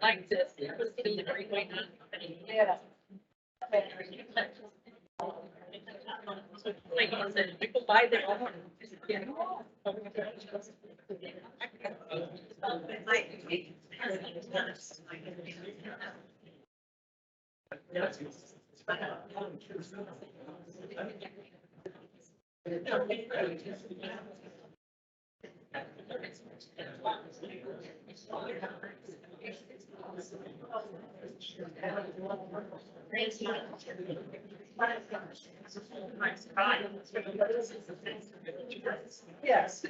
like this. It was in the great way. Yeah. Like I said, people buy their own. Yeah. Yes.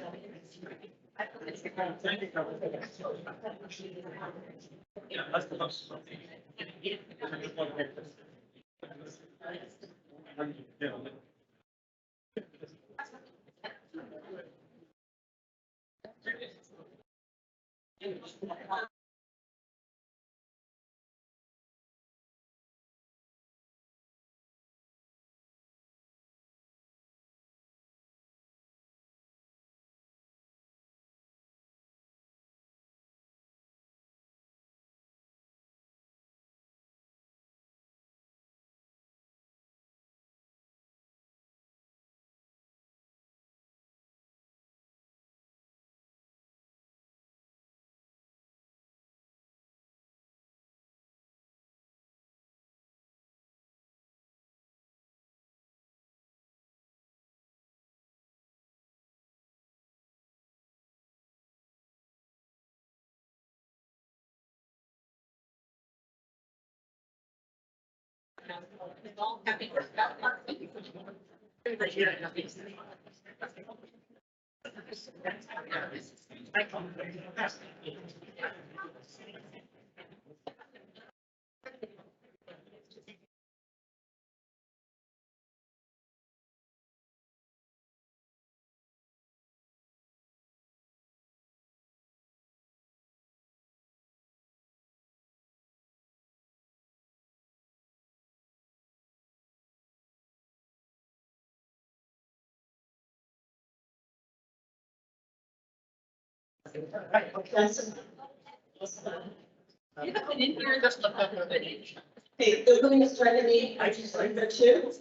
You have been in here just a couple of minutes. Hey, they're going to start at 8, I just like that too.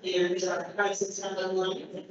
And prices not online.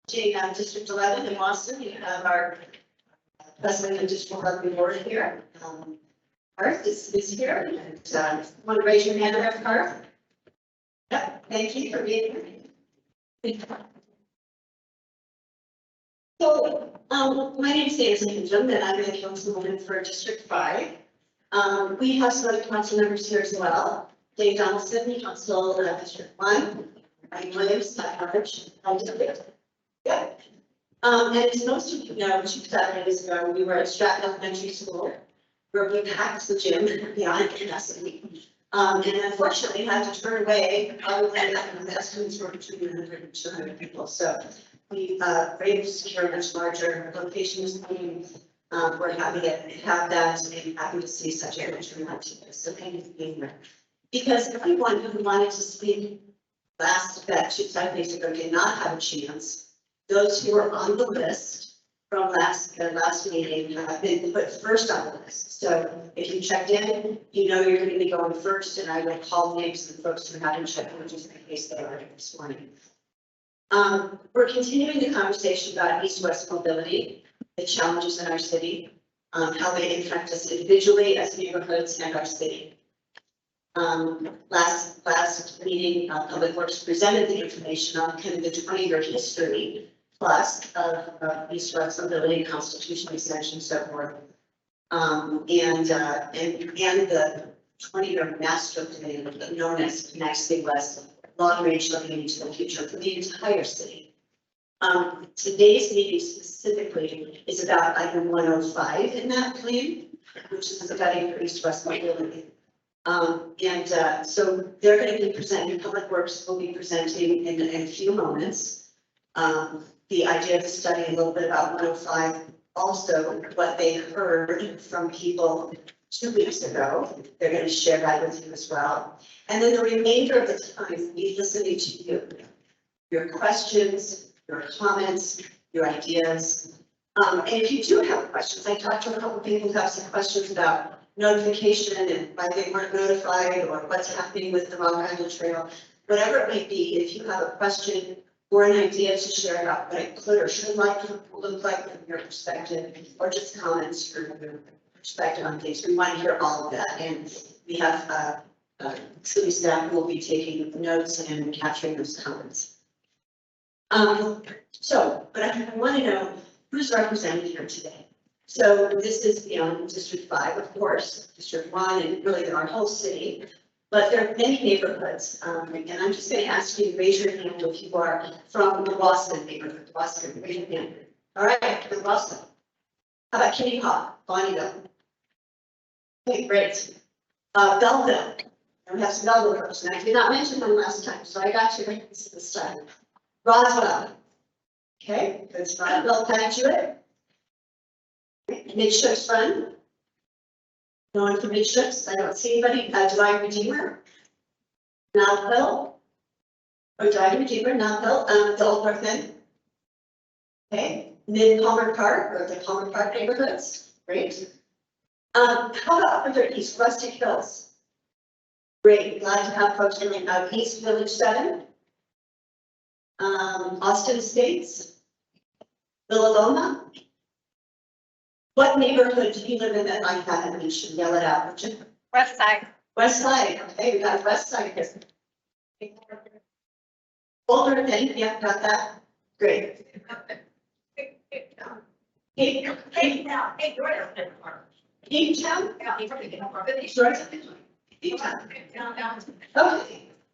District 11 in Boston, we have our president of District 11 board here. Garth is here, and want to raise your hand up, Garth? Yep, thank you for being here. So, my name is Nancy Hinjum, and I'm the councilwoman for District 5. We have some other council members here as well. Dave Donaldson, Council District 1. Ryan Williams, March, yeah. And as most of you know, 2 Saturdays ago, we were at Stratton Elementary School, where we packed the gym beyond capacity. And unfortunately had to turn away probably the estimates were between 100 and 200 people. So we were able to secure a much larger location this morning. We're happy to have that and happy to see such a rich turnout today. So thank you for being here. Because everyone who wanted to speak that 2 Saturdays ago did not have a chance. Those who were on the list from last meeting have been put first on the list. So if you checked in, you know you're going to be going first, and I will call names of the folks who haven't checked in just in case they are this morning. We're continuing the conversation about east-west mobility, the challenges in our city, how they impact us individually as neighborhoods and our city. Last meeting, Public Works presented the information on kind of the 20-year history plus of east-west mobility, constitutional extension, so forth, and the 20-year master plan known as Connect West, long-range looking into the future for the entire city. Today's meeting specifically is about item 105 in that plan, which is about east-west mobility. So they're going to be presenting, Public Works will be presenting in a few moments. The idea of the study, a little bit about 105, also what they heard from people 2 weeks ago. They're going to share that with you as well. And then the remainder of the time, we'll be listening to you, your questions, your comments, your ideas. And if you do have questions, I talked to a couple of people who have some questions about notification and why they weren't notified or what's happening with the Rock Island Trail, whatever it may be. If you have a question or an idea to share about what it could or should look like from your perspective, or just comments from your perspective on things, we want to hear all of that. And we have city staff who will be taking notes and capturing those comments. But I want to know who's represented here today. So this is beyond District 5, of course, District 1, and really our whole city. But there are many neighborhoods, and I'm just going to ask you to raise your hand if you are from the Boston neighborhood. Boston, raise your hand. All right, from Boston. How about Kitty Hawk, Bonneville? Okay, great. Belleville. And we have some Belleville folks, and I did not mention them last time, so I got you this time. Roswell. Okay, good spot. Bell Paduet. Midships Fund. No one from Midships. I don't see anybody. Divine Redeemer. Knothville. Or Divine Redeemer, Knothville. Dulverton. Okay. Mid Palmer Park or the Palmer Park neighborhoods. Great. How about further east, Rustic Hills? Great. Glad to have folks coming out East Village 7. Austin Estates. Villaloma. What neighborhood do you live in that I haven't mentioned? Yell it out, would you? West side. West Side. Okay, we got West Side here. Older thing, yeah, got that. Great. Okay,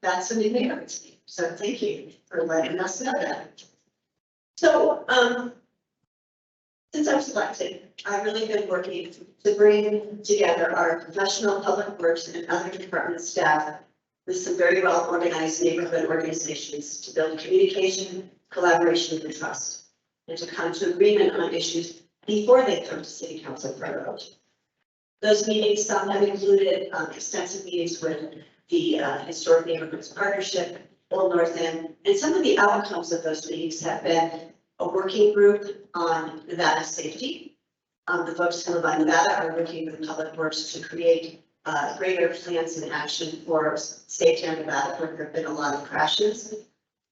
that's a new neighborhood. So thank you for letting us know that. So, since I was elected, I've really been working to bring together our professional public works and other department staff with some very well organized neighborhood organizations to build communication, collaboration, and trust, and to come to agreement on issues before they come to City Council for a vote. Those meetings, some have included extensive meetings with the Historic Neighborhoods Partnership, Old North End, and some of the outcomes of those meetings have been a working group on Nevada safety. The folks who live on Nevada are working with Public Works to create greater plans and action for safety on Nevada, where there have been a lot of crashes.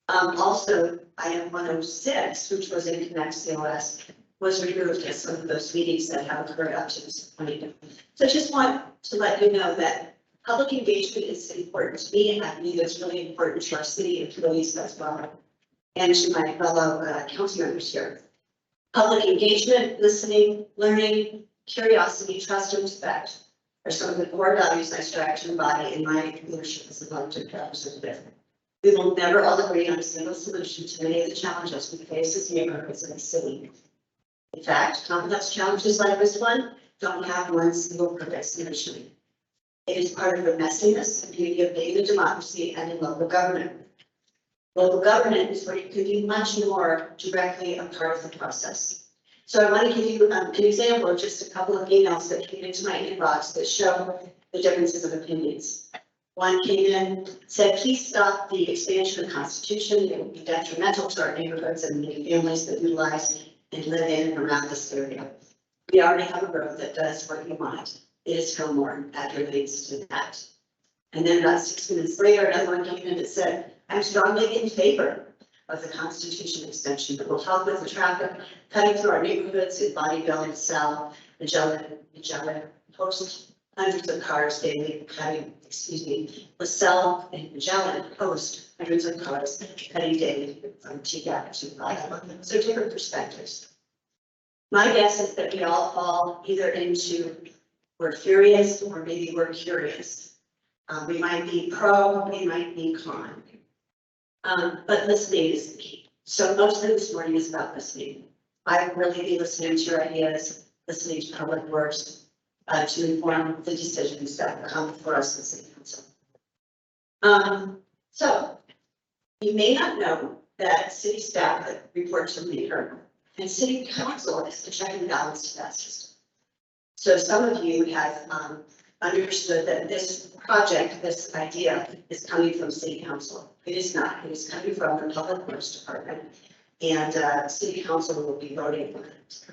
Also, item 106, which was in ConnectCOS, was removed as some of those meetings that have occurred up to this point. So I just want to let you know that public engagement is important to me, and I believe it's really important to our city employees as well, and to my fellow council members here. Public engagement, listening, learning, curiosity, trust, and respect are some of the core values I strive to embody in my leadership as an elected representative. We will never all agree on a single solution to many of the challenges we face as neighborhoods in the city. In fact, complex challenges like this one don't have one single perfect solution. It is part of the messiness and beauty of being a democracy and in local government. Local government is where you can be much more directly a part of the process. So I want to give you an example of just a couple of emails that came into my inbox that show the differences of opinions. One came in, said, please stop the expansion of the Constitution. It will be detrimental to our neighborhoods and the families that utilize and live in and around this area. We already have a road that does what you want. It is Fillmore that relates to that. And then about 6 minutes later, another one came in that said, I'm strongly in favor of the Constitution extension that will help with the traffic cutting through our neighborhoods in Bonnieville, LaSalle, Magellan, host hundreds of cars daily LaSalle and Magellan host hundreds of cars cutting daily from T-Gap to Iowa. So different perspectives. My guess is that we all fall either into we're furious or maybe we're curious. We might be pro, we might be con. But listening is the key. So most of this morning is about listening. I will really be listening to your ideas, listening to public works to inform the decisions that come before us in City Council. So you may not know that city staff reports to leader and City Council is the check and balance to that system. So some of you have understood that this project, this idea is coming from City Council. It is not. It is coming from the Public Works Department, and City Council will be voting on it.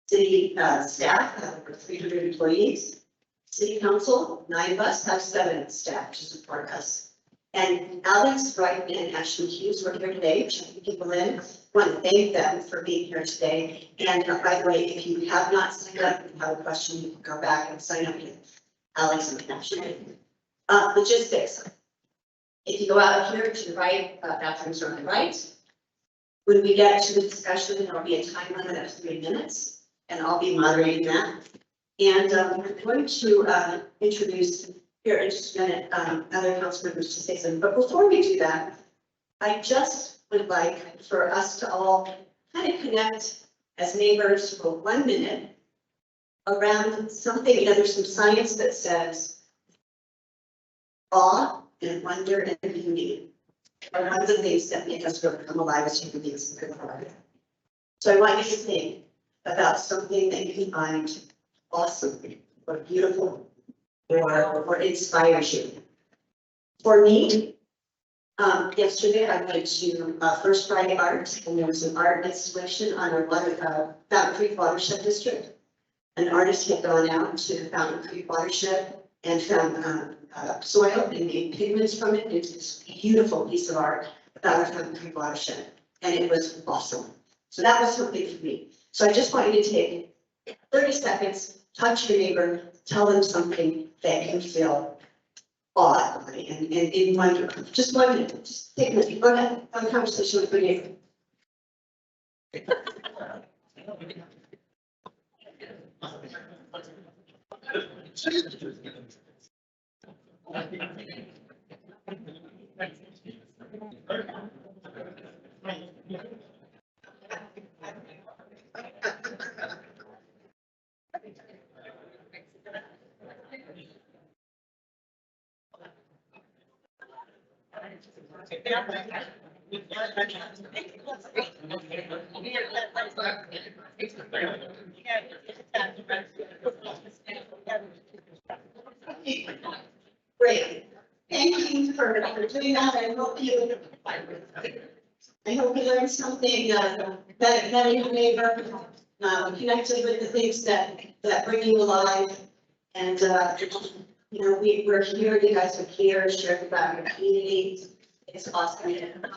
City staff have over 300 employees. City Council, 9 of us, have 7 staff to support us. And Alex, Wright, and Ashley Hughes were here today, checking people in. I want to thank them for being here today. And by the way, if you have not signed up and have a question, you can go back and sign up with Alex and Ashley. Logistics. If you go out here to the right, bathrooms are on the right. When we get to the discussion, there will be a time limit of 3 minutes, and I'll be moderating that. And I'm going to introduce here in just a minute other council members to say something. But before we do that, I just would like for us to all kind of connect as neighbors for 1 minute around something. You know, there's some science that says awe and wonder and beauty are one of the things that make us really come alive as human beings. So I want you to think about something that you can find awesome or beautiful or inspires you. For me, yesterday I went to First Friday Art, and there was an art installation on our Fountain Creek Watershed District. An artist had gone out to the Fountain Creek Watershed and found soil and made pigments from it into this beautiful piece of art about the Fountain Creek Watershed, and it was awesome. So that was something for me. So I just want you to take 30 seconds, touch your neighbor, tell them something that you feel awe and wonder. Just 1 minute, just take a minute, go ahead, have a conversation with your neighbor. Great. Thank you for doing that. I hope you learned something that your neighbor connected with the things that bring you alive. And you know, we're here. You guys are here, sharing about your community. It's awesome, great, and I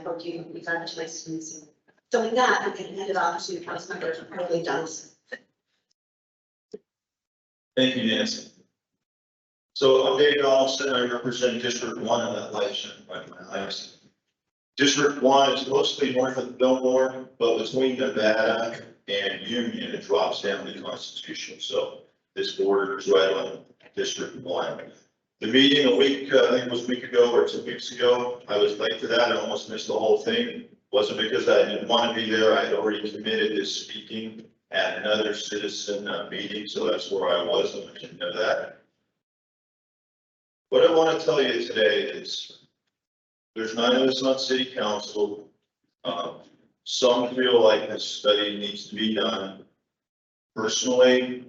hope you got a chance to see. So with that, I'm going to hand it off to Councilmember Harley Johnson. Thank you, Nancy. So I'm Dave Donaldson. I represent District 1 in that election. District 1 is mostly north of Fillmore, but between Nevada and Union, it drops down to Constitution. So this borders right on District 1. The meeting a week, I think it was a week ago or 2 weeks ago, I was late to that. I almost missed the whole thing. Wasn't because I didn't want to be there. I had already committed to speaking at another citizen meeting, so that's where I was, and I didn't know that. What I want to tell you today is there's 9 of us on city council. Some feel like this study needs to be done. Personally,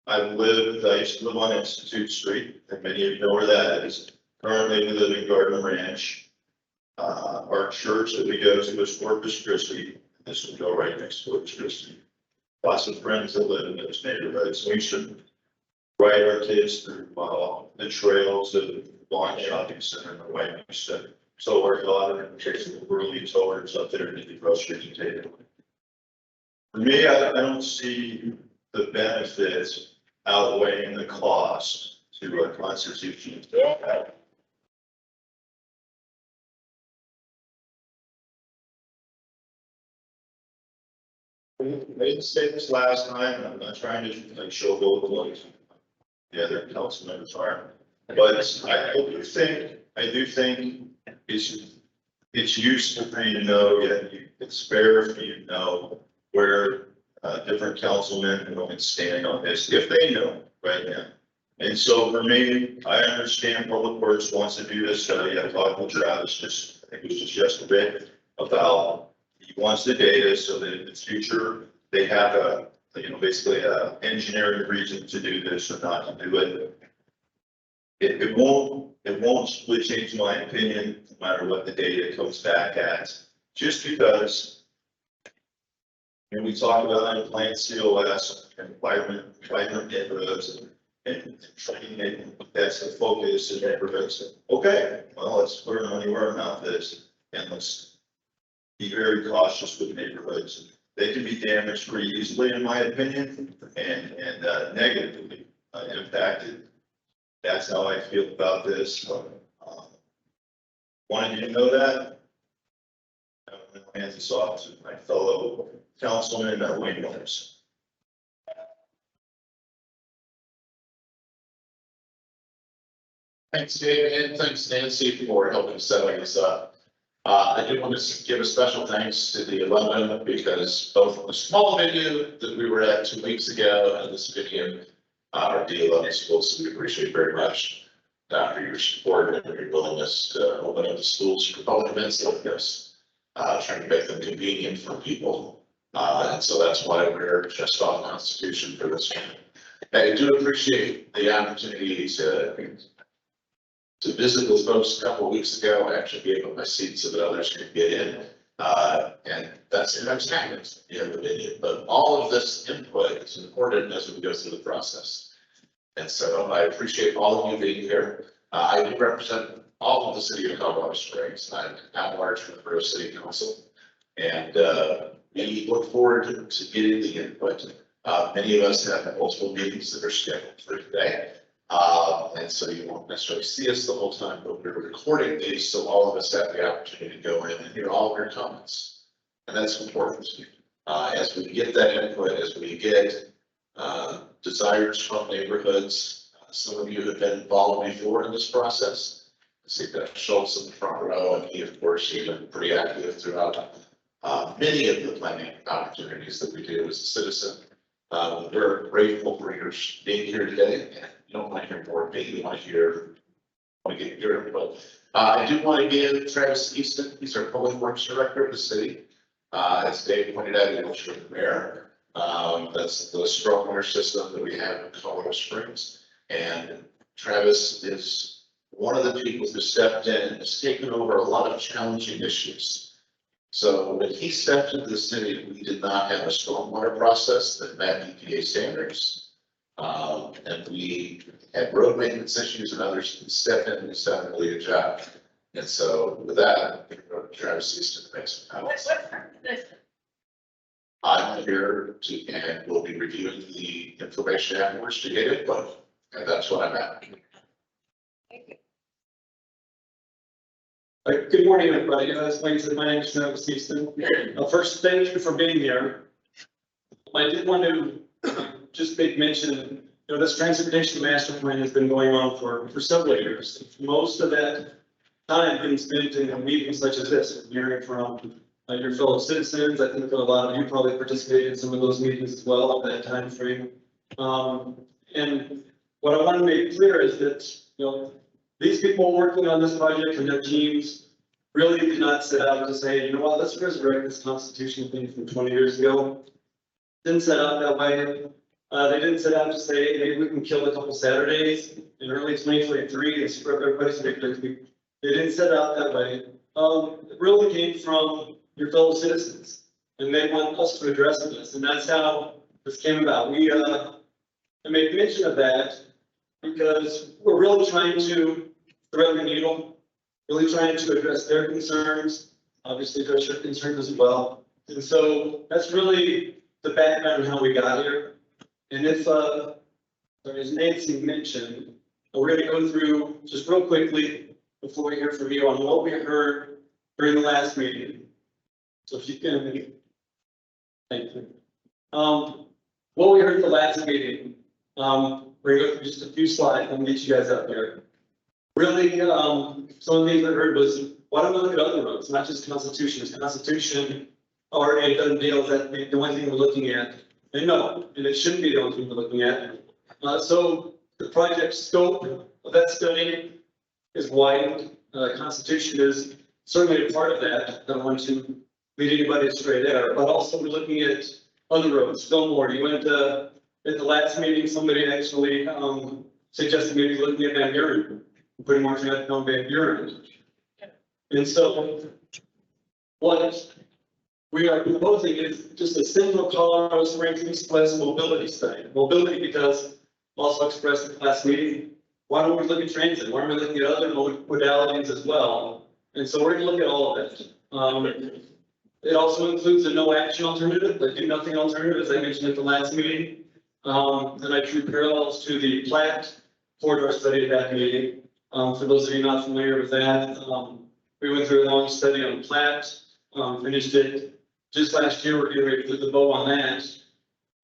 I used to live on Institute Street, and many of you know where that is. Currently, we live in Garden Ranch. Our church that we go to is Corpus Christi. This will go right next to Corpus Christi. Lots of friends that live in those neighborhoods. We should ride our kids through the trails of the Vaughn Shopping Center and the way we said. So our daughter and kids really towards up there to the grocery table. For me, I don't see the benefits outweighing the cost to a constitution. I didn't say this last time, I'm not trying to like show both like the other council members are, but I do think it's useful for you to know, it's fair for you to know where different councilmen are going to stand on this, if they know right now. And so for me, I understand Public Works wants to do this study. I talked with Travis I think it was just yesterday about he wants the data so that in the future they have basically a engineering reason to do this or not to do it. It won't split change my opinion no matter what the data comes back at, just because when we talk about unplanned COS and vibrant neighborhoods and training, that's the focus in neighborhoods. Okay, well, let's put our money where our mouth is and let's be very cautious with neighborhoods. They can be damaged pretty easily, in my opinion, and negatively impacted. That's how I feel about this. Wanted you to know that. I'm going to hand this off to my fellow councilman, Wayne Williams. Thanks, Dave, and thanks, Nancy, for helping setting this up. I do want to give a special thanks to the 11 because both the small video that we were at 2 weeks ago and this video are the 11 schools, so we appreciate very much for your support and your willingness to open up the schools for public events like this, trying to make them convenient for people. And so that's why we're just off Constitution for this one. I do appreciate the opportunity to visit with folks a couple of weeks ago. I actually gave up my seat so that others could get in. And that's happening in the video. But all of this input is important as we go through the process. And so I appreciate all of you being here. I do represent all of the city of Colorado Springs. I'm at large for the Borough City Council. And we look forward to getting the input. Many of us have multiple meetings that are scheduled for today. And so you won't necessarily see us the whole time, but we're recording these so all of us have the opportunity to go in and hear all of your comments. And that's important. As we get that input, as we get desires from neighborhoods, some of you have been involved before in this process. I see Dr. Schultz in the front row, and he, of course, has been pretty active throughout many of the planning opportunities that we do as a citizen. We're grateful for your being here today. You don't want to hear more of me, you want to get your input. I do want to give Travis Easton, he's our Public Works Director of the city. As Dave pointed out, he works for the mayor. That's the stormwater system that we have in Colorado Springs. And Travis is one of the people who stepped in and has taken over a lot of challenging issues. So when he stepped into the city, we did not have a stormwater process that met EPA standards. And we had road maintenance issues and others step in and done a really good job. And so with that, I'm going to go to Travis Easton to make some comments. I'm here to, and we'll be reviewing the information afterwards to get input, and that's what I'm at. Good morning, everybody. As Wayne said, my name is Travis Easton. First, thank you for being here. I did want to just make mention, this transportation master plan has been going on for several years. Most of that time being spent in meetings such as this, hearing from your fellow citizens. I think a lot of you probably participated in some of those meetings as well at that time frame. And what I want to make clear is that, these people working on this project and their teams really did not set out to say, you know what, let's resurrect this constitution thing from 20 years ago. Didn't set out that way. They didn't set out to say, maybe we can kill a couple Saturdays in early 2023 and screw up everybody's victory. They didn't set out that way. It really came from your fellow citizens, and they want us to address this, and that's how this came about. We made mention of that because we're really trying to thread the needle, really trying to address their concerns, obviously address your concerns as well. And so that's really the background on how we got here. And if, as Nancy mentioned, we're going to go through just real quickly before we hear from you on what we heard during the last meeting. So if you can, thank you. What we heard at the last meeting, we're going to go through just a few slides and get you guys up there. Really, some of the things I heard was, why don't we look at other roads, not just Constitution? Is Constitution already done deal? Is that the one thing we're looking at? And no, and it shouldn't be the only thing we're looking at. So the project scope of that study is widened. Constitution is certainly a part of that. I don't want to lead anybody astray there, but also we're looking at other roads. Fillmore, you went at the last meeting, somebody actually suggested maybe looking at Van Buren, putting more traffic on Van Buren. And so what we are proposing is just a Central Colorado Springs East-West mobility study. Mobility because also expressed at the last meeting, why don't we look at transit? Why aren't we looking at other modalities as well? And so we're going to look at all of it. It also includes a no action alternative, the do nothing alternative, as I mentioned at the last meeting. And I drew parallels to the Platte corridor study at that meeting. For those of you not familiar with that, we went through a long study on Platte, finished it just last year. We're getting ready to put the bow on that.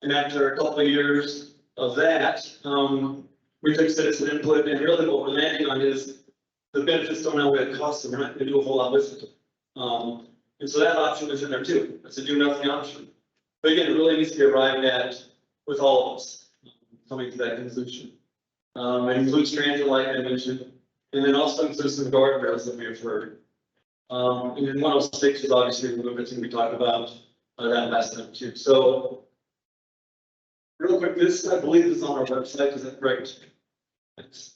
And after a couple of years of that, we took citizen input, and really what we're landing on is the benefits don't outweigh the costs, and we're not going to do a whole lot with it. And so that option is in there too. It's a do nothing option. But again, it really needs to be arrived at with all of us coming to that conclusion. It includes transit, like I mentioned, and then also includes some guardrails that we have heard. And then 106 is obviously the movements, and we talked about that last time too. So, real quick, this I believe is on our website. Is that correct? Thanks.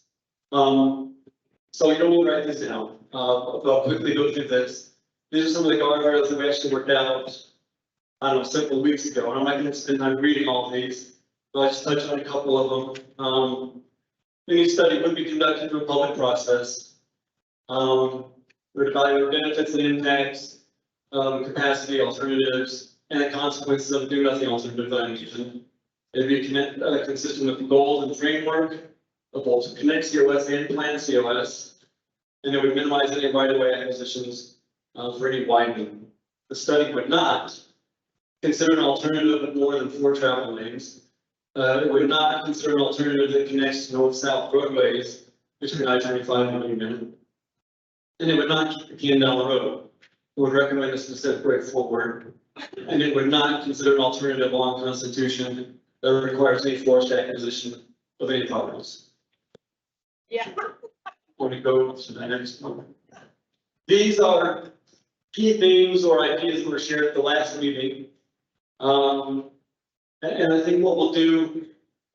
So you don't need to write this down. I'll quickly go through this. These are some of the guardrails that we actually worked out, I don't know, several weeks ago. And I'm not going to spend time reading all of these, but I just touched on a couple of them. Any study would be conducted through a public process. Would evaluate benefits and impacts, capacity alternatives, and the consequences of do nothing alternative valuation. It'd be consistent with the goals and framework of both ConnectCOS and PlanCOS, and it would minimize any right-of-way acquisitions for any widening. The study would not consider an alternative of more than 4 travel lanes. It would not consider an alternative that connects north-south roadways between I-25 and Union. And it would not kick the can down the road. It would recommend a specific way forward. And it would not consider an alternative along Constitution that requires any forced acquisition of any properties. Yeah. Want to go to the next one? These are key themes or ideas that were shared at the last meeting. And I think what we'll do,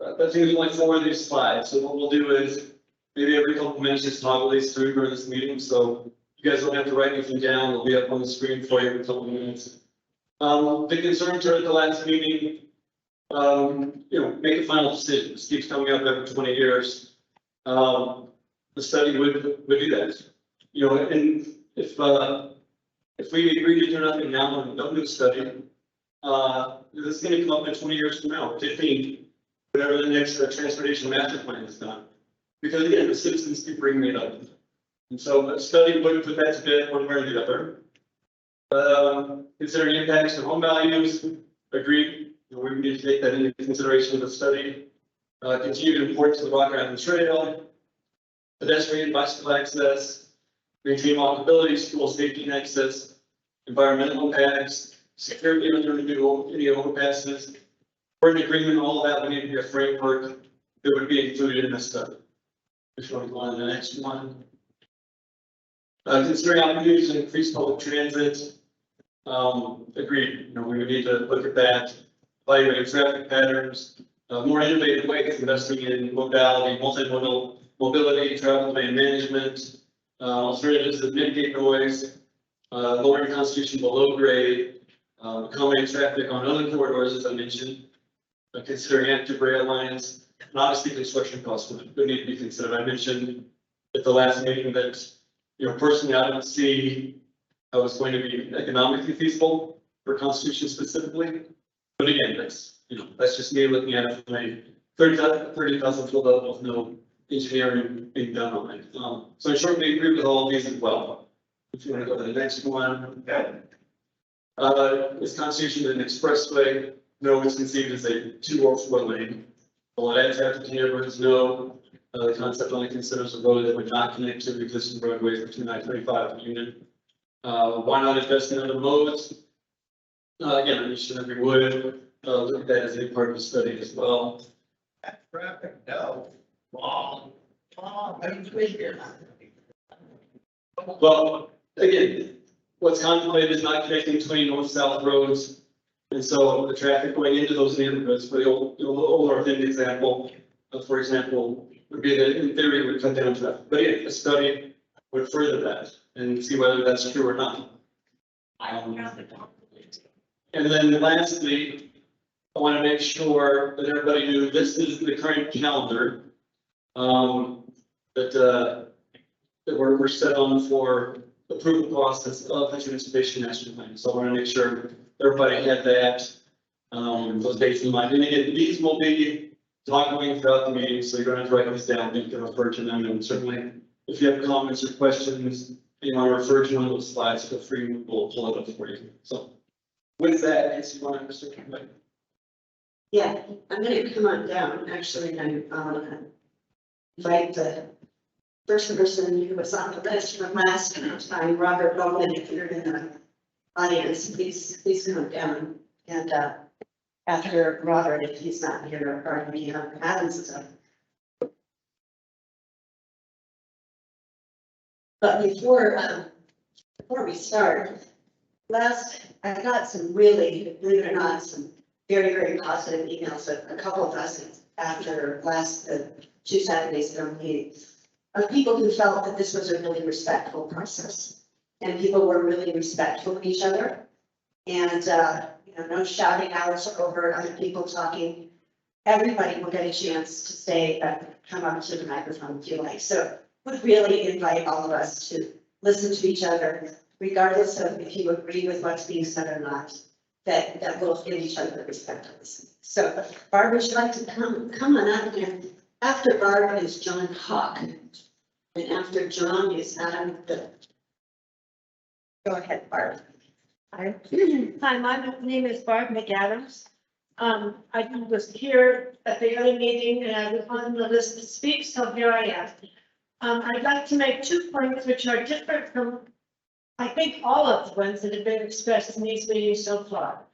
I think there's only 4 of these slides. So what we'll do is maybe every couple of minutes just toggle these through during this meeting. So you guys don't have to write anything down. It'll be up on the screen for you in a couple of minutes. The concerns are at the last meeting make a final decision. This keeps coming up every 20 years. The study would do that. And if we agree to do nothing now and don't do a study, this is going to come up in 20 years from now, 15, whenever the next transportation master plan is done. Because again, the citizens keep bringing it up. And so a study would put that to bed one way or the other. Considering impacts on home values, agreed. We need to take that into consideration of the study. Continued importance of the Rock Island Trail, pedestrian bicycle access, maintain walkability, school safety and access, environmental impacts, security under any overpasses. We're in agreement, all of that, we need to be a framework that would be included in this study. Which one go on to the next one? Considering opportunities to increase public transit, agreed, we would need to look at that, evaluating traffic patterns, more innovative ways, investing in modality, multimodal mobility, travel demand management, alternatives that mitigate noise, lowering constitution below grade, accommodating traffic on other corridors, as I mentioned, considering active rail lines, and obviously construction costs would need to be considered. I mentioned at the last meeting that, personally, I don't see how it's going to be economically feasible for Constitution specifically. But again, that's just me looking at it from a 30,000 foot level with no engineering being done on it. So I shortly agree with all of these as well. If you want to go to the next one. Is Constitution an expressway? No, it's conceived as a 2 or 4 lane. Will it add traffic to neighborhoods? No. The concept only considers a road that would not connect to existing roadways between I-35 and Union. Why not invest in other modes? Again, I mentioned that we would look at that as a part of the study as well. Traffic, no. Wrong. Well, again, what's contemplated is not connecting between north-south roads. And so the traffic going into those neighborhoods, for the old North End example, for example, would be that in theory would cut down traffic. But yeah, a study would further that and see whether that's true or not. And then lastly, I want to make sure that everybody knew this is the current calendar that we're set on for approval process of the transportation master plan. So I want to make sure everybody had that, those dates in mind. And again, these will be ongoing throughout the meeting, so you don't have to write these down, you can refer to them. And certainly, if you have comments or questions, you want to refer to one of those slides, feel free, we'll pull it up for you. So with that, Nancy, you want to Mr. Campbell? Yeah, I'm gonna come on down, actually, and invite the first person who was on the list from last time, Robert Bowman, if you're in the audience, please come down. And after Robert, if he's not here, or any Adams is up. But before we start, I got some really, believe it or not, some very, very positive emails, a couple of us after last 2 Saturdays ago meeting, of people who felt that this was a really respectful process. And people were really respectful of each other. And, no shouting out over other people talking. Everybody will get a chance to stay, come up to the microphone if you like. So would really invite all of us to listen to each other, regardless of if you agree with what's being said or not, that we'll give each other the respect of listening. So Barbara, would you like to come on up here? After Barbara is John Hawk. And after John is Adam Bill. Go ahead, Barb. Hi, my name is Barb McAdams. I was here at the other meeting and I was on the list to speak, so here I am. I'd like to make 2 points which are different from, I think, all of the ones that have been expressed in these meetings so far.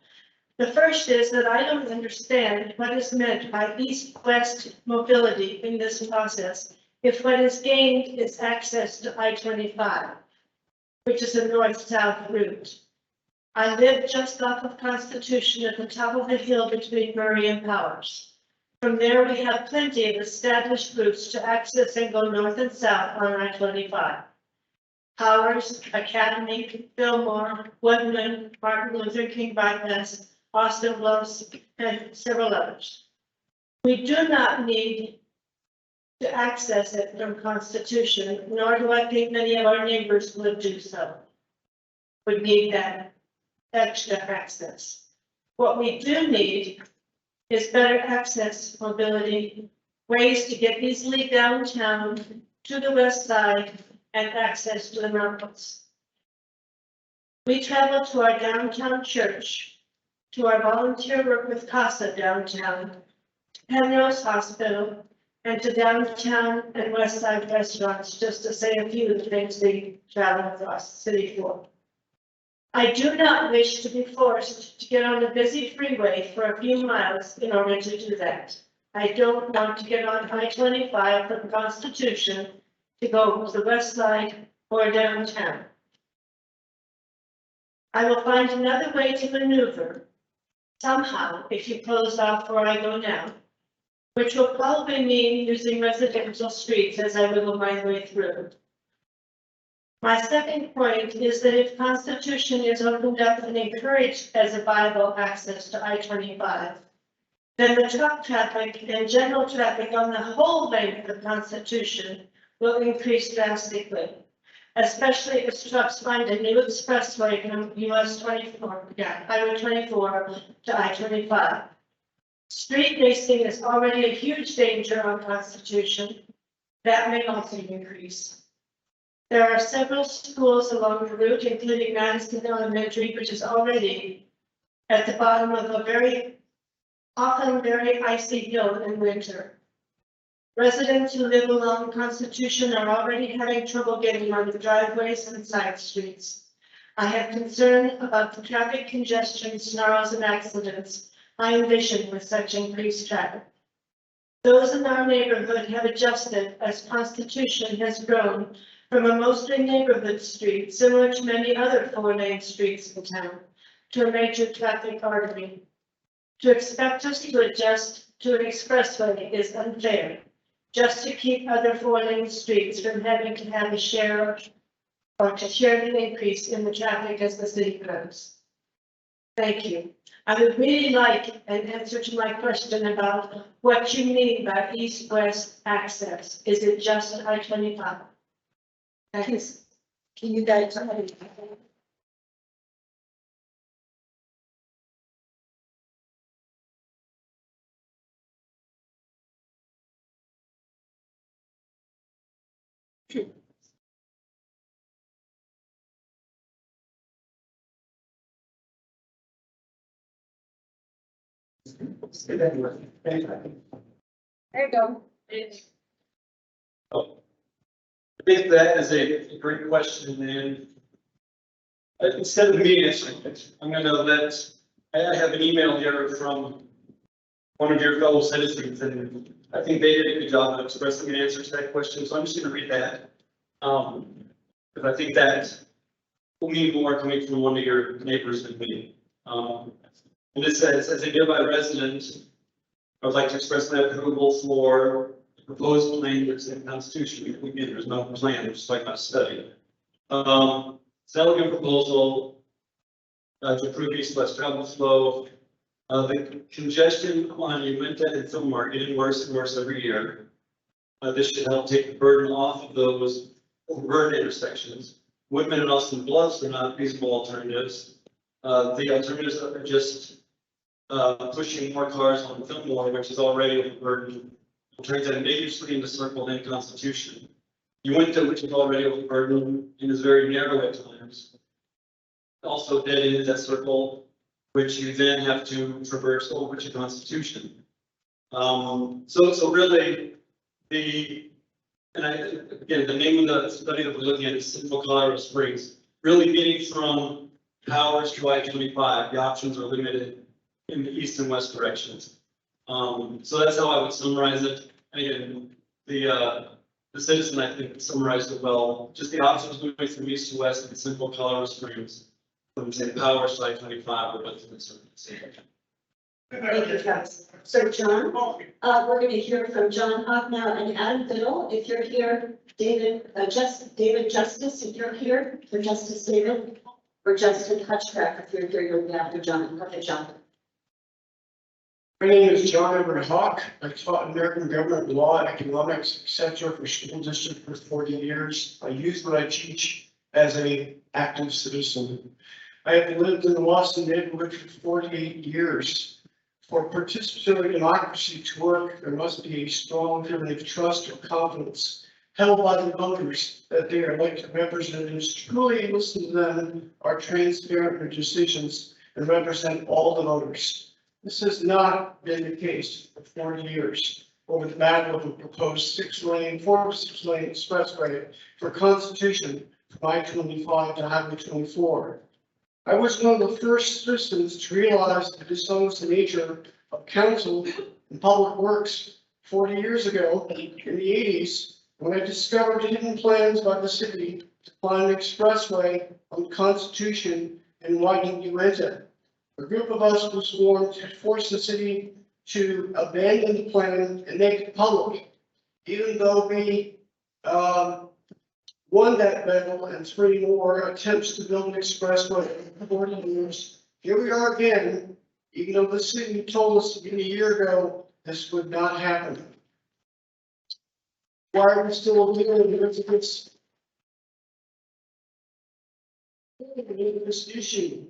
The first is that I don't understand what is meant by east-west mobility in this process if what is gained is access to I-25, which is a north-south route. I live just off of Constitution at the top of the hill between Murray and Powers. From there, we have plenty of established routes to access and go north and south on I-25. Powers, Academy, Fillmore, Woodland, Martin Luther King bypass, Austin Bluffs, and several others. We do not need to access it from Constitution, nor do I think many of our neighbors would do so. Would need that extra access. What we do need is better access mobility, ways to get easily downtown to the west side and access to the mountains. We travel to our downtown church, to our volunteer work with CASA downtown, to Penrose Hospital, and to downtown and west side restaurants, just to say a few of the things we travel across the city for. I do not wish to be forced to get on a busy freeway for a few miles in order to do that. I don't want to get on I-25 from Constitution to go to the west side or downtown. I will find another way to maneuver somehow if you close off where I go now, which will probably mean using residential streets as I wiggle my way through. My second point is that if Constitution is opened up and encouraged as a viable access to I-25, then the truck traffic and general traffic on the whole length of Constitution will increase drastically, especially if trucks find a new expressway from Highway 24 to I-25. Street racing is already a huge danger on Constitution. That may also increase. There are several schools along the route, including Madison Elementary, which is already at the bottom of a often very icy hill in winter. Residents who live along Constitution are already having trouble getting on the driveways and side streets. I have concern about the traffic congestion, snarls, and accidents I envision with such increased traffic. Those in our neighborhood have adjusted as Constitution has grown from a mostly neighborhood street, similar to many other 4-lane streets in town, to a major traffic artery. To expect us to adjust to an expressway is unfair, just to keep other 4-lane streets from having to have a share or to share the increase in the traffic as the city grows. Thank you. I would really like an answer to my question about what you mean by east-west access. Is it just I-25? Can you guys? There you go. I think that is a great question, and instead of me answering it, I'm gonna I have an email here from one of your fellow citizens, and I think they did a good job of expressing an answer to that question, so I'm just gonna read that. Because I think that will mean more coming from one of your neighbors than me. And it says, as a nearby resident, I would like to express my approval for the proposed plan that's in the Constitution. Again, there's no plan, it's just like my study. Delegate proposal to approve east-west travel flow. The congestion on Uinta and Fillmore getting worse and worse every year. This should help take the burden off of those overburdened intersections. Whitman and Austin Bluffs are not feasible alternatives. The alternatives are just pushing more cars on Fillmore, which is already overburdened. It turns ambiguously into circle in Constitution. Uinta, which is already overburdened and is very narrow at times. Also dead ends that circle, which you then have to traverse over to Constitution. So really, again, the name of the study that we're looking at is Central Colorado Springs. Really getting from Powers to I-25, the options are limited in the east and west directions. So that's how I would summarize it. And again, the citizen, I think, summarized it well. Just the options moving from east to west in Central Colorado Springs, from say Powers to I-25 or what's in the circuit. Thank you, Travis. So John, we're going to hear from John Hoffman and Adam Biddle. If you're here, David Justice, if you're here, for Justice David, or Justin Hutchcraft, if you're here, you'll be after John. Okay, John. My name is John Everett Hawk. I taught American government law, economics, etc. for school district for 40 years. I use what I teach as a active citizen. I have lived in the Boston neighborhood for 48 years. For participatory democracy to work, there must be a strong feeling of trust or confidence held by the voters that their elected representatives truly listen to them, are transparent in their decisions, and represent all the voters. This has not been the case for 40 years over the battle of a proposed 4-6 lane expressway for Constitution from I-25 to Highway 24. I was one of the first citizens to realize the dishonest nature of council and public works 40 years ago in the 80s, when I discovered hidden plans by the city to find an expressway on Constitution and widening Uinta. A group of us was formed to force the city to abandon the plan and make it public, even though we won that battle and 3 more attempts to build an expressway in 40 years. Here we are again, even though the city told us even a year ago this would not happen. Why are we still dealing with this issue?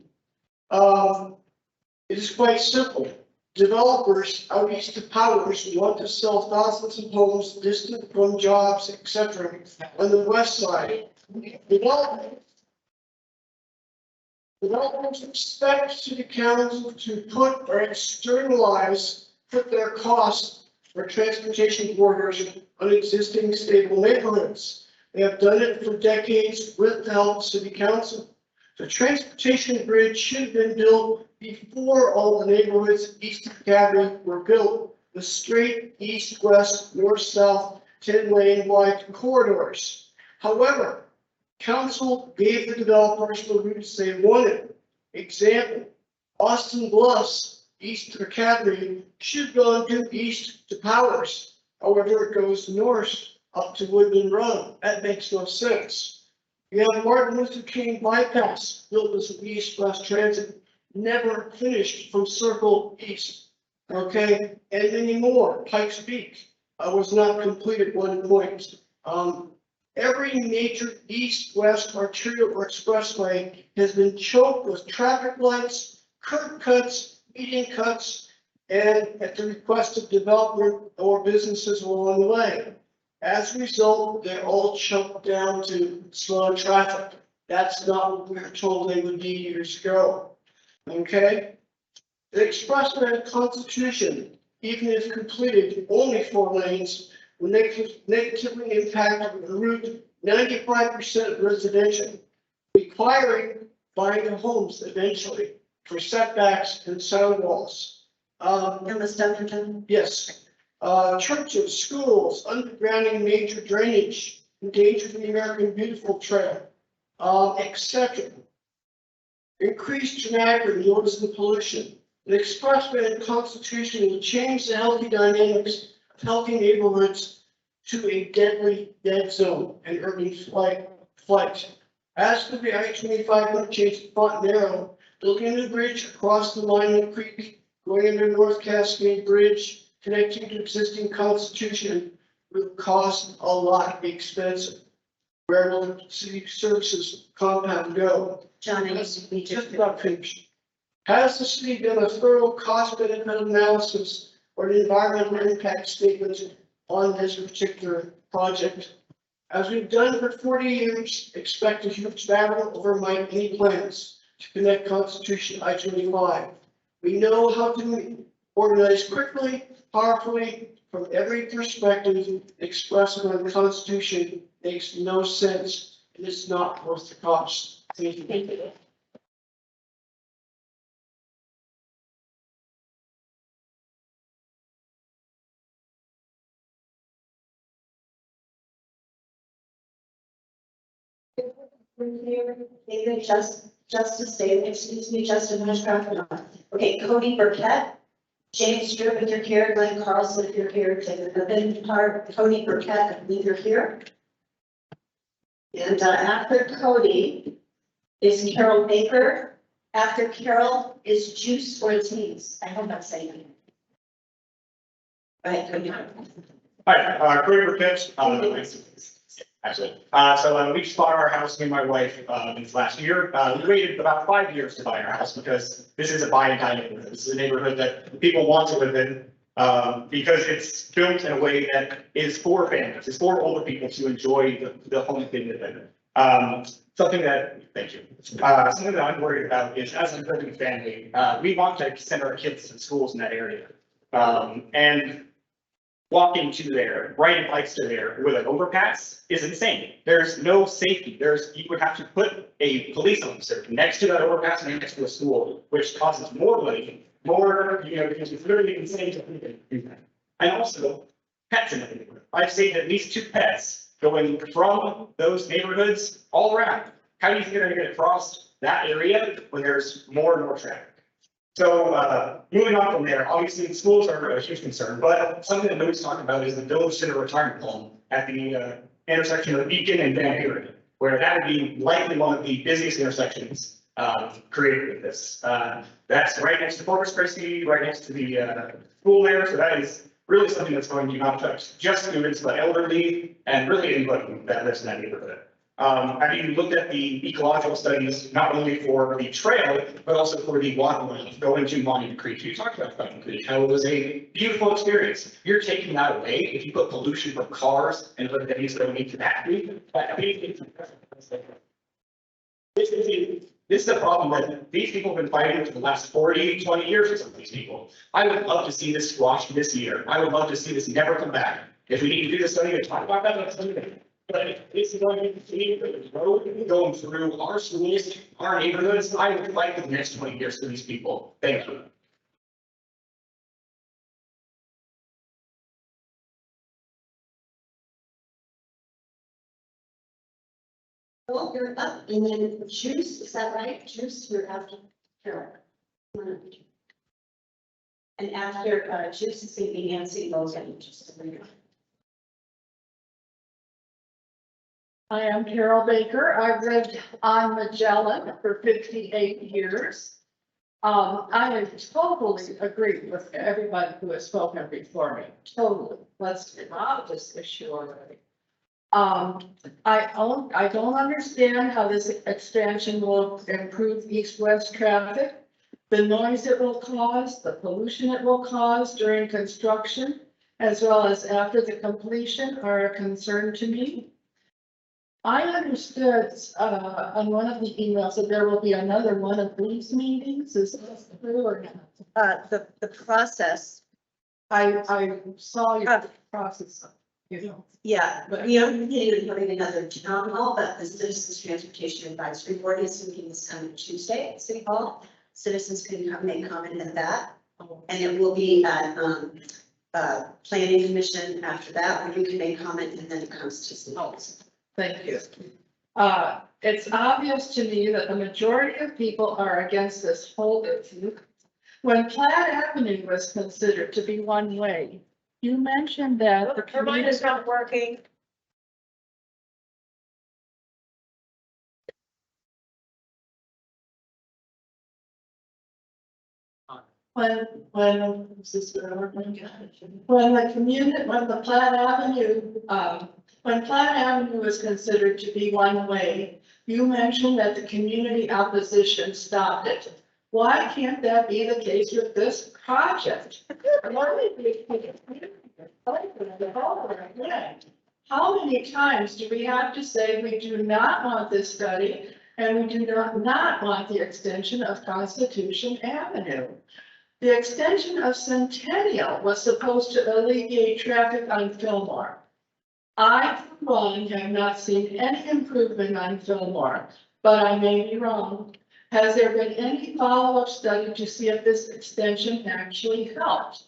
It is quite simple. Developers out east of Powers want to sell thousands of homes distant from jobs, etc. on the west side. Developers expect city council to put their costs for transportation corridors on existing stable neighborhoods. They have done it for decades with the help of city council. The transportation bridge should have been built before all the neighborhoods east of Cadbury were built. The straight east-west, north-south, 10-lane wide corridors. However, council gave the developers the routes they wanted. Example, Austin Bluffs, east of Cadbury, should go due east to Powers. However, it goes north up to Woodland Road. That makes no sense. We have Martin Luther King bypass built as an east-west transit, never finished from Circle East. Okay, and many more. Pikes Peak was not complete at one point. Every major east-west arterial or expressway has been choked with traffic lights, curb cuts, median cuts, and at the request of development or businesses along the way. As a result, they're all choked down to slow traffic. That's not what we were told they would be years ago. Okay? The expressway Constitution, even if completed, only 4 lanes, will negatively impact the route 95% residential, requiring buying of homes eventually for setbacks and sound walls. Yes. Churches, schools, undergrounding major drainage, endangering the American Beautiful Trail, etc. Increased dramatically noise and pollution. The expressway and Constitution will change the healthy dynamics of healthy neighborhoods to a deadly dead zone and urban flight. As for the I-25 interchange at Fontenarrow, building a new bridge across the Lyman Creek, going under North Cascade Bridge, connecting to existing Constitution will cost a lot, be expensive. Where will the city services compound go? John, I used to be Just about finished. Has the city done a thorough cost benefit analysis or an environmental impact statement on this particular project? As we've done for 40 years, expect a huge battle over any plans to connect Constitution I-25. We know how to organize quickly, powerfully, from every perspective. Expressed on the Constitution makes no sense, and it's not worth the cost. Thank you. Thank you. David, Justice David, excuse me, Justin Hushcraft. Okay, Cody Burkett, James Stewart, if you're here, Glenn Carlson, if you're here, Cody Burkett, I believe you're here. And after Cody is Carol Baker. After Carol is Juice Ortiz. I hope I'm saying it. Hi, Craig Burkett, actually, we just bought our house, me and my wife, this last year. We waited about 5 years to buy our house because this is a buy and die neighborhood. This is a neighborhood that people want to live in, because it's built in a way that is for families, it's for older people to enjoy the home they live in. Something that, thank you, something that I'm worried about is as an urban family, we want to send our kids to schools in that area. And walking to there, riding bikes to there with an overpass is insane. There's no safety. You would have to put a police officer next to that overpass and next to a school, which causes more money, because it's literally insane to do that. And also pets in the neighborhood. I've seen at least 2 pets going from those neighborhoods all around. How do you think they're gonna get across that area when there's more and more traffic? So, moving on from there, obviously the schools are a huge concern, but something that nobody's talking about is the Village Center retirement home at the intersection of Beacon and Van Buren, where that would be likely one of the busiest intersections created with this. That's right next to Corpus Christi, right next to the school there, so that is really something that's going to not affect just students, but elderly and really anybody that lives in that neighborhood. Have you looked at the ecological studies, not only for the trail, but also for the waterway going to Monument Creek? You talked about Monument Creek, how it was a beautiful experience. You're taking that away if you put pollution from cars and other things going into that creek. This is a problem that these people have been fighting for the last 40, 20 years for some of these people. I would love to see this squashed this year. I would love to see this never come back. If we need to do this study to talk about that, let's do it. But it's going to continue the road going through our schools, our neighborhoods. I would fight for the next 20 years for these people. Thank you. Well, you're up, and then Juice, is that right? Juice, you're after Carol. And after Juice is going to be Nancy Logan, just a minute. I am Carol Baker. I've lived on Magellan for 58 years. I totally agree with everybody who has spoken before me. Totally. Let's get out of this issue already. I don't understand how this expansion will improve east-west traffic. The noise it will cause, the pollution it will cause during construction, as well as after the completion are a concern to me. I understood on one of the emails that there will be another one of these meetings. Is that true or not? The process. I saw your process, you know. Yeah, but we are planning on having another town hall, but the Citizens Transportation Advisory Board is meeting this coming Tuesday at City Hall. Citizens can come make comment at that, and it will be at Planning Commission after that, where you can make comment, and then it comes to City Hall. Thank you. It's obvious to me that the majority of people are against this whole issue. When Platt Avenue was considered to be one way, you mentioned that the Her mind is community. not working. When Platt Avenue was considered to be one way, you mentioned that the community opposition stopped it. Why can't that be the case with this project? How many times do we have to say we do not want this study and we do not want the extension of Constitution Avenue? The extension of Centennial was supposed to alleviate traffic on Fillmore. I, for one, have not seen any improvement on Fillmore, but I may be wrong. Has there been any follow-up study to see if this extension actually helped?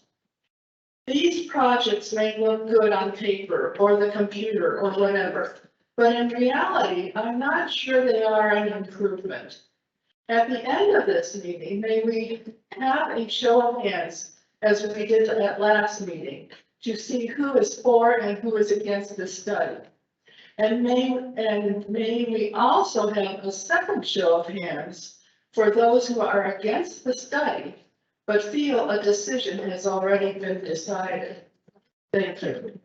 These projects may look good on paper or the computer or whatever, but in reality, I'm not sure they are an improvement. At the end of this meeting, may we have a show of hands, as we did at last meeting, to see who is for and who is against this study. And may we also have a second show of hands for those who are against the study, but feel a decision has already been decided. Thank you.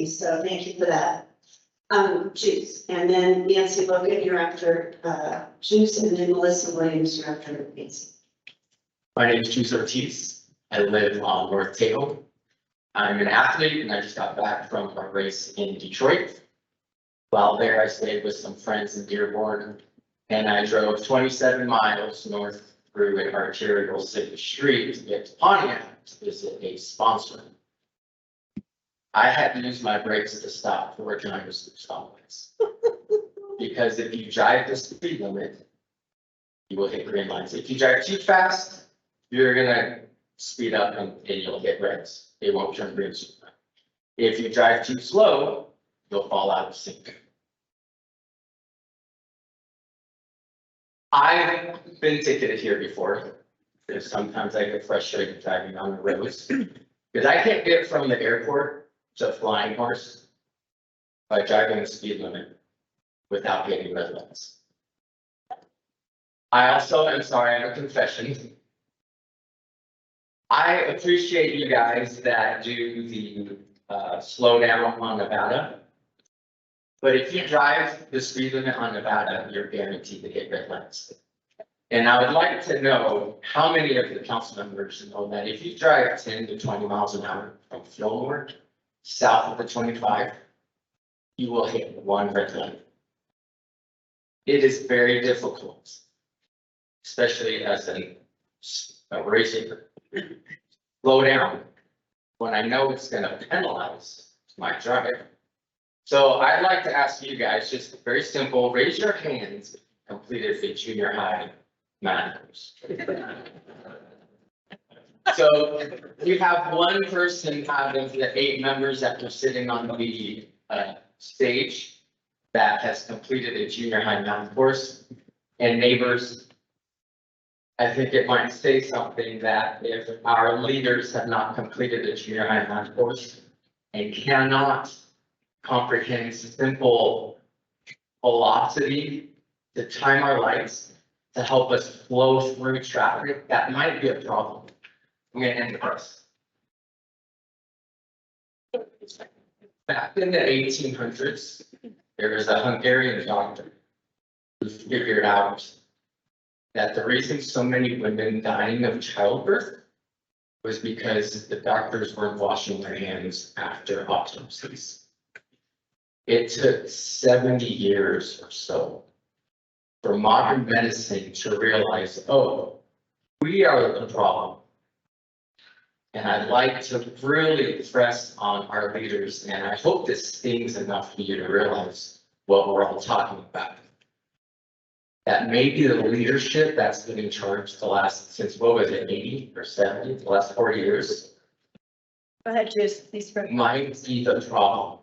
So thank you for that. Juice, and then Nancy Logan, you're after, Juice, and then Melissa Williams, you're after Nancy. My name is Juice Ortiz. I live on North Table. I'm an athlete and I just got back from a race in Detroit. While there, I stayed with some friends in Dearborn and I drove 27 miles north through an arterial city street to get to Pontiac to visit a sponsor. I had to use my brakes to stop 4 times through stoplights. Because if you drive the speed limit, you will hit green lights. If you drive too fast, you're gonna speed up and you'll hit reds. It won't turn green. If you drive too slow, you'll fall out of sync. I've been ticketed here before. Because sometimes I get frustrated driving on the roads. Because I can't get from the airport to Flying Horse by driving the speed limit without hitting red lights. I also am sorry, I have a confession. I appreciate you guys that do the slow down on Nevada. But if you drive the speed limit on Nevada, you're guaranteed to hit red lights. And I would like to know how many of the council members know that if you drive 10 to 20 miles an hour from Fillmore south of the 25, you will hit 1 red light. It is very difficult, especially as a racer. Slow down when I know it's going to penalize my drive. So I'd like to ask you guys, just very simple, raise your hands if you completed the junior high math course. So you have one person out of the 8 members that were sitting on the stage that has completed a junior high math course. And neighbors, I think it might say something that if our leaders have not completed a junior high math course and cannot comprehend simple velocity to time our lights to help us flow through traffic, that might be a problem. I'm gonna end this. Back in the 1800s, there was a Hungarian doctor who figured out that the reason so many women dying of childbirth was because the doctors weren't washing their hands after autopsies. It took 70 years or so for modern medicine to realize, oh, we are the problem. And I'd like to really press on our leaders, and I hope this stings enough for you to realize what we're all talking about. That maybe the leadership that's been in charge the last, since what was it, 80 or 70, the last 40 years, Go ahead, Juice, please. might be the problem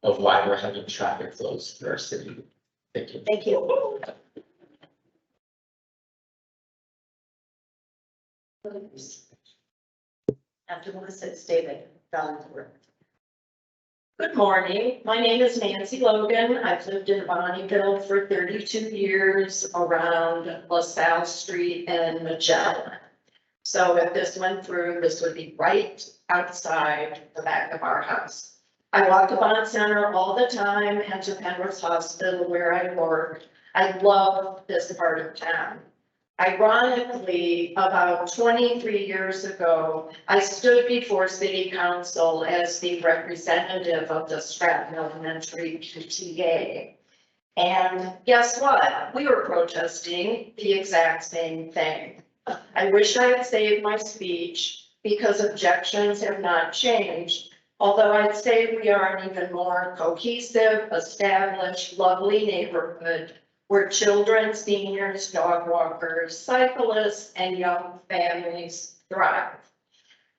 of why we're having traffic flows through our city. Thank you. Thank you. After Melissa, it's David Valencourt. Good morning. My name is Nancy Logan. I've lived in Bonnieville for 32 years around LaSalle Street and Magellan. So if this went through, this would be right outside the back of our house. I walk to Bond Center all the time and to Penrose Hospital where I work. I love this part of town. Ironically, about 23 years ago, I stood before City Council as the representative of the Stratton Elementary PTA. And guess what? We were protesting the exact same thing. I wish I had saved my speech because objections have not changed. Although I'd say we are an even more cohesive, established, lovely neighborhood where children, seniors, dog walkers, cyclists, and young families thrive.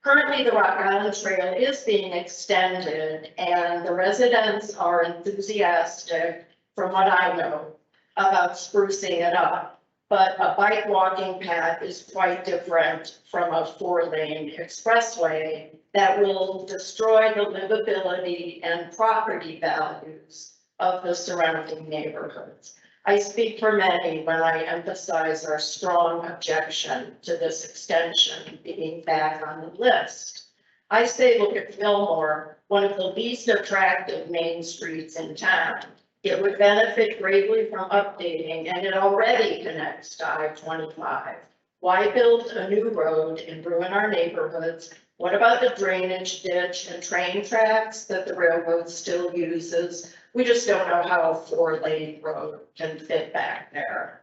Currently, the Rock Island Trail is being extended, and the residents are enthusiastic, from what I know, about sprucing it up. But a bike walking path is quite different from a 4-lane expressway that will destroy the livability and property values of the surrounding neighborhoods. I speak for many when I emphasize our strong objection to this extension being back on the list. I say look at Fillmore, one of the least attractive main streets in town. It would benefit greatly from updating, and it already connects to I-25. Why build a new road and ruin our neighborhoods? What about the drainage ditch and train tracks that the railroad still uses? We just don't know how a 4-lane road can fit back there.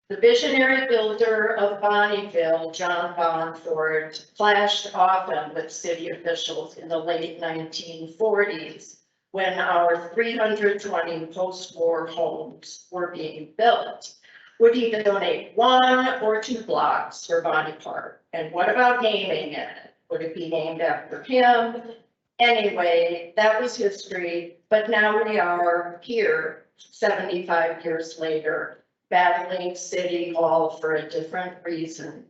The visionary builder of Bonnieville, John Bonford, clashed often with city officials in the late 1940s when our 320 post-war homes were being built. Would he donate 1 or 2 blocks for Bonnie Park? And what about naming it? Would it be named after him? Anyway, that was history, but now we are here 75 years later, battling City Hall for a different reason.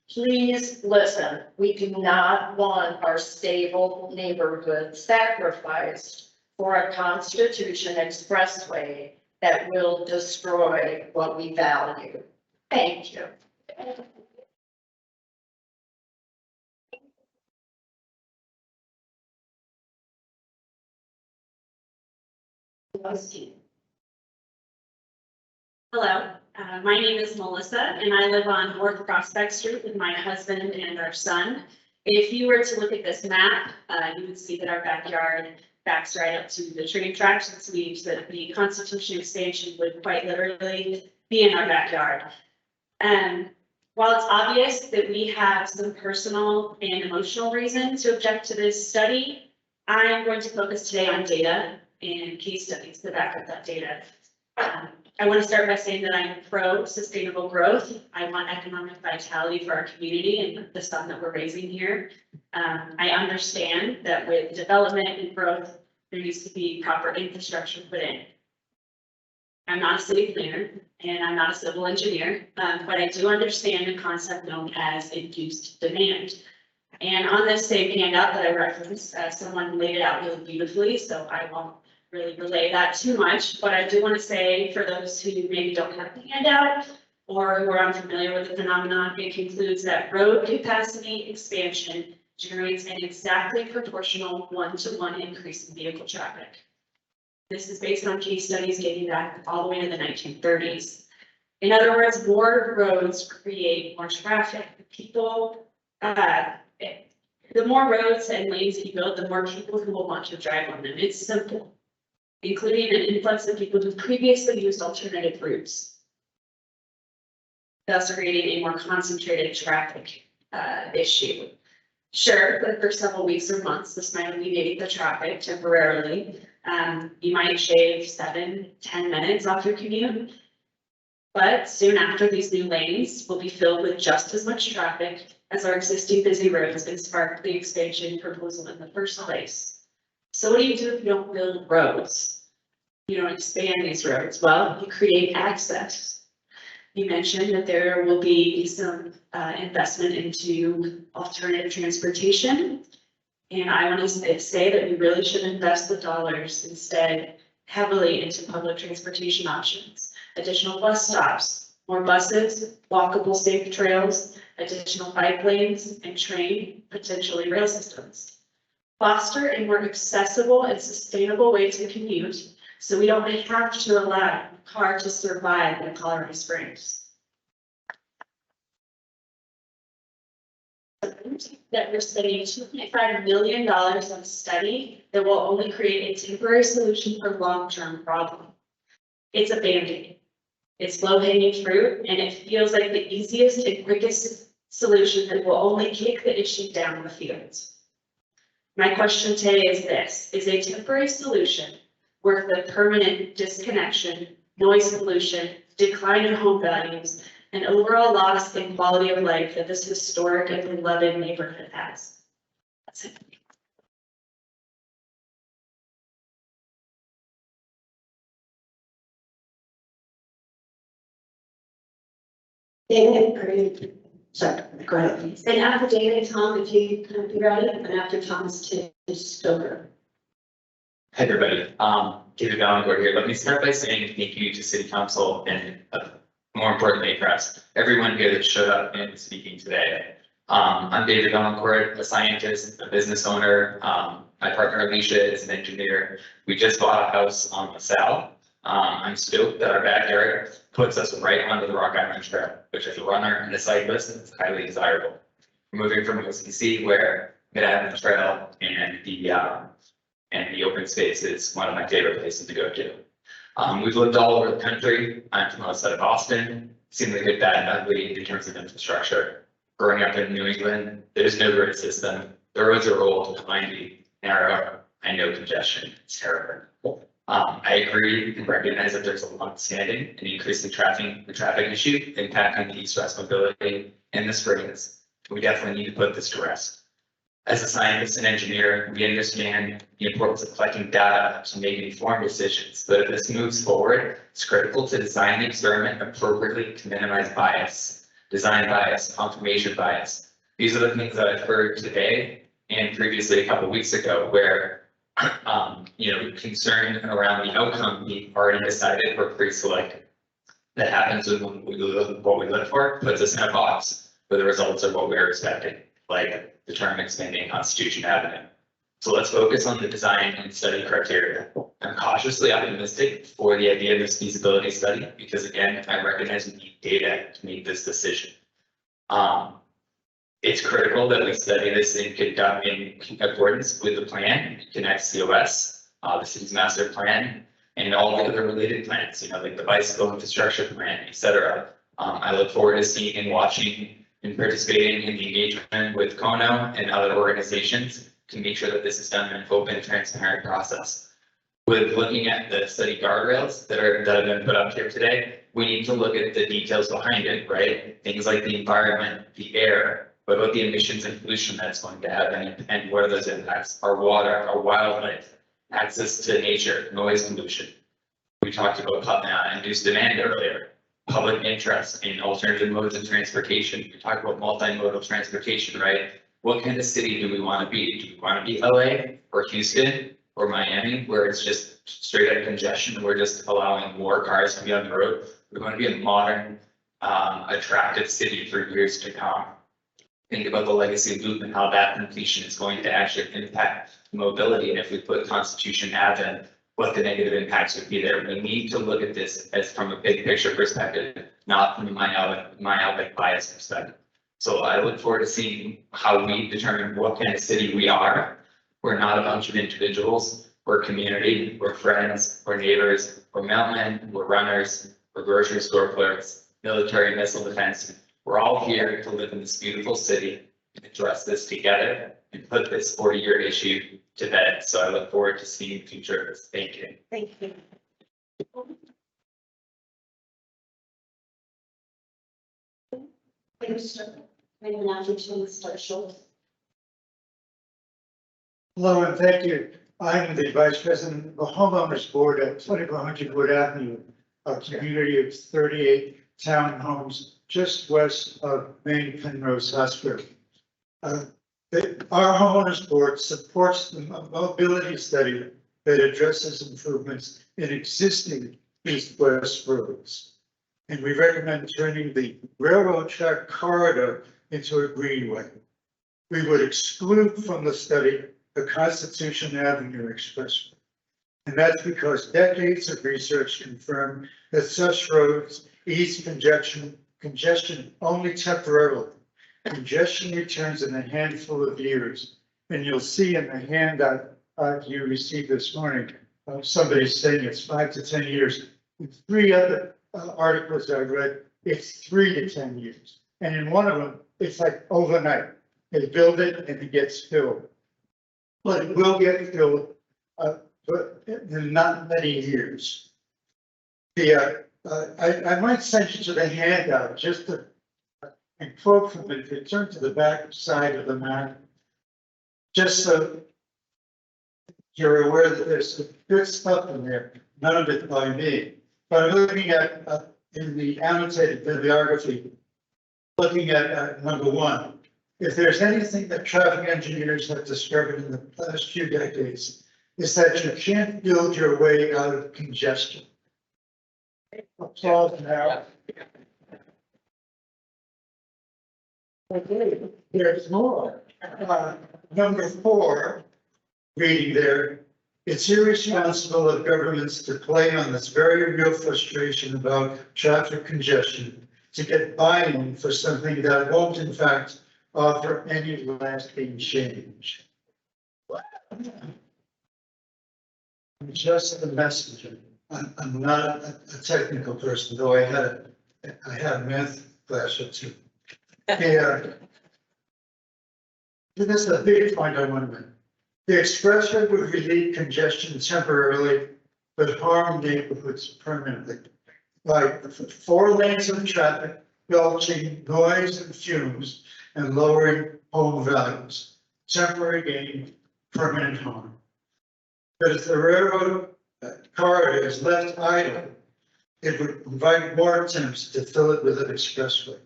Please listen, we do not want our stable neighborhood sacrificed for a Constitution expressway that will destroy what we value. Thank you. Hello, my name is Melissa and I live on North Prospect Street with my husband and our son. If you were to look at this map, you would see that our backyard backs right up to the train tracks, which means that the Constitution expansion would quite literally be in our backyard. And while it's obvious that we have some personal and emotional reason to object to this study, I'm going to focus today on data and case studies to back up that data. I want to start by saying that I'm pro sustainable growth. I want economic vitality for our community and the son that we're raising here. I understand that with development and growth, there needs to be proper infrastructure put in. I'm not a city planner and I'm not a civil engineer, but I do understand the concept known as induced demand. And on this same handout that I referenced, someone laid it out really beautifully, so I won't really relay that too much, but I do want to say for those who maybe don't have the handout or who are unfamiliar with the phenomenon, it concludes that road capacity expansion generates an exactly proportional 1-to-1 increase in vehicle traffic. This is based on case studies dating back all the way to the 1930s. In other words, more roads create more traffic. The more roads and lanes that you build, the more people who will want to drive on them. It's simple, including an influx of people who previously used alternative routes, thus creating a more concentrated traffic issue. Sure, but for several weeks or months, this might alleviate the traffic temporarily. You might shave 7-10 minutes off your commute, but soon after, these new lanes will be filled with just as much traffic as our existing busy roads and spark the expansion proposal in the first place. So what do you do if you don't build roads? You don't expand these roads? Well, you create access. You mentioned that there will be some investment into alternative transportation. And I want to say that we really should invest the dollars instead heavily into public transportation options, additional bus stops, more buses, walkable safe trails, additional bike lanes, and train, potentially rail systems. Foster a more accessible and sustainable way to commute so we don't have to allow a car to survive in Colorado Springs. That we're spending $2.5 million on a study that will only create a temporary solution for long-term problem. It's a Band-Aid. It's low-hanging fruit, and it feels like the easiest and quickest solution that will only kick the issue down the field. My question today is this: is a temporary solution worth the permanent disconnection, noise pollution, decline in home values, and overall loss in quality of life that this historic and beloved neighborhood has? That's it. David, sorry, go ahead. And after David, Tom, if you can be ready, and after Thomas to Stover. Hey, everybody. David Valancourt here. Let me start by saying thank you to City Council and more importantly, perhaps everyone here that showed up and speaking today. I'm David Valancourt, a scientist, a business owner. My partner Alicia is an engineer. We just bought a house on LaSalle. I'm stoked that our backyard puts us right onto the Rock Island Trail, which as a runner and a cyclist is highly desirable. We're moving from OCC where Mid-Island Trail and the open space is one of my favorite places to go to. We've lived all over the country. I'm from outside of Boston, seen the good, bad, and ugly in terms of infrastructure. Growing up in New England, there's no grid system. The roads are old, windy, narrow, and no congestion. It's terrible. I agree and recognize that there's a long-standing and increasing traffic issue impacting the east-west mobility in the springs. We definitely need to put this to rest. As a scientist and engineer, we understand the importance of collecting data to make informed decisions. But if this moves forward, it's critical to design the experiment appropriately to minimize bias, design bias, confirmation bias. These are the things that I've heard today and previously a couple of weeks ago, where concern around the outcome being already decided or pre-selected. That happens when what we look for puts us in a box where the results are what we're expecting, like the term expanding Constitution Avenue. So let's focus on the design and study criteria. I'm cautiously optimistic for the idea of this feasibility study because again, I recognize we need data to make this decision. It's critical that we study this in accordance with the plan, ConnectCOS, the city's master plan, and all the other related plans, like the bicycle infrastructure plan, et cetera. I look forward to seeing and watching and participating in the engagement with Kono and other organizations to make sure that this is done in an open, transparent process. With looking at the study guardrails that have been put up here today, we need to look at the details behind it, right? Things like the environment, the air, what about the emissions and pollution that's going to happen, and what are those impacts? Our water, our wildlife, access to nature, noise pollution. We talked about induced demand earlier, public interest in alternative modes of transportation. We talked about multimodal transportation, right? What kind of city do we want to be? Do we want to be LA or Houston or Miami, where it's just straight up congestion? We're just allowing more cars to be on the road. We want to be a modern, attractive city for years to come. Think about the legacy loop and how that completion is going to actually impact mobility. And if we put Constitution Avenue, what the negative impacts would be there. We need to look at this as from a big picture perspective, not from a myopic bias perspective. So I look forward to seeing how we determine what kind of city we are. We're not a bunch of individuals. We're a community. We're friends. We're neighbors. We're mailmen. We're runners. We're grocery store clerks, military missile defense. We're all here to live in this beautiful city and address this together and put this 40-year issue to bed. So I look forward to seeing future of this. Thank you. Thank you. Hello and thank you. I'm the Vice President of the Homeowners Board at 2400 Wood Avenue, a community of 38 townhomes just west of Maine Penrose Hospital. Our Homeowners Board supports the mobility study that addresses improvements in existing east-west roads. And we recommend turning the railroad track corridor into a greenway. We would exclude from the study the Constitution Avenue Expressway. And that's because decades of research confirm that such roads ease congestion only temporarily. Congestion returns in a handful of years. And you'll see in the handout you received this morning, somebody saying it's 5 to 10 years. In 3 other articles I read, it's 3 to 10 years. And in one of them, it's like overnight. They build it and it gets filled. But it will get filled, but in not many years. I might send you to the handout just to quote from it. If you turn to the back side of the map, just so you're aware that there's some good stuff in there, none of it by me. But I'm looking at in the annotated bibliography, looking at number 1. If there's anything that traffic engineers have discovered in the last few decades, is that you can't build your way out of congestion. Applause now. There's more. Number 4, reading there, it's irresponsible of governments to play on this very real frustration about traffic congestion to get buy-in for something that won't in fact offer any lasting change. I'm just the messenger. I'm not a technical person, though I had a math class or two. Yeah. This is a big point I want to make. The expressway would relieve congestion temporarily, but harm neighborhoods permanently. Like 4 lanes of traffic, belching noise and fumes, and lowering home values. Temporary gain, permanent harm. But if the railroad corridor is left idle, it would invite more attempts to fill it with an expressway.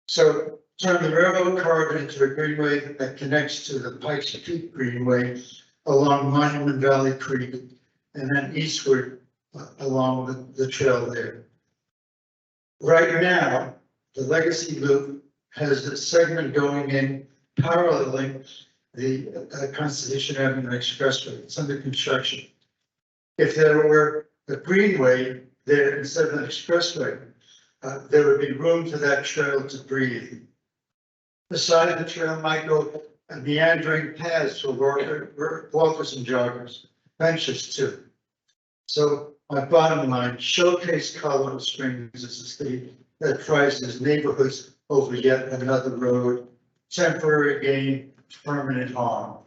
So turn the railroad corridor into a greenway that connects to the Pikes Peak Greenway along Monument Valley Creek and then eastward along the trail there. Right now, the Legacy Loop has a segment going in paralleling the Constitution Avenue Expressway. It's under construction. If there were a greenway there instead of an expressway, there would be room for that trail to breathe. The side of the trail might go meandering paths for walkers and joggers, benches too. So my bottom line, showcase Colorado Springs as a state that prizes neighborhoods over yet another road, temporary gain, permanent harm.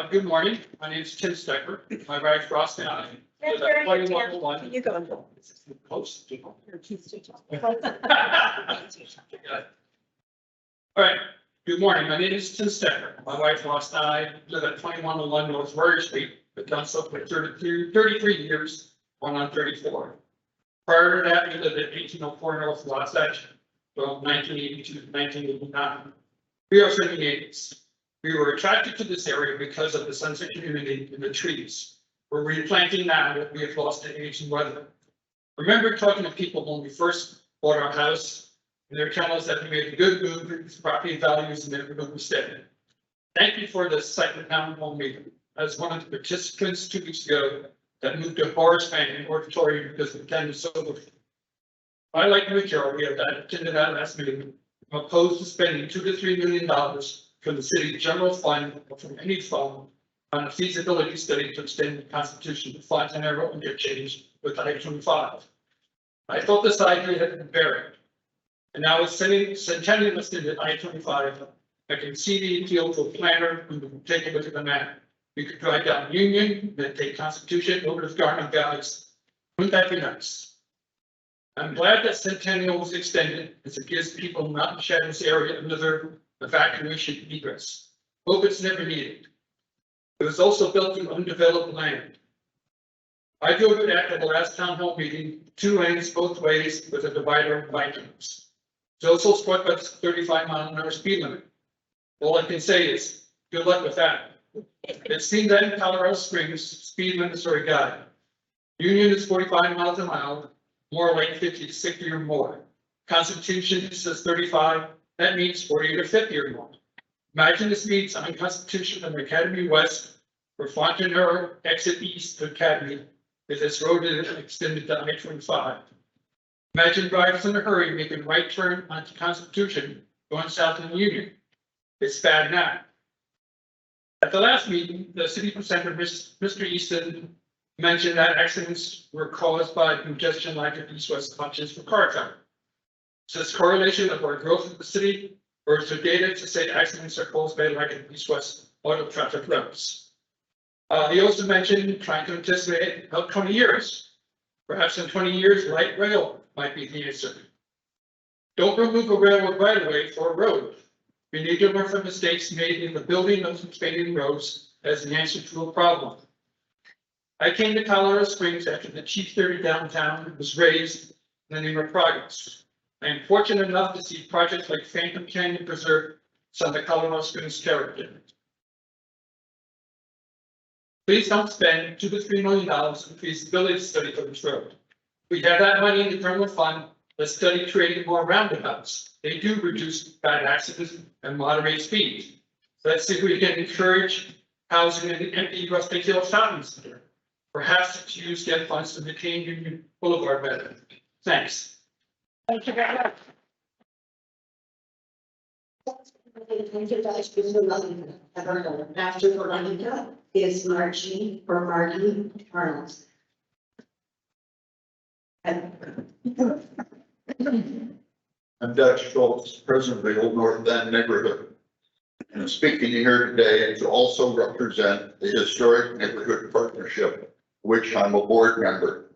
Good morning. My name is Tim Stecker. My wife's Ross and I. You go. Post. All right. Good morning. My name is Tim Stecker. My wife Ross and I live at 2101 North Warrior Street. We've done so for 33 years, going on 34. Prior to that, we lived at 1804 North Wasatch from 1982 to 1989. We are from the 80s. We were attracted to this area because of the sunset community and the trees. We're replanting now that we have lost the age and weather. Remember talking to people when we first bought our house, and they're telling us that we made a good move, with property values, and they're going to stay. Thank you for the site of TownHall meeting. As one of the participants 2 weeks ago that moved to Horace Bank Auditorium because the attendance over. I, like the majority of that attended that last meeting, I'm opposed to spending $2 to $3 million from the city general fund or from any fund on a feasibility study to extend the Constitution to Fontanero interchange with I-25. I thought this idea had been buried. And now it's Centennial listed at I-25. I can see the appeal to a planner who can take a look at the map. We could drive down Union, then take Constitution over to Garden Valleys. Wouldn't that be nice? I'm glad that Centennial was extended as it gives people in Mountain Shadows area another evacuation egress. Hope it's never needed. It was also built in undeveloped land. I drove it at the last town hall meeting, 2 lanes both ways with a divider of bike lanes. It's also struck by 35-mile-an-hour speed limit. All I can say is, good luck with that. It seems that in Colorado Springs, speed limits are a guide. Union is 45 miles an hour, more like 50 to 60 or more. Constitution says 35, that means 40 to 50 or more. Imagine the speeds on Constitution and Academy West, where Fontanero exit east to Academy, if this road is extended to I-25. Imagine drivers in a hurry making a right turn onto Constitution, going south in Union. It's bad now. At the last meeting, the city presenter, Mr. Easton, mentioned that accidents were caused by congestion like at east-west options for car traffic. Is this correlation of our growth in the city, or is there data to say accidents are caused by like at east-west auto traffic routes? He also mentioned trying to anticipate about 20 years. Perhaps in 20 years, light rail might be the answer. Don't remove a railroad right away for a road. We need to learn from mistakes made in the building of expanding roads as the answer to a problem. I came to Colorado Springs after the Chief 30 downtown was raised in the name of progress. I am fortunate enough to see projects like Phantom Canyon preserve some of the Colorado Springs character. Please don't spend $2 to $3 million on feasibility study for this road. We have that money in the general fund. Let's study creating more roundabouts. They do reduce bad accidents and moderate speed. Let's see if we can encourage housing in empty rustic hill shopping center. Perhaps to use debt funds to maintain Union Boulevard better. Thanks. Thank you very much. After Veronica is Margie or Margie Arnold. I'm Doug Schultz, president of the Old North End neighborhood. And I'm speaking here today to also represent the Historic Neighborhood Partnership, which I'm a board member.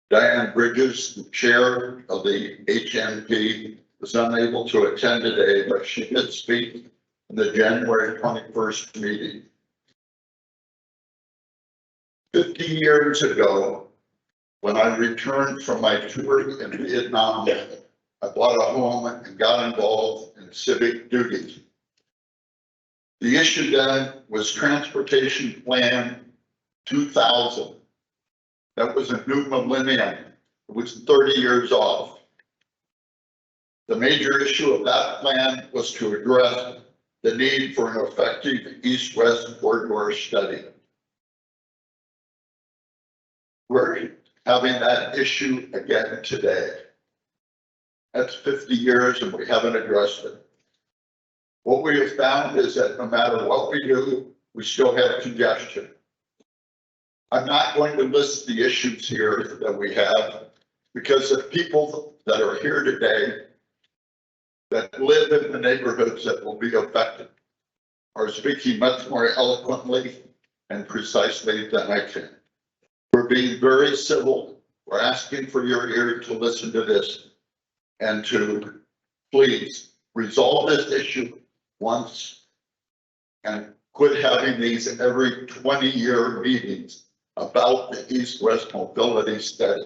Diane Bridges, the chair of the HNP, was unable to attend today, but she did speak in the January 21st meeting. 50 years ago, when I returned from my tour in Vietnam, I bought a home and got involved in civic duties. The issue then was Transportation Plan 2000. That was a new millennium. It was 30 years off. The major issue of that plan was to address the need for an effective east-west corridor study. We're having that issue again today. That's 50 years and we haven't addressed it. What we have found is that no matter what we do, we still have congestion. I'm not going to list the issues here that we have because the people that are here today that live in the neighborhoods that will be affected are speaking much more eloquently and precisely than I can. We're being very civil. We're asking for your ear to listen to this and to please resolve this issue once and quit having these every 20-year meetings about the east-west mobility study.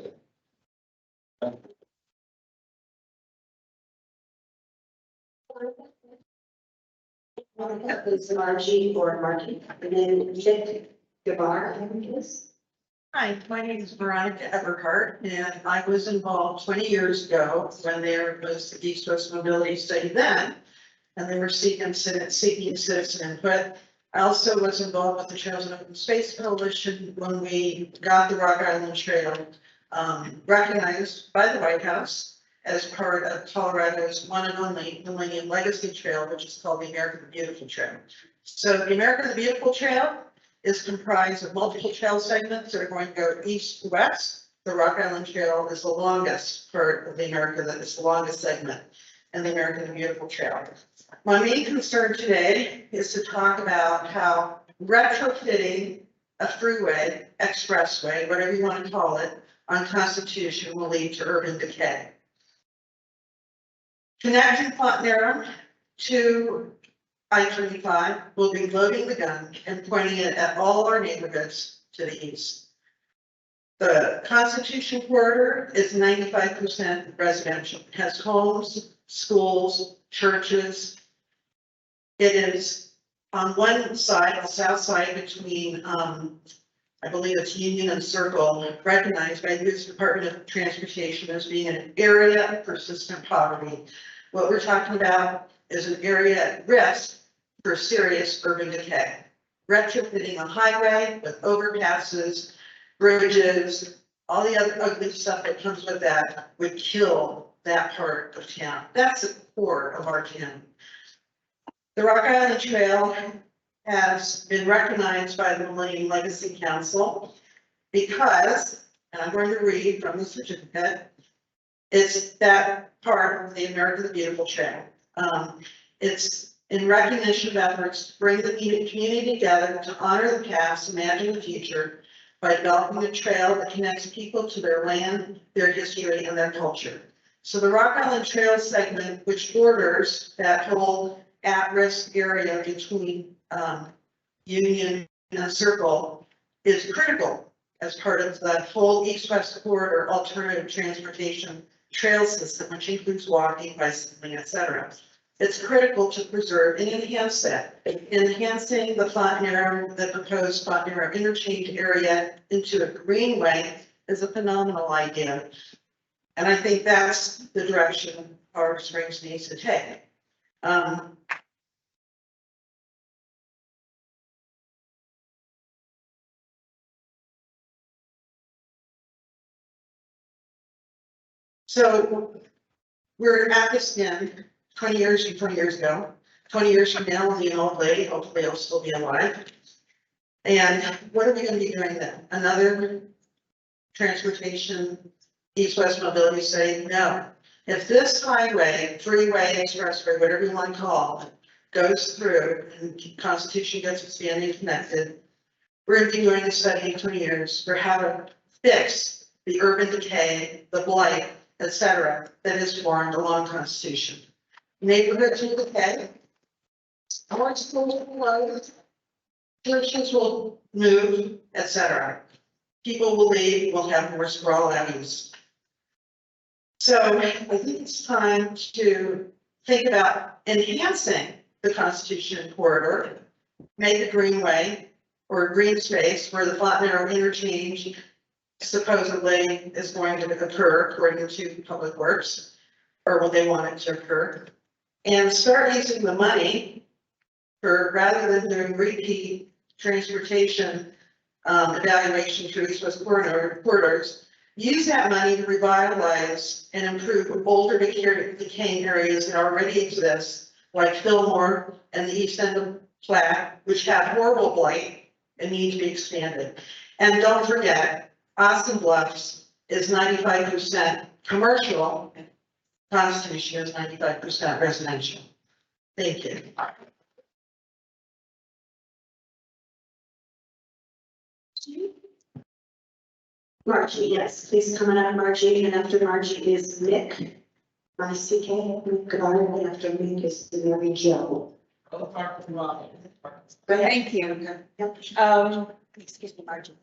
That was Margie or Margie, and then Dick DeBar, I think it is. Hi, my name is Veronica Everhart, and I was involved 20 years ago when there was the East West Mobility Study then, and they were seeking citizen input. I also was involved with the Trails and Open Space Coalition when we got the Rock Island Trail recognized by the White House as part of Colorado's one and only Millennium Legacy Trail, which is called the America the Beautiful Trail. So the America the Beautiful Trail is comprised of multiple trail segments that are going to go east to west. The Rock Island Trail is the longest part of the America, that is the longest segment in the America the Beautiful Trail. My main concern today is to talk about how retrofitting a freeway, expressway, whatever you want to call it, on Constitution will lead to urban decay. Connecting Fontenero to I-35 will be loading the gun and pointing it at all our neighborhoods to the east. The Constitution corridor is 95% residential. It has homes, schools, churches. It is on one side, the south side between, I believe it's Union and Circle, recognized by the U.S. Department of Transportation as being an area of persistent poverty. What we're talking about is an area at risk for serious urban decay. Retrofitting a highway with overpasses, bridges, all the other ugly stuff that comes with that would kill that part of town. That's the core of our town. The Rock Island Trail has been recognized by the Millennium Legacy Council because, and I'm going to read from the certificate, it's that part of the America the Beautiful Trail. It's in recognition of efforts to bring the community together to honor the past, imagine the future by developing a trail that connects people to their land, their history, and their culture. So the Rock Island Trail segment, which borders that whole at-risk area between Union and Circle, is critical as part of the whole east-west corridor alternative transportation trail system, which includes walking, bicycling, etc. It's critical to preserve and enhance that. Enhancing the proposed Font Narrow interchange area into a greenway is a phenomenal idea. And I think that's the direction Powder Springs needs to take. So we're at this end 20 years ago, 20 years from now, I'll be an old lady, hopefully I'll still be alive. And what are we going to be doing then? Another transportation, east-west mobility study? No. If this highway, freeway, expressway, whatever you want to call it, goes through and Constitution gets expanded and connected, we're going to be doing a study in 20 years for how to fix the urban decay, the blight, etc., that is formed along Constitution. Neighborhoods will decay, our schools will close, churches will move, etc. People will leave, we'll have more sprawl avenues. So I think it's time to think about enhancing the Constitution corridor, make a greenway or a green space where the Font Narrow interchange supposedly is going to occur according to Public Works, or what they want it to occur, and start using the money for, rather than doing repeat transportation evaluation through east-west corridors, use that money to revitalize and improve older decaying areas that already exist, like Fillmore and the east end of Platte, which have horrible blight and need to be expanded. And don't forget, Austin Bluffs is 95% commercial, Constitution is 95% residential. Thank you. Margie, yes, please come on up, Margie, and after Margie is Nick. I-C-K, Nick Goddard, and after Nick is Mary Jo. Thank you. Excuse me, Margie.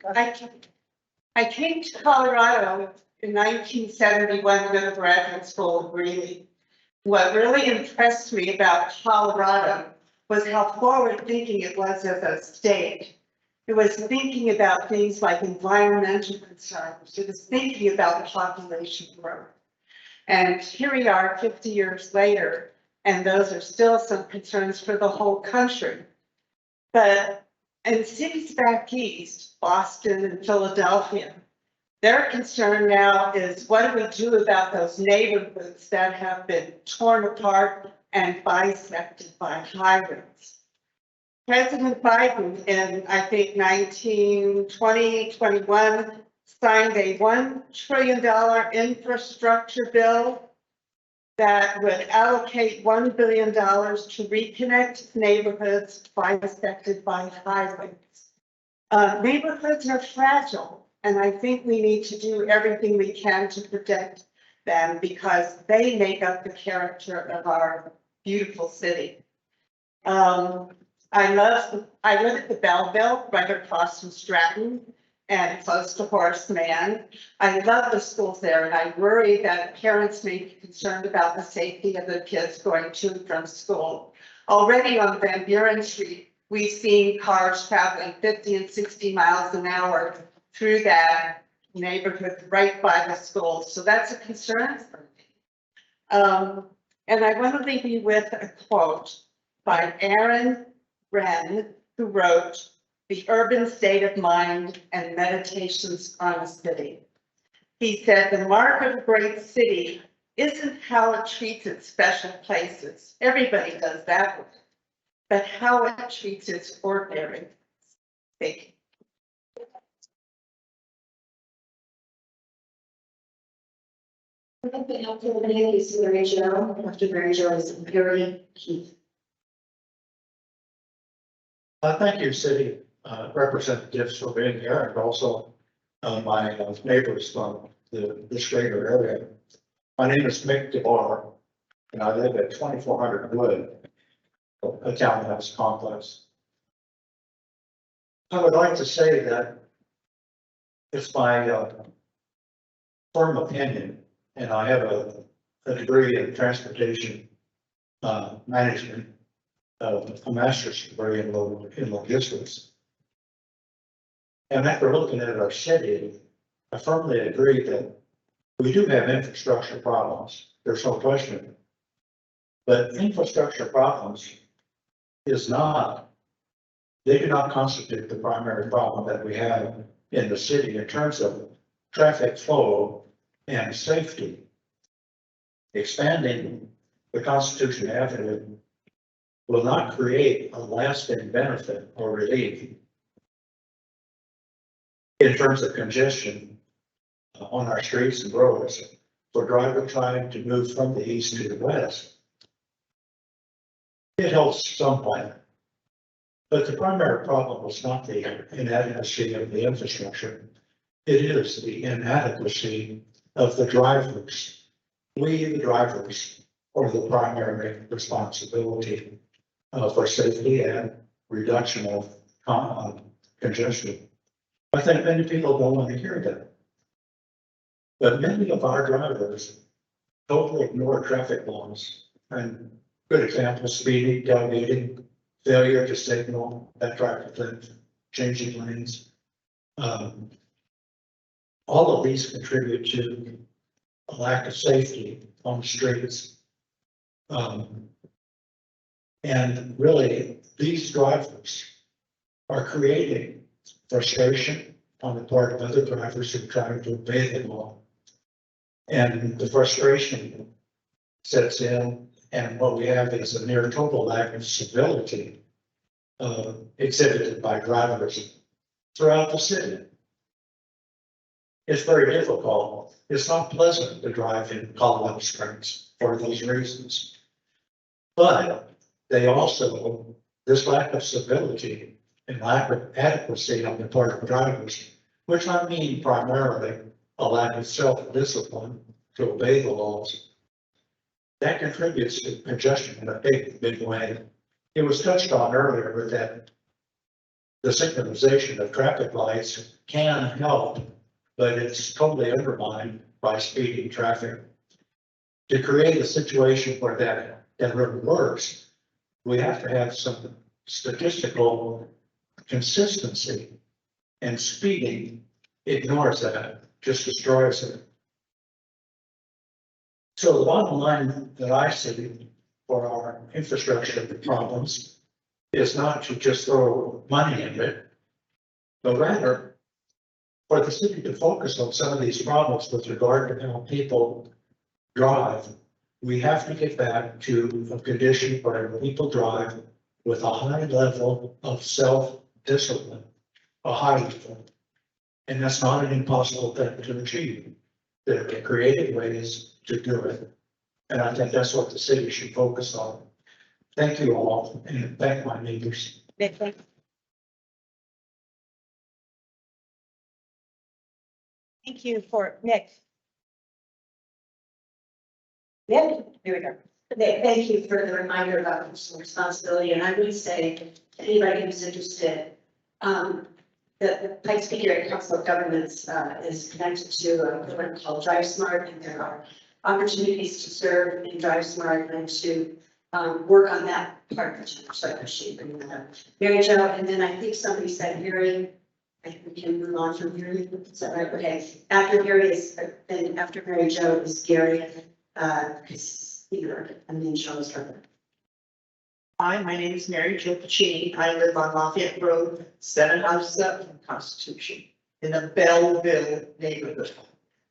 I came to Colorado in 1971 to go to graduate school at Greeley. What really impressed me about Colorado was how forward-thinking it was as a state. It was thinking about things like environmental concerns. It was thinking about population growth. And here we are 50 years later, and those are still some concerns for the whole country. But in cities back east, Boston and Philadelphia, their concern now is what do we do about those neighborhoods that have been torn apart and bisected by highways? President Biden in, I think, 2021 signed a $1 trillion infrastructure bill that would allocate $1 billion to reconnect neighborhoods bisected by highways. Neighborhoods are fragile, and I think we need to do everything we can to protect them because they make up the character of our beautiful city. I live at the Belleville, right across from Stratton and close to Horace Mann. I love the schools there, and I worry that parents may be concerned about the safety of their kids going to and from school. Already on Van Buren Street, we've seen cars traveling 50 and 60 miles an hour through that neighborhood right by the school. So that's a concern for me. And I want to leave you with a quote by Aaron Wren, who wrote The Urban State of Mind and Meditations on a City. He said, the mark of a great city isn't how it treats its special places. Everybody does that, but how it treats its ordinary. Thank you. I think the helpful name is Mary Jo. After Mary Jo is Perry Keith. Thank you, city representatives for being here and also my neighbors from this greater area. My name is Mick DeBar and I live at 2400 Wood, a townhouse complex. I would like to say that it's my firm opinion and I have a degree in transportation, management, a master's degree in logistics. And after looking at our city, I firmly agree that we do have infrastructure problems. There's no question. But infrastructure problems they do not constitute the primary problem that we have in the city in terms of traffic flow and safety. Expanding the Constitution Avenue will not create a lasting benefit or relief in terms of congestion on our streets and roads for drivers trying to move from the east to the west. It helps somewhat, but the primary problem was not the inadequacy of the infrastructure. It is the inadequacy of the drivers. We, the drivers, are the primary responsibility for safety and reduction of congestion. I think many people don't want to hear that. But many of our drivers totally ignore traffic laws. And good example, speeding, tailgating, failure to signal, that traffic light, changing lanes. All of these contribute to a lack of safety on the streets. And really, these drivers are creating frustration on the part of other drivers who are trying to obey the law. And the frustration sets in, and what we have is a near total lack of civility exhibited by drivers throughout the city. It's very difficult. It's not pleasant to drive in Colorado Springs for those reasons. But they also, this lack of civility and lack of adequacy on the part of drivers, which I mean primarily a lack of self-discipline to obey the laws, that contributes to congestion in a big way. It was touched on earlier that the synchronization of traffic lights can help, but it's totally undermined by speeding traffic. To create a situation where that really works, we have to have some statistical consistency, and speeding ignores that, just destroys it. So the bottom line that I see for our infrastructure problems is not to just throw money in it, but rather for the city to focus on some of these problems with regard to how people drive. We have to get back to a condition where people drive with a high level of self-discipline, a high level. And that's not an impossible thing to achieve. There are creative ways to do it. And I think that's what the city should focus on. Thank you all, and thank my neighbors. Thank you for Nick. Yeah, here we go. Thank you for the reminder about personal responsibility, and I would say to anybody who's interested, the Pikes Peak Area Council of Governments is connected to a program called Drive Smart, and there are opportunities to serve in Drive Smart and to work on that partnership. So I appreciate bringing that up. Mary Jo, and then I think somebody said Gary. I think we can move on from Gary. Is that right? Okay. After Gary is, then after Mary Jo is Gary. Because either, and then Shaw's brother. Hi, my name is Mary Jo Pacini. I live on Lafayette Road, 7 houses up from Constitution, in the Belleville neighborhood.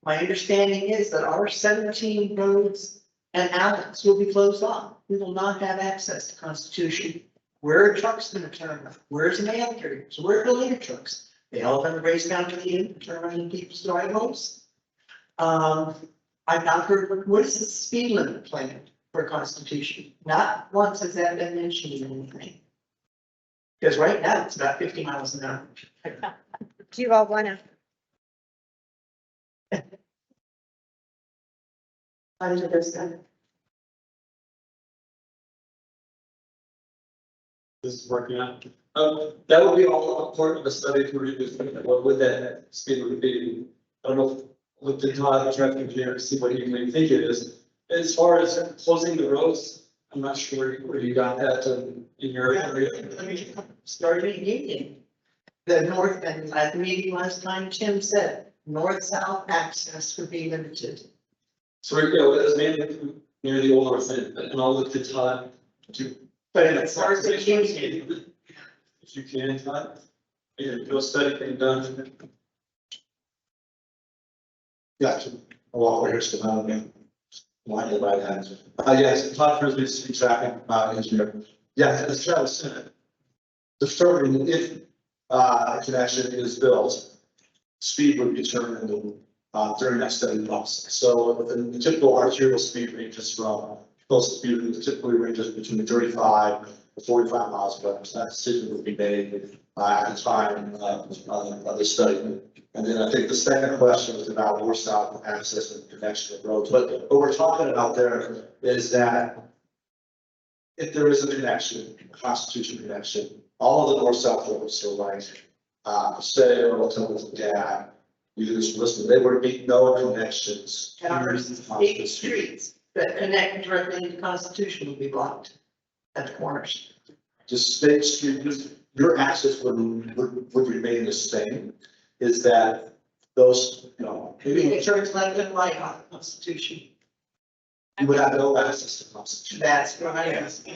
My understanding is that our 17 roads and outlets will be closed off. We will not have access to Constitution. Where are trucks going to turn? Where's the mail carriers? Where are the litter trucks? They all going to race down to the end and turn around in people's driveways. I've not heard, what is the speed limit plan for Constitution? Not once has that been mentioned in anything. Because right now it's about 50 miles an hour. Do you all want to? Under this gun. This is working out. That would be all part of the study to reduce, what would that speed would be? I don't know looked at Todd, the traffic engineer, to see what he may think it is. As far as closing the roads, I'm not sure where you got that in your area. Started in Union. The north, and at the meeting last time, Tim said, north-south access would be limited. So, you know, it was mainly near the old north end, and I'll look at Todd to. But it starts at Union. If you can, Todd, and go study thing done. Gotcha. Well, here's the mountain. Line the right hand. Yes, Todd Frisbee, city traffic engineer. Yes, as Travis said, determining if a connection is built, speed would be determined during that study process. So the typical arterial speed ranges from close speed typically ranges between 35 to 45 miles per hour. So that decision would be made at the time of the study. And then I think the second question was about north-south access and connection of roads. But what we're talking about there is that if there is a connection, a constitution connection, all of the north-south roads, so like, say, or Temple Dad, you just listen, there would be no connections. And our state streets that connect directly to Constitution will be blocked at the corners. Just state streets, your access would remain the same, is that those, you know, Maybe church like and light on the Constitution. you would have no access to Constitution. That's what I asked.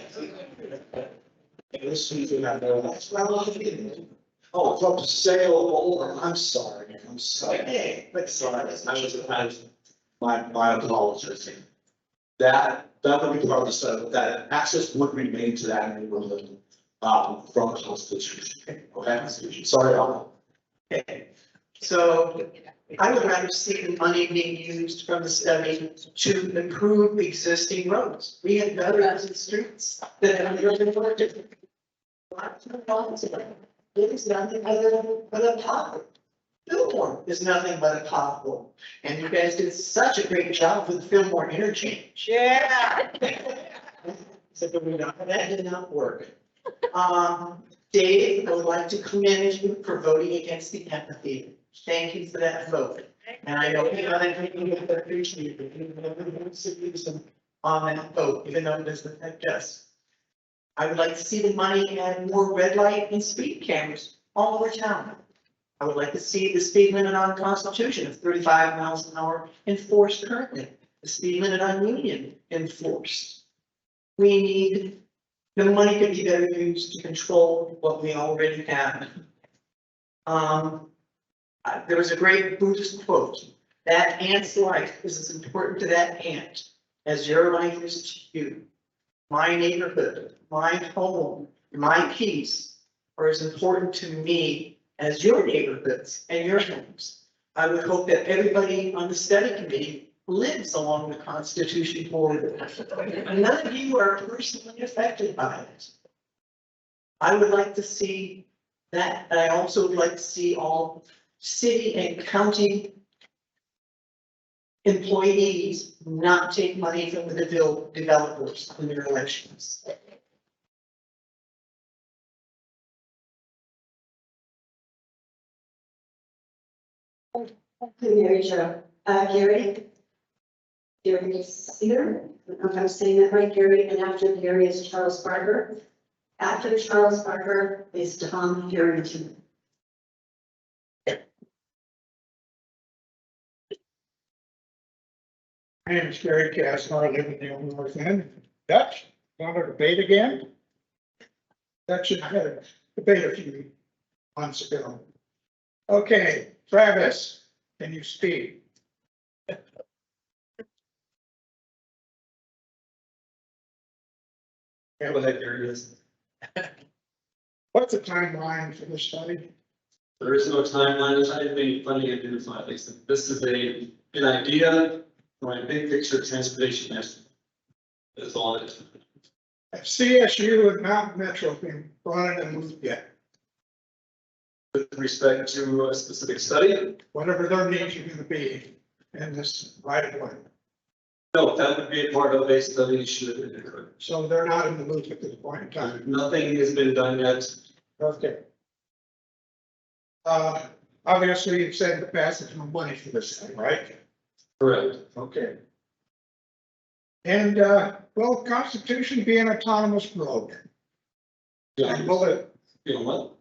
This season, I know that's. That's what I'm thinking. Oh, from the sale over, I'm sorry, Okay, but sorry. My apologies. That would be part of the study, that access would remain to that neighborhood, from Constitution, okay? Sorry, Okay, so I would rather see the money being used from the study to improve existing roads. We have gutters and streets that have never been worked. It is nothing other but a pothole. Fillmore is nothing but a pothole. And you guys did such a great job with the Fillmore interchange. Yeah. So that did not work. Dave, I would like to commend you for voting against the amphitheater. Thank you for that vote. And I know you got anything to appreciate it. On that vote, even though it doesn't affect us. I would like to see the money add more red light and speed cameras all over town. I would like to see the speed limit on Constitution of 35 miles an hour enforced currently. The speed limit on Union enforced. We need, the money could be better used to control what we already have. There was a great Buddhist quote, that ant's life is as important to that ant as your life is to you. My neighborhood, my home, my peace are as important to me as your neighborhoods and your homes. I would hope that everybody on the study committee lives along the Constitution corridor. And none of you are personally affected by it. I would like to see that, and I also would like to see all city and county employees not take money from the developers in their elections. Mary Jo, Gary. Gary Sear, I don't know if I'm saying that right, Gary, and after Gary is Charles Barker. After Charles Barker is Tom Harrington. My name is Gary Casner, I live in the Old North End. Dutch, want to debate again? Dutch had a debate a few months ago. Okay, Travis, can you speak? Yeah, well, there it is. What's the timeline for the study? There is no timeline, there's not anything funding identified. This is an idea for a big picture transportation master. That's all it is. Have CSU and Mountain Metro been brought in and moved yet? With respect to a specific study, Whatever their needs are gonna be in this right of way. no, that would be a part of a study should it occur. So they're not in the loop at this point in time. Nothing has been done yet. Okay. obviously you said in the past there's no money for this thing, right? Correct. Okay. And, will Constitution be an autonomous road? Yeah, And will it, you know what?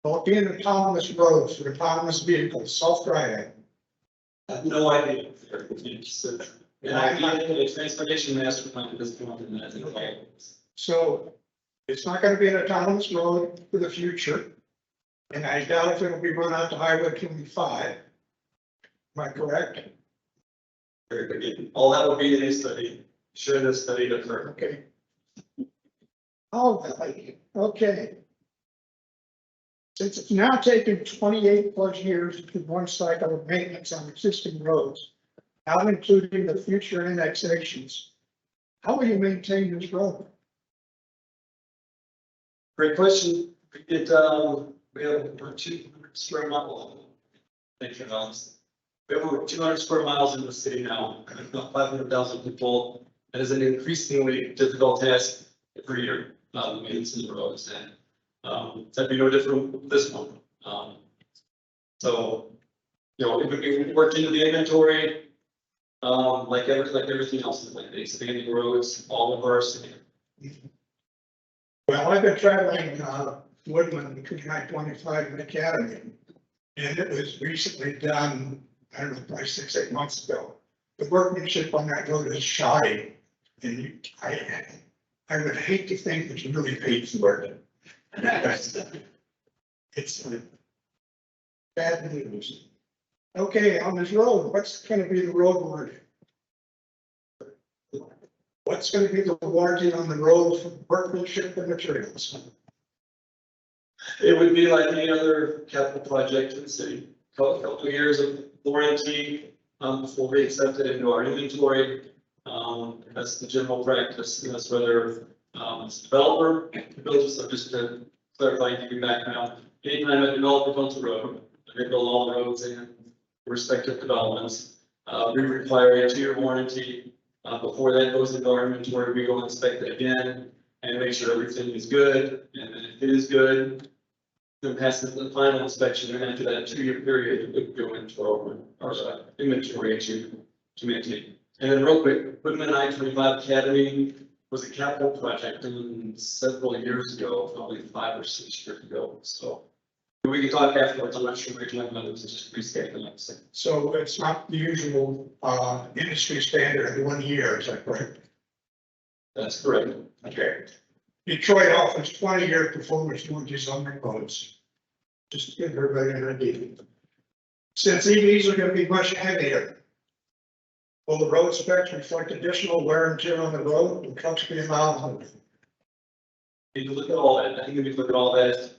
will it be an autonomous road for autonomous vehicles, self-driving? I have no idea. It's an idea, a transportation master plan at this point, and I think, okay. So it's not gonna be an autonomous road for the future. And I doubt if it'll be run out to Highway 25. Am I correct? Very good. All that would be in a study, should the study occur. Okay. Oh, okay. Since it's now taken 28 plus years to do one cycle of maintenance on existing roads, not including the future annexations, how will you maintain this road? Great question. We have over 200 square miles. Thank you, Alex. We have over 200 square miles in the city now, about 500,000 people. It is an increasingly difficult task every year, maintenance of the roads, and that'd be no different with this one. So, you know, it would be worked into the inventory, like everything else, like the expanding roads, all of our city. Well, I've been traveling, Woodland between I-25 and Academy. And it was recently done, I don't know, probably 6-8 months ago. The workmanship on that road is shoddy. And I would hate to think that you really paid for it. It's bad news. Okay, on this road, what's gonna be the road warranty? What's gonna be the warranty on the road for workmanship and materials? It would be like any other capital project in the city, couple of years of warranty, before we accept it into our inventory. That's the general practice, and that's whether, it's a developer, builds, so just to clarify, give you background. Anytime a developer builds a road, they build all roads in respective developments, we require a 2-year warranty. Before that goes into our inventory, we go inspect it again and make sure everything is good, and then if it is good, then pass the final inspection, and after that 2-year period, it would go into our inventory to maintain. And then real quick, Woodman I-25 Academy was a capital project done several years ago, probably 5 or 6 years ago, so. We can talk afterwards, I'm not sure what you're talking about, it was just rescheduling. So it's not the usual, industry standard of 1 year, is that correct? That's correct. Okay. Detroit offers 20-year performance warranties on their roads. Just to give everybody an idea. Since EVs are gonna be much heavier, will the road specs reflect additional wear and tear on the road and trucks be allowed? Need to look at all that, I think we need to look at all that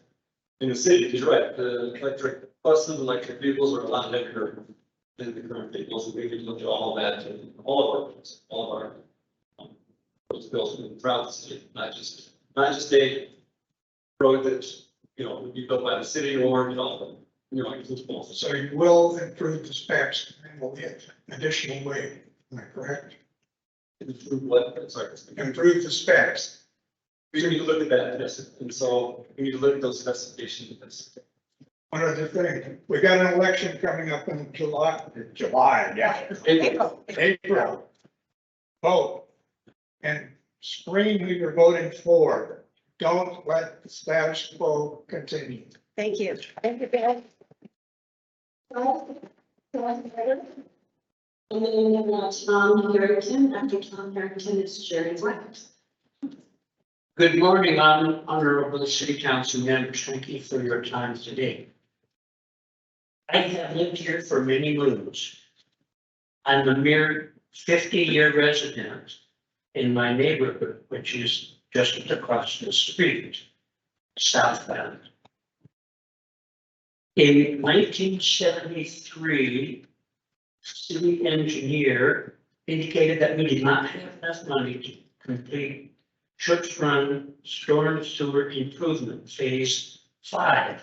in the city, because you're right, the electric buses, electric vehicles are a lot heavier than the current vehicles, and we need to look at all of that, and all of our roads built throughout the city, not just a road that, you know, would be built by the city or, you know, includes both. So you will improve the specs and will get additional weight, am I correct? Improve what, sorry. Improve the specs. We need to look at that, yes, and so we need to look at those specifications. One other thing, we got an election coming up in July, yeah. April. Vote and scream who you're voting for. Don't let the status quo continue. Thank you. Thank you, Ben. And then we have Tom Harrington, after Tom Harrington is Jerry White. Good morning, honorable city council members. Thank you for your time today. I have lived here for many moons. I'm a mere 50-year resident in my neighborhood, which is just across the street, southbound. In 1973, city engineer indicated that we did not have enough money to complete Church Run Storm Sewer Improvement Phase 5.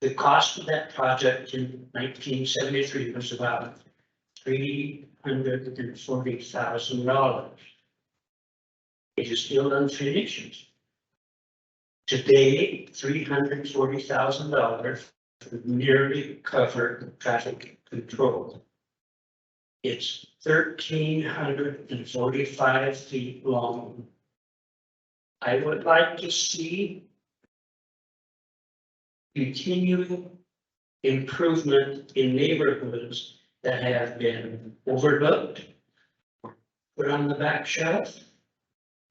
The cost of that project in 1973 was about $340,000. It is still unfinished. Today, $340,000 nearly covered traffic control. It's 1,345 feet long. I would like to see continuing improvement in neighborhoods that have been overlooked, put on the back shelf,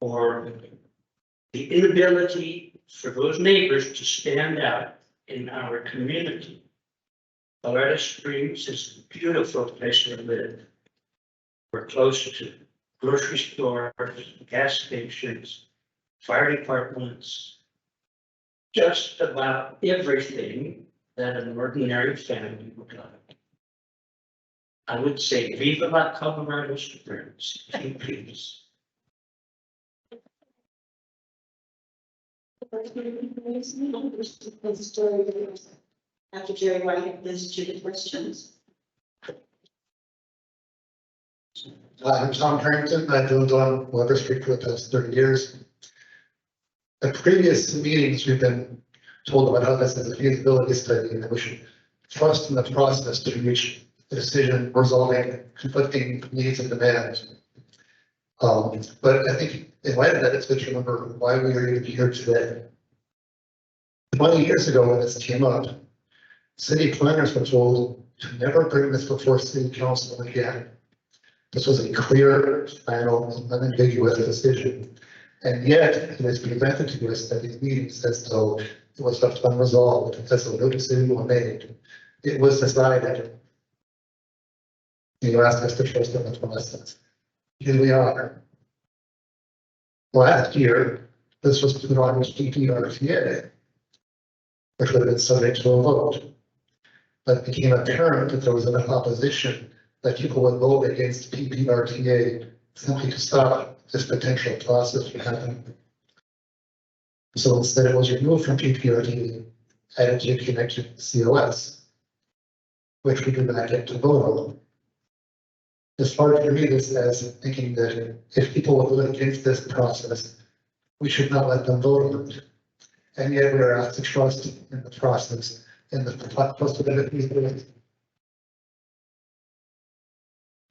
or the inability for those neighbors to stand out in our community. Colorado Springs is a beautiful place to live. We're close to grocery stores, gas stations, fire departments, just about everything that an ordinary family would like. I would say, viva la Colorado Springs, please. After Jerry White, there's two questions. I'm Tom Harrington. I've lived on Weber Street for the past 30 years. At previous meetings, we've been told about how this is a feasibility study and that we should trust in the process to reach a decision resolving conflicting needs and demands. But I think in light of that, it's good to remember why we are even here today. 20 years ago when this came up, city planners were told to never bring this before city council again. This was a clear, final, and unambiguous decision. And yet it is presented to us at these meetings as though it was left unresolved, as though no decision was made. It was decided. You asked us to trust in the process. Here we are. Last year, this was put on PPRTA, which would have been subject to a vote. But it became apparent that there was enough opposition that people would vote against PPRTA simply to stop this potential process from happening. So instead it was removed from PPRTA, added to ConnectCOS, which we did not get to vote on. It's hard to read this as thinking that if people would vote against this process, we should not let them vote on it. And yet we are asked to trust in the process and the possibilities of it.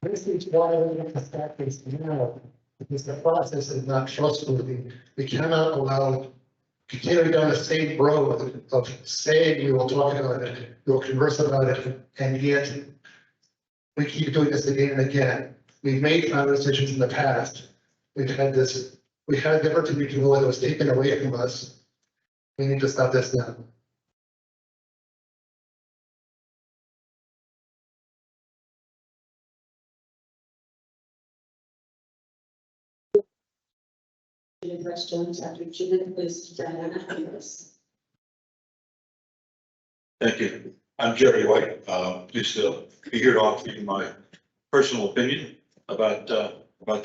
This is why we have to start this now, because the process is not trustworthy. We cannot allow continuing down the same road of saying we will talk about it, we will converse about it, and yet we keep doing this again and again. We've made conversations in the past. We had the opportunity to know it was taken away from us. We need to stop this now. Questions after Judith is done. Thank you. I'm Jerry White. Pleased to be here to offer you my personal opinion about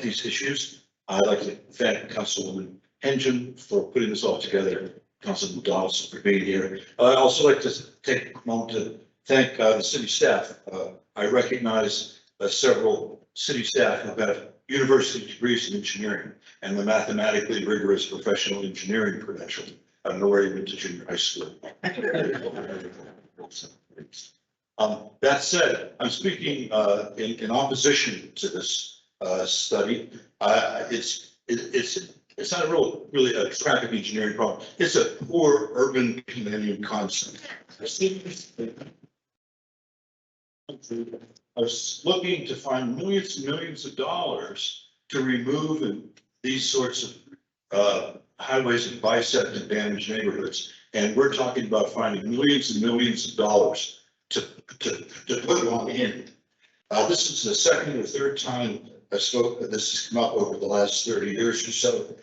these issues. I'd like to thank Councilwoman Hengen for putting this all together, Councilman Donaldson for being here. I'd also like to take a moment to thank the city staff. I recognize several city staff who have university degrees in engineering and the mathematically rigorous professional engineering credential. I don't know where you went to junior high school. That said, I'm speaking in opposition to this study. It's not really a traffic engineering problem. It's a poor urban planning concept. I was looking to find millions and millions of dollars to remove these sorts of highways and bisect and damaged neighborhoods. And we're talking about finding millions and millions of dollars to put one in. This is the second or third time this has come up over the last 30 years or so.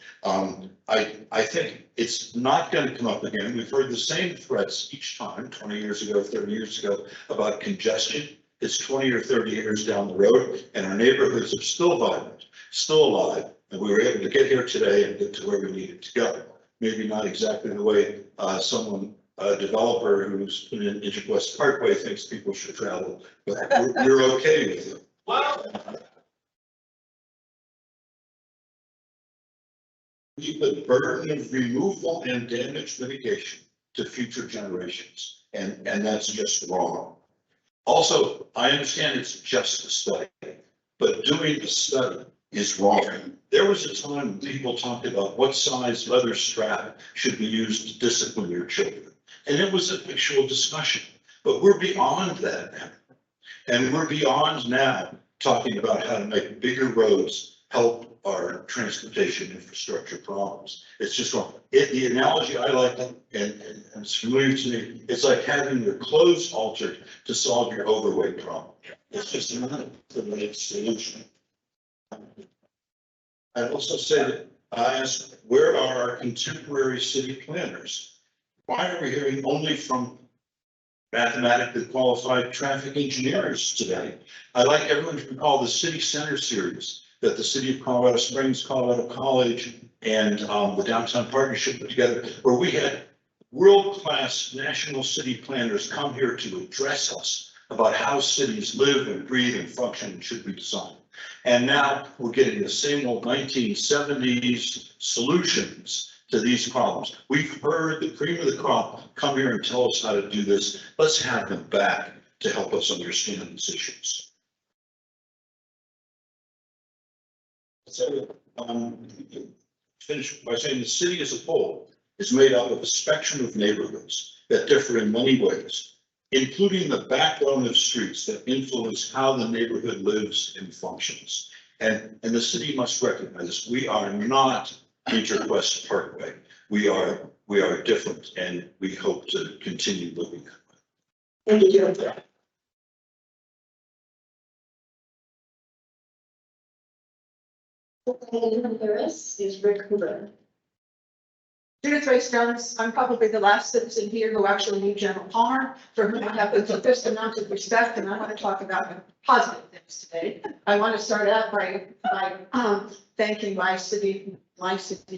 I think it's not going to come up again. We've heard the same threats each time, 20 years ago, 30 years ago, about congestion. It's 20 or 30 years down the road, and our neighborhoods are still vibrant, still alive, and we were able to get here today and get to where we needed to go. Maybe not exactly the way a developer who's put in West Parkway thinks people should travel, but we're okay with it. Leave the burden of removal and damage mitigation to future generations. and that's just wrong. Also, I understand it's just a study, but doing the study is wrong. There was a time when people talked about what size leather strap should be used to discipline your children. And it was an actual discussion, but we're beyond that now. And we're beyond now talking about how to make bigger roads help our transportation infrastructure problems. It's just wrong. The analogy I like, and it's familiar to me, it's like having your clothes altered to solve your overweight problem. It's just not the right solution. I'd also say that I asked, where are our contemporary city planners? Why are we hearing only from mathematically qualified traffic engineers today? I'd like everyone to recall the City Center series that the City of Colorado Springs, Colorado College, and the Downtown Partnership put together, where we had world-class national city planners come here to address us about how cities live and breathe and function and should be designed. And now we're getting the same old 1970s solutions to these problems. We've heard the cream of the crop come here and tell us how to do this. Let's have them back to help us understand these issues. So, finish by saying the city as a whole is made up of a spectrum of neighborhoods that differ in many ways, including the backbone of streets that influence how the neighborhood lives and functions. And the city must recognize we are not Interquest Parkway. We are different, and we hope to continue living that way. Thank you. Harris is Rick Hoover. Judith Ray Stones, I'm probably the last citizen here who actually knew General Palmer, for whom I have the deepest amount of respect, and I want to talk about positive things today. I want to start out by thanking my city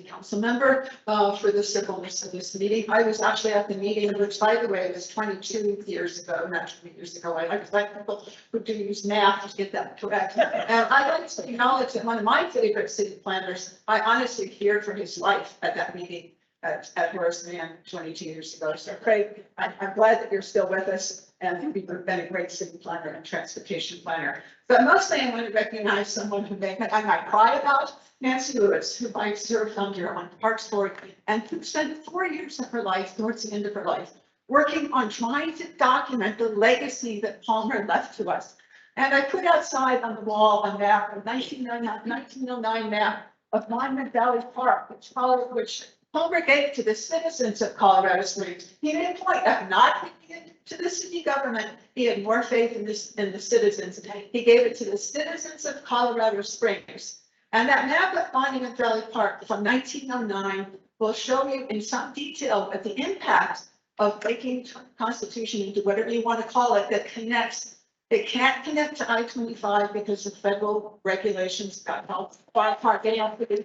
council member for the civilness of this meeting. I was actually at the meeting, which, by the way, was 22 years ago, not 20 years ago. I like people who do use math to get that correct. And I'd like to acknowledge that one of my favorite city planners, I honestly feared for his life at that meeting at Horace Mann 22 years ago. So Craig, I'm glad that you're still with us, and you've been a great city planner and transportation planner. But mostly I want to recognize someone who I might cry about, Nancy Lewis, who I served under on Parks Board, and who spent 4 years of her life, towards the end of her life, working on trying to document the legacy that Palmer left to us. And I put outside on the wall a map, a 1909 map of Monument Valley Park, which Palmer gave to the citizens of Colorado Springs. He made a point of not giving it to the city government. He had more faith in the citizens. He gave it to the citizens of Colorado Springs. And that map of Monument Valley Park from 1909 will show you in some detail at the impact of making Constitution into whatever you want to call it, that connects. It can't connect to I-25 because of federal regulations about how far apart they have to be.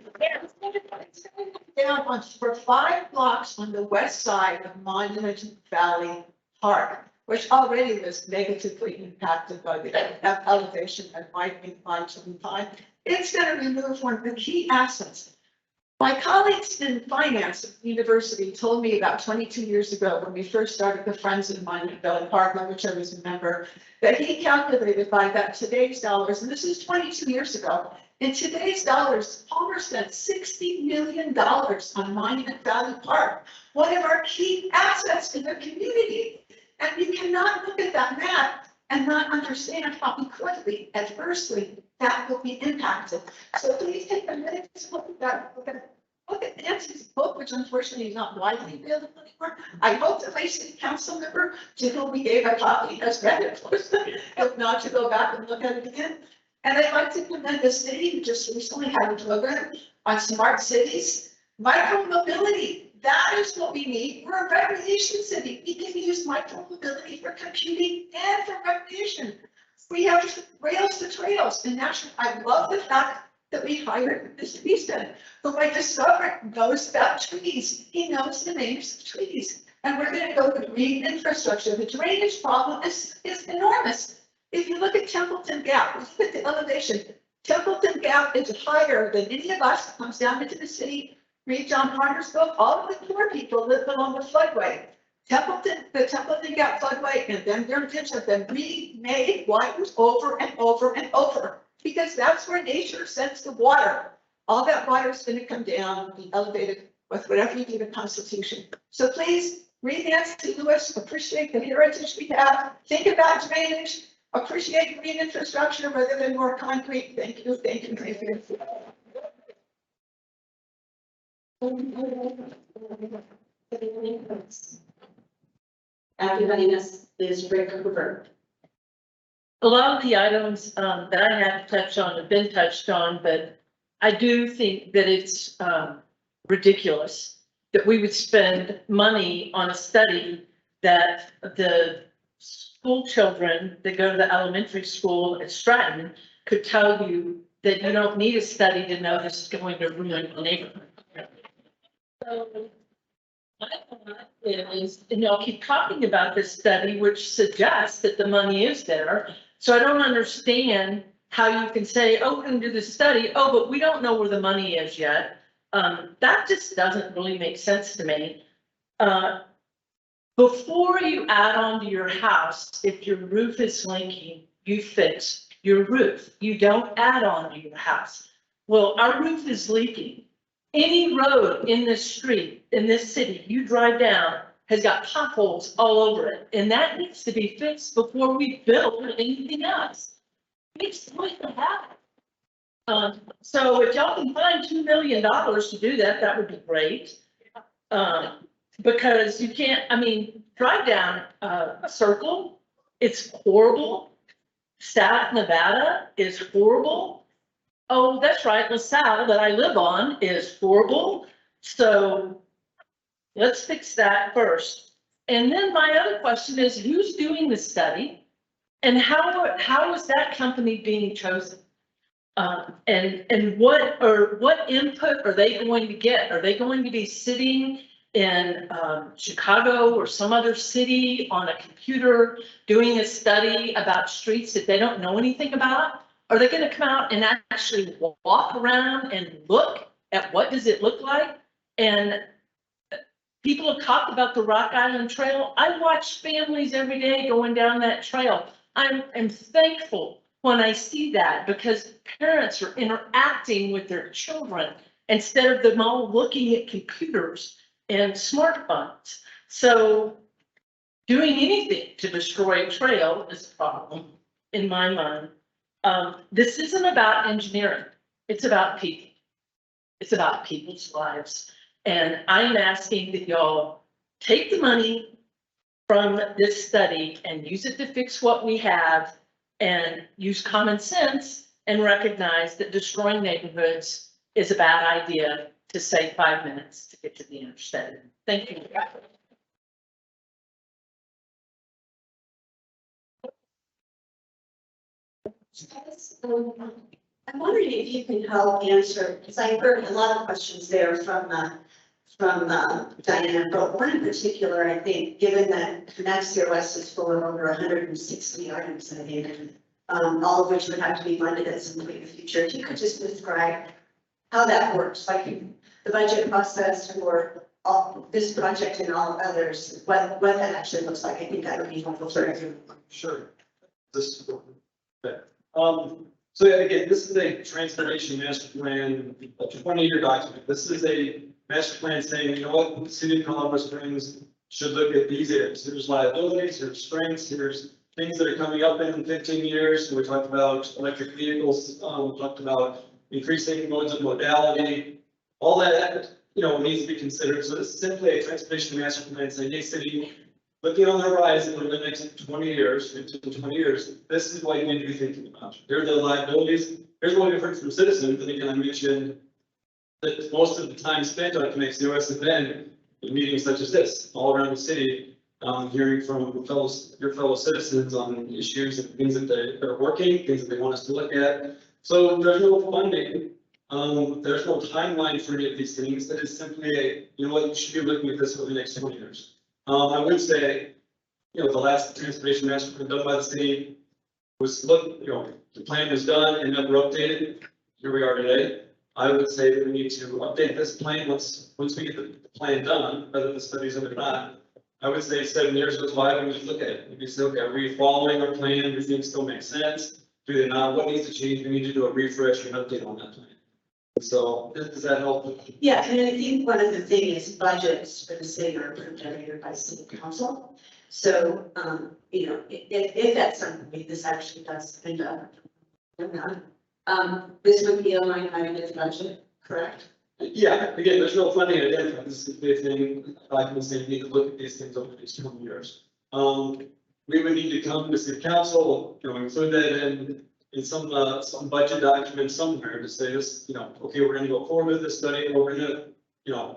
Down for 5 blocks on the west side of Monument Valley Park, which already was negatively impacted by the elevation and widening I-25. It's going to remove one of the key assets. My colleagues in finance at the university told me about 22 years ago, when we first started the Friends of Monument Valley Park, of which I was a member, that he calculated by that today's dollars, and this is 22 years ago, in today's dollars, Palmer spent $60 million on Monument Valley Park, one of our key assets in the community. And you cannot look at that map and not understand how quickly, adversely, that will be impacted. So please take a minute to look at that. Look at Nancy's book, which unfortunately is not widely available anymore. I hope that my city council member, to whom we gave a copy, has read it, if not, to go back and look at it again. And I'd like to commend the city, who just recently had a program on smart cities, micromobility. That is what we need. We're a recreation city. We can use micromobility for computing and for recreation. We have rails to trails. And actually, I love the fact that we hired Mr. Beeston, who I discovered knows about trees. He knows the names of trees. And we're going to go to green infrastructure. The drainage problem is enormous. If you look at Templeton Gap, look at the elevation. Templeton Gap is higher than any of us. Comes down into the city. Read John Harner's book. All of the poor people live along the floodway. The Templeton got floodway and then their ditch have been remade, widened over and over and over. Because that's where nature sends the water. All that water is gonna come down, be elevated with whatever you do in the Constitution. So please, read Nancy Lewis, appreciate the heritage we have, think about drainage, appreciate green infrastructure rather than more concrete. Thank you, thank you, thank you. After my name is Rick Cooper. A lot of the items that I have touched on have been touched on, but I do think that it's ridiculous that we would spend money on a study that the school children that go to the elementary school at Stratton could tell you that you don't need a study to know this is going to ruin the neighborhood. So my thought is, and y'all keep talking about this study, which suggests that the money is there. So I don't understand how you can say, oh, we're gonna do this study, oh, but we don't know where the money is yet. That just doesn't really make sense to me. Before you add on to your house, if your roof is leaking, you fix your roof. You don't add on to your house. Well, our roof is leaking. Any road in this street, in this city, you drive down, has got potholes all over it. And that needs to be fixed before we build anything else. It's going to happen. So if y'all can find $2 million to do that, that would be great. Because you can't, I mean, drive down a circle, it's horrible. South Nevada is horrible. Oh, that's right, LaSalle that I live on is horrible. So let's fix that first. And then my other question is, who's doing the study? And how is that company being chosen? And what input are they going to get? Are they going to be sitting in Chicago or some other city on a computer doing a study about streets that they don't know anything about? Are they going to come out and actually walk around and look at what does it look like? And people have talked about the Rock Island Trail. I watch families every day going down that trail. I am thankful when I see that because parents are interacting with their children instead of them all looking at computers and smartphones. So doing anything to destroy a trail is a problem in my mind. This isn't about engineering. It's about people. It's about people's lives. And I'm asking that y'all take the money from this study and use it to fix what we have and use common sense and recognize that destroying neighborhoods is a bad idea to save 5 minutes to get to the interstate. Thank you. I'm wondering if you can help answer, because I heard a lot of questions there from Diana, but one in particular, I think, given that ConnectCOS is full of over 160 items, I think, all of which would have to be funded at some point in the future, if you could just describe how that works, like the budget process for all this project and all others, what that actually looks like. I think that would be helpful for everyone. Sure. This is okay. So again, this is a transformation master plan, a 20-year document. This is a master plan saying, you know what, the city of Colorado Springs should look at these areas. There's liabilities, there's strengths, there's things that are coming up in 15 years. We talked about electric vehicles, we talked about increasing modes of modality, all that, you know, needs to be considered. So this is simply a transportation master plan saying, hey, city, looking on the horizon over the next 20 years, 15 to 20 years, this is what you need to be thinking about. Here are the liabilities. Here's what we've heard from citizens. And again, I mentioned that most of the time spent on ConnectCOS has been in meetings such as this, all around the city, hearing from your fellow citizens on issues and things that they're working, things that they want us to look at. So there's no funding. There's no timeline for any of these things. That is simply a, you know what, you should be looking at this over the next 20 years. I would say, you know, the last transportation master plan done by the city was the plan was done and never updated. Here we are today. I would say that we need to update this plan once we get the plan done, whether the study's in or not. I would say 7 years goes by and we just look at it. We say, okay, are we following our plan? Do things still make sense? Do they not? What needs to change? We need to do a refresh and update on that plan. So does that help? Yeah, and I think one of the things is budgets for the city are approved every year by city council. So, you know, if at some point this actually does end up, this would be a line item in the budget, correct? Yeah, again, there's no funding identified. This is the big thing. Like I was saying, we need to look at these things over these 20 years. We would need to come to city council, you know, include that in some budget document somewhere to say this, you know, okay, we're gonna go forward with this study, or we're gonna, you know,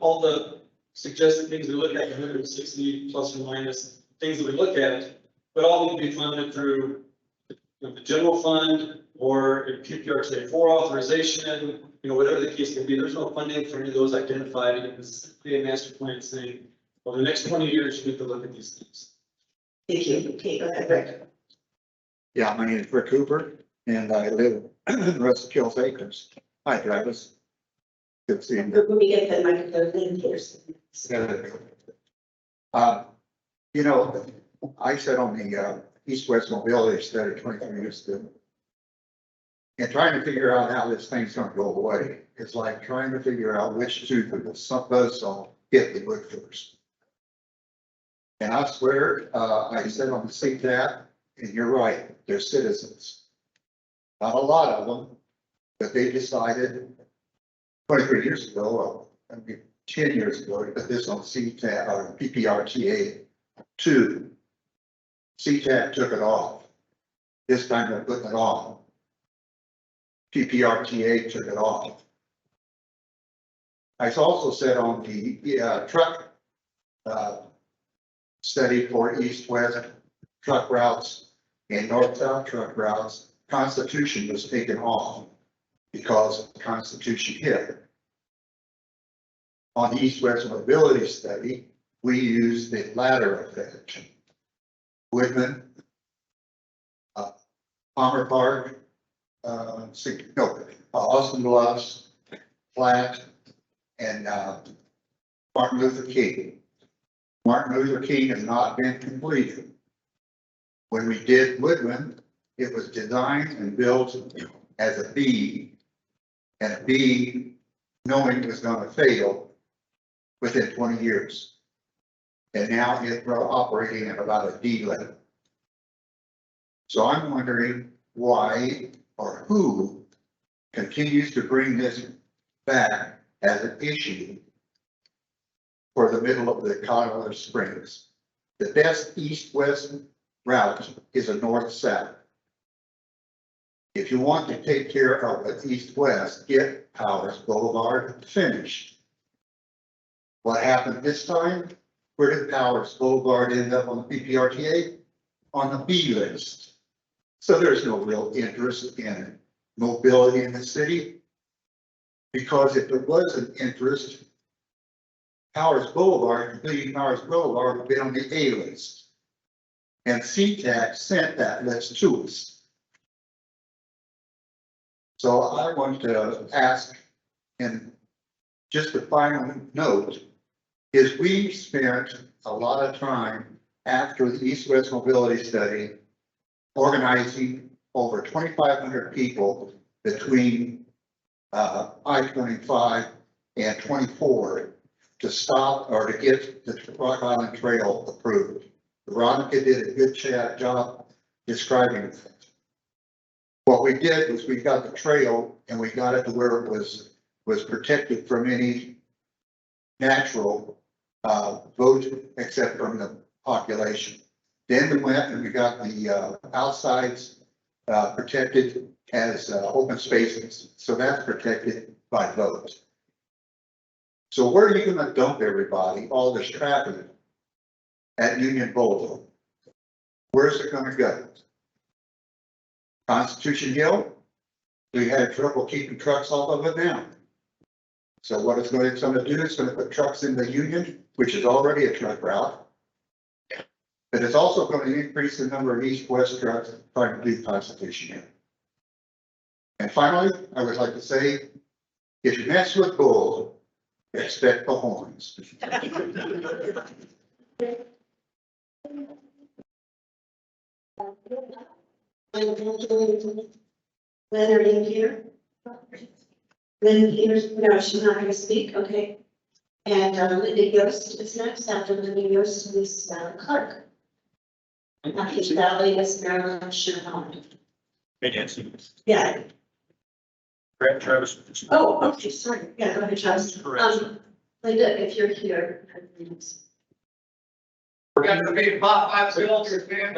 all the suggested things we look at, 160 plus or minus things that we look at, but all need to be funded through the general fund or a PPRTA 4 authorization, you know, whatever the case may be. There's no funding for any of those identified in the CPA master plan saying, well, the next 20 years, you need to look at these things. Thank you. Okay, go ahead, Rick. Yeah, my name is Rick Cooper, and I live in Russell Kills Acres. Hi, Travis. Good seeing you. When we get the microphone in here. You know, I sat on the East-West Mobility Study 23 years ago. And trying to figure out how this thing's gonna go away, it's like trying to figure out which tooth of the buzzsaw hit the wood first. And I swear, I sat on the CTAP, and you're right, they're citizens. Not a lot of them, but they decided 23 years ago, I mean, 10 years ago, to put this on CTAP or PPRTA 2. CTAP took it off. This time they're putting it on. PPRTA took it off. I also said on the truck study for east-west truck routes and north-south truck routes, Constitution was taken off because Constitution hit. On the east-west mobility study, we used the ladder effect. Woodman, Palmer Park, Austin Bluffs, Platte, and Martin Luther King. Martin Luther King has not been completed. When we did Woodman, it was designed and built as a B, and a B knowing it was going to fail within 20 years. And now it's operating at about a D level. So I'm wondering why or who continues to bring this back as an issue for the middle of the Colorado Springs. The best east-west route is a north-south. If you want to take care of the east-west, get Powers Boulevard finished. What happened this time? Where did Powers Boulevard end up on the PPRTA? On the B list. So there's no real interest in mobility in the city. Because if there was an interest, Powers Boulevard, completing Powers Boulevard would be on the A list. And CTAC sent that list to us. So I want to ask, and just a final note, is we spent a lot of time after the East-West Mobility Study organizing over 2,500 people between I-25 and 24 to stop or to get the Rock Island Trail approved. Veronica did a good job describing it. What we did was we got the trail and we got it to where it was protected from any natural vote except from the population. Then we went and we got the outsides protected as open spaces. So that's protected by vote. So where are you going to dump everybody, all this traffic at Union Boulevard? Where's it going to go? Constitution Hill? We had trouble keeping trucks off of it now. So what it's going to do, it's going to put trucks in the Union, which is already a truck route. But it's also going to increase the number of east-west trucks trying to do Constitution Hill. And finally, I would like to say, if you mess with bull, expect the horns. Lynn, are you here? Lynn Peters, no, she's not gonna speak, okay. And Linda Yost is next, after Linda Yost is Clark. After Valley is Marilyn Sherman. Hey, Nancy. Yeah, Travis. oh, okay, sorry, yeah, go ahead, Travis. Linda, if you're here. We're gonna be about 5 filters, man.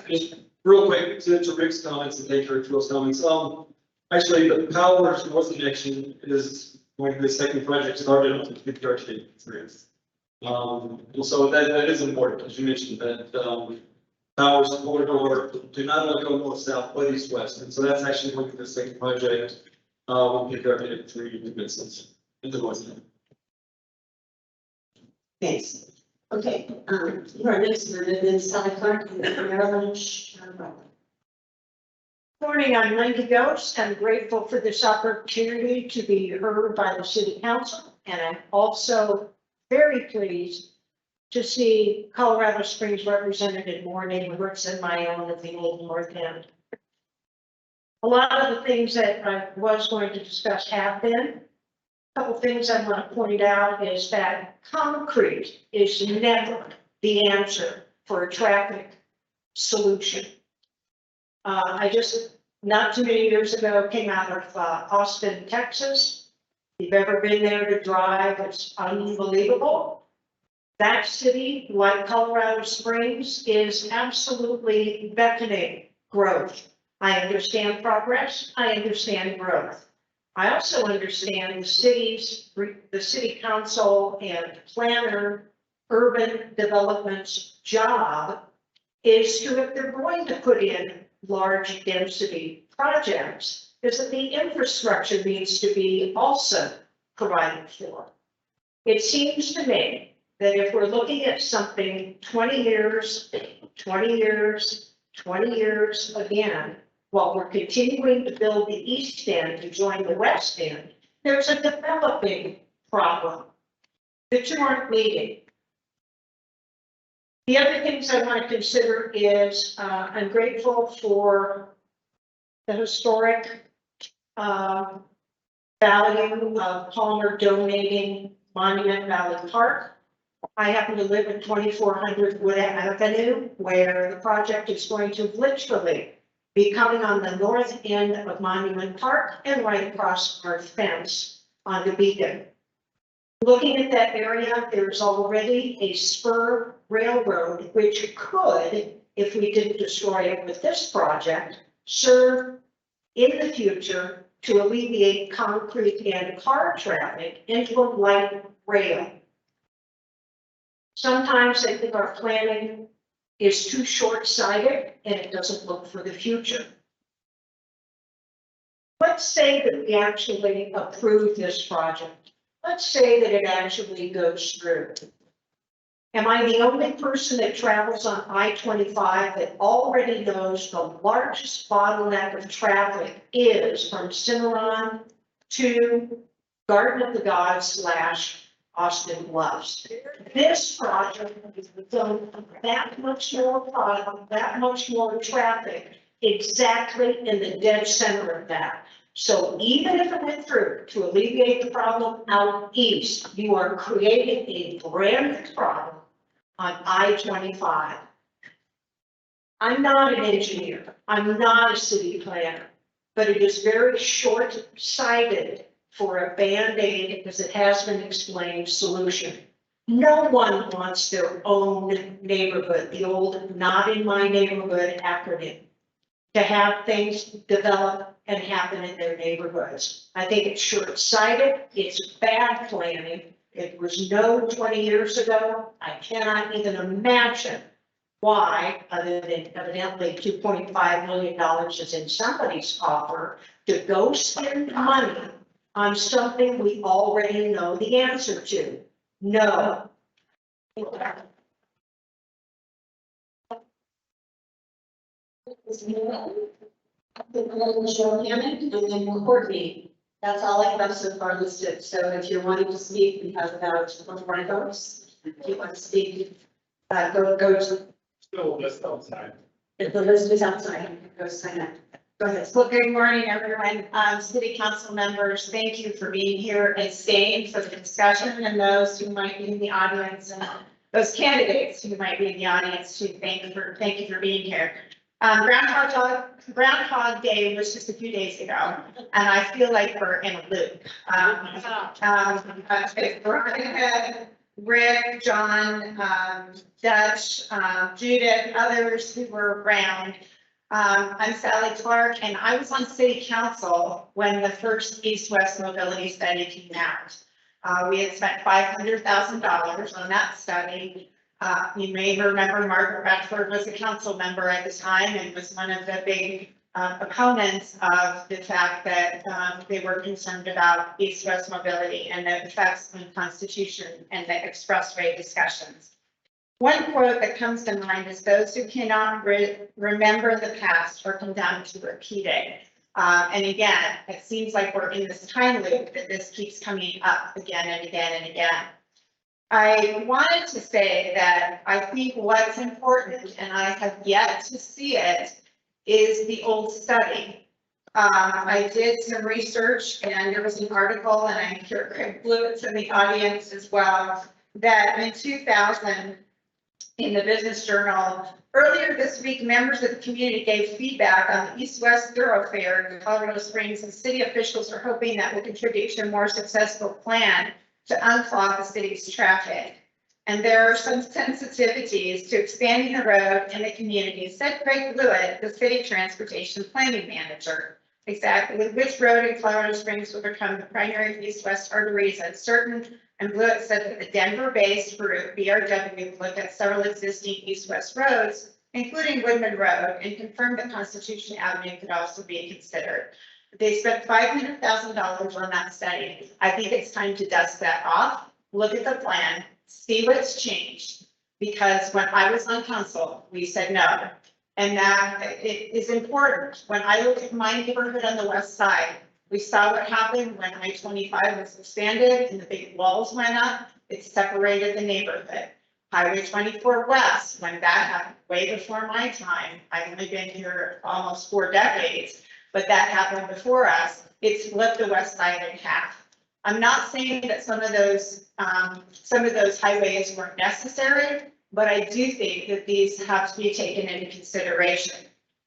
Just real quick, to Rick's comments and later to Phil's comments, actually, the Powers North connection is going to be the second project started on the 50 experience. And so that is important, as you mentioned, that, Powers corridor do not only go north, south, but east, west, and so that's actually going to be the second project, we'll pick up in 3 dimensions in the north. Thanks. Okay, you are next, Linda, then Sally Clark, and then Marilyn Sherman. Morning, I'm Linda Yost. I'm grateful for this opportunity to be heard by the city council. And I'm also very pleased to see Colorado Springs represented in more neighborhoods than my own of the old North End. A lot of the things that I was going to discuss have been. A couple things I want to point out is that concrete is never the answer for a traffic solution. I just, not too many years ago, came out of Austin, Texas. If you've ever been there to drive, it's unbelievable. That city, like Colorado Springs, is absolutely beckoning growth. I understand progress. I understand growth. I also understand the city council and planner, urban development's job is to, if they're going to put in large density projects, is that the infrastructure needs to be also provided for. It seems to me that if we're looking at something 20 years, 20 years, 20 years again, while we're continuing to build the east end to join the west end, there's a developing problem. The two aren't meeting. The other things I want to consider is I'm grateful for the historic value of Palmer donating Monument Valley Park. I happen to live in 2400 Wood Avenue, where the project is going to literally be coming on the north end of Monument Park and right across our fence on the Beacon. Looking at that area, there's already a spur railroad, which could, if we didn't destroy it with this project, serve in the future to alleviate concrete and car traffic into a light rail. Sometimes I think our planning is too short-sighted and it doesn't look for the future. Let's say that we actually approve this project. Let's say that it actually goes through. Am I the only person that travels on I-25 that already knows the largest bottleneck of traffic is from Cimarron to Garden of the Gods / Austin Bluffs? This project is done that much more product, that much more traffic, exactly in the dead center of that. So even if it went through to alleviate the problem out east, you are creating a brand new problem on I-25. I'm not an engineer. I'm not a city planner, but it is very short-sighted for a Band-Aid, because it has been explained, solution. No one wants their own neighborhood, the old not in my neighborhood acronym, to have things develop and happen in their neighborhoods. I think it's short-sighted, it's bad planning. It was no 20 years ago. I cannot even imagine why, other than evidently $2.5 million is in somebody's offer, to go spend money on something we already know the answer to. No. And then Courtney. That's all I have so far listed. So if you're wanting to speak, we have about 4 votes. If you want to speak Go to, Still just outside. if the list is outside, go sign up. Go ahead. Well, good morning, everyone. City council members, thank you for being here and staying for the discussion, and those who might be in the audience and those candidates who might be in the audience too. Thank you for being here. Groundhog Day was just a few days ago, and I feel like we're in a loop. Veronica, Rick, John, Dutch, Judith, others who were around. I'm Sally Clark, and I was on city council when the first East-West mobility study came out. We had spent $500,000 on that study. You may remember Margaret Radford was a council member at the time and was one of the big opponents of the fact that they were concerned about East-West mobility and the effects on the Constitution and the expressway discussions. One quote that comes to mind is, "Those who cannot remember the past are condemned to repeat it." And again, it seems like we're in this time loop that this keeps coming up again and again and again. I wanted to say that I think what's important, and I have yet to see it, is the old study. I did some research, and there was an article, and I'm sure Craig Blewett's in the audience as well, that in 2000, in the Business Journal, earlier this week, members of the community gave feedback on the East-West thoroughfare in Colorado Springs, and city officials are hoping that will contribute to a more successful plan to unclog the city's traffic. And there are some sensitivities to expanding the road in the community, said Craig Blewett, the city transportation planning manager. Exactly which road in Colorado Springs will become the primary east-west arteries is certain. And Blewett said that the Denver-based group, BRW, looked at several existing east-west roads, including Woodman Road, and confirmed that Constitution Avenue could also be considered. They spent $500,000 on that study. I think it's time to dust that off, look at the plan, see what's changed. Because when I was on council, we said no. And that it is important. When I look at my neighborhood on the west side, we saw what happened when I-25 was expanded and the big walls went up. It separated the neighborhood. Highway 24 West, when that happened way before my time, I've only been here almost 4 decades, but that happened before us. It split the west side in half. I'm not saying that some of those highways weren't necessary, but I do think that these have to be taken into consideration.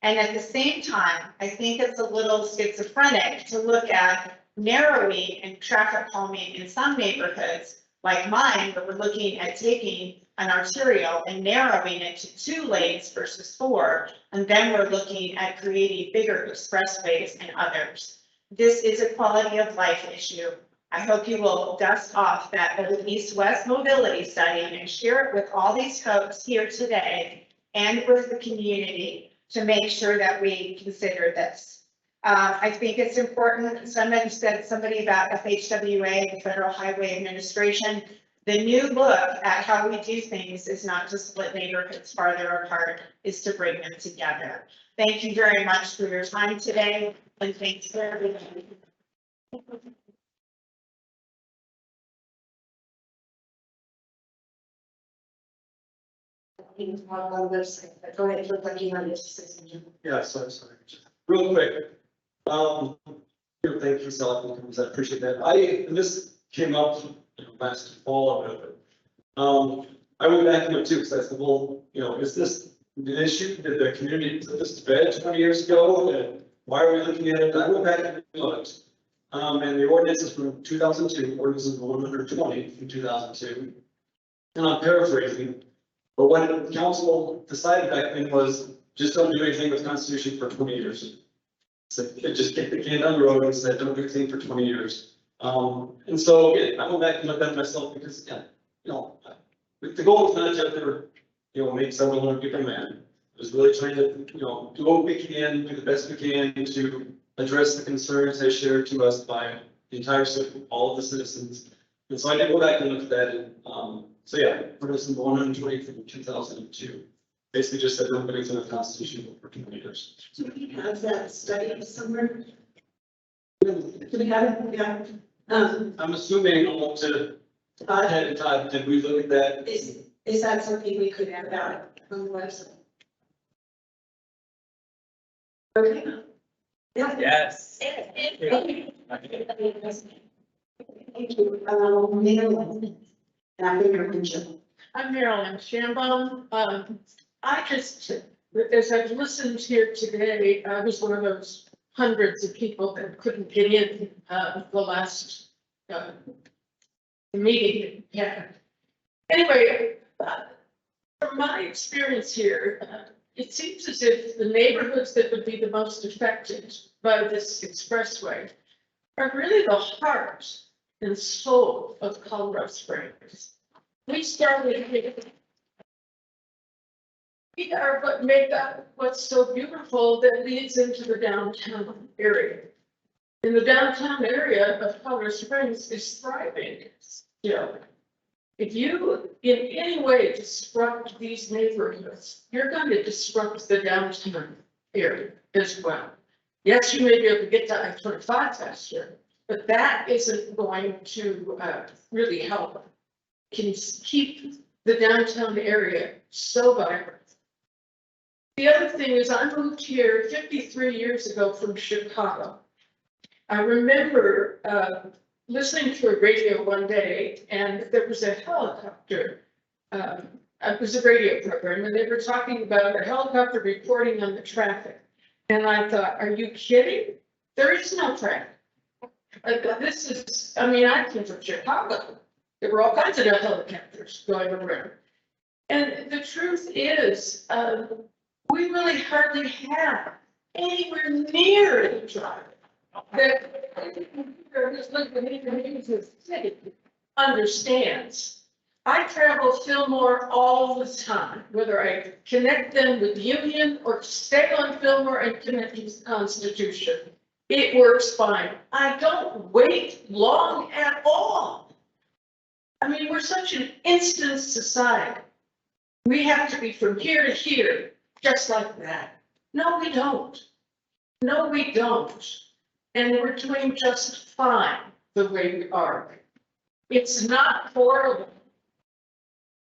And at the same time, I think it's a little schizophrenic to look at narrowing and traffic calming in some neighborhoods like mine, but we're looking at taking an arterial and narrowing it to 2 lanes versus 4. And then we're looking at creating bigger expressways and others. This is a quality of life issue. I hope you will dust off that old East-West mobility study and share it with all these folks here today and with the community to make sure that we consider this. I think it's important. Somebody said somebody about FHWA, the Federal Highway Administration. The new look at how we do things is not to split neighborhoods farther apart, is to bring them together. Thank you very much for your time today, and thanks for everything. Go ahead, look like you wanted to say something. Yeah, sorry. Real quick. Thank you, Sally, I appreciate that. And this came up last fall of it. I went back and looked too, because I said, well, is this the issue? Did the community put this to bed 20 years ago? And why are we looking at it? I went back and looked. And the ordinance is from 2002, ordinance is 120 from 2002. And I'm paraphrasing. But what council decided back then was just don't do anything with Constitution for 20 years. So it just kicked the can down the road and said, don't do anything for 20 years. And so I went back and looked at it myself because, the goal was not to ever, make several hundred people mad. It was really trying to, do what we can, do the best we can to address the concerns they shared to us by the entire city, all of the citizens. And so I did go back and look at that. And, so yeah, ordinance number 120 from 2002. Basically just said nobody's in the Constitution for 20 years. Do we have that study somewhere? Do we have it? Yeah. I'm assuming I'll look to Todd, did we look at that? Is that something we could add out on the website? Okay. Yes. Thank you. Marilyn. And I think you're Jill. I'm Marilyn Shambone. I just, as I've listened here today, I was one of those hundreds of people that couldn't get in, the last, meeting. Yeah. Anyway, from my experience here, it seems as if the neighborhoods that would be the most affected by this expressway are really the heart and soul of Colorado Springs. We started here. We are what make up what's so beautiful that leads into the downtown area. And the downtown area of Colorado Springs is thriving still. If you in any way disrupt these neighborhoods, you're going to disrupt the downtown area as well. Yes, you may be able to get to I-25 faster, but that isn't going to really help. Can keep the downtown area so vibrant. The other thing is I moved here 53 years ago from Chicago. I remember listening to a radio one day and there was a helicopter. It was a radio program and they were talking about a helicopter reporting on the traffic. And I thought, are you kidding? There is no traffic. This is, I mean, I came from Chicago. There were all kinds of helicopters going around. And the truth is, we really hardly have anywhere near the traffic that understands. I travel Fillmore all the time, whether I connect them with Union or stay on Fillmore and connect with Constitution. It works fine. I don't wait long at all. I mean, we're such an instant society. We have to be from here to here, just like that. No, we don't. No, we don't. And we're doing just fine the way we are. It's not horrible.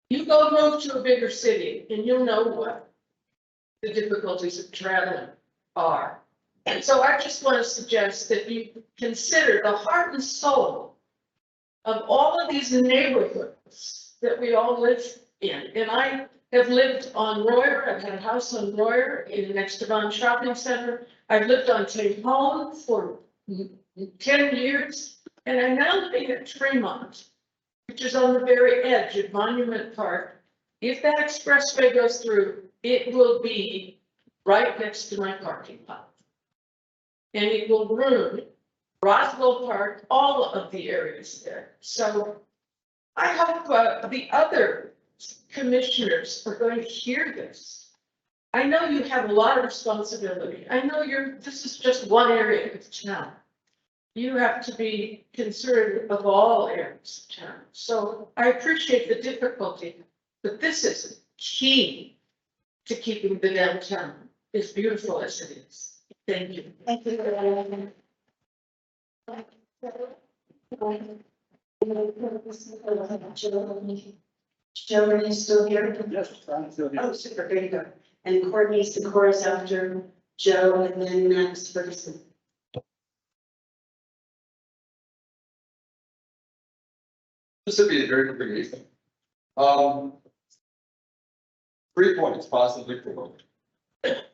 You go move to a bigger city and you'll know what the difficulties of traveling are. And so I just want to suggest that you consider the heart and soul of all of these neighborhoods that we all live in. And I have lived on Royer. I've had a house on Royer in the next to Von Shopping Center. I've lived on TownHall for 10 years. And I'm now living at Tremont, which is on the very edge of Monument Park. If that expressway goes through, it will be right next to my parking lot. And it will ruin Roswell Park, all of the areas there. So I hope the other commissioners are going to hear this. I know you have a lot of responsibility. I know this is just one area of town. You have to be considerate of all areas of town. So I appreciate the difficulty, but this is key to keeping the downtown as beautiful as it is. Thank you. Thank you. Joe, are you still here? Yes, I'm still here. Oh, super, there you go. And Courtney's the chorus after Joe and then Max Ferguson. This would be a very quick meeting. 3 points, possibly 4.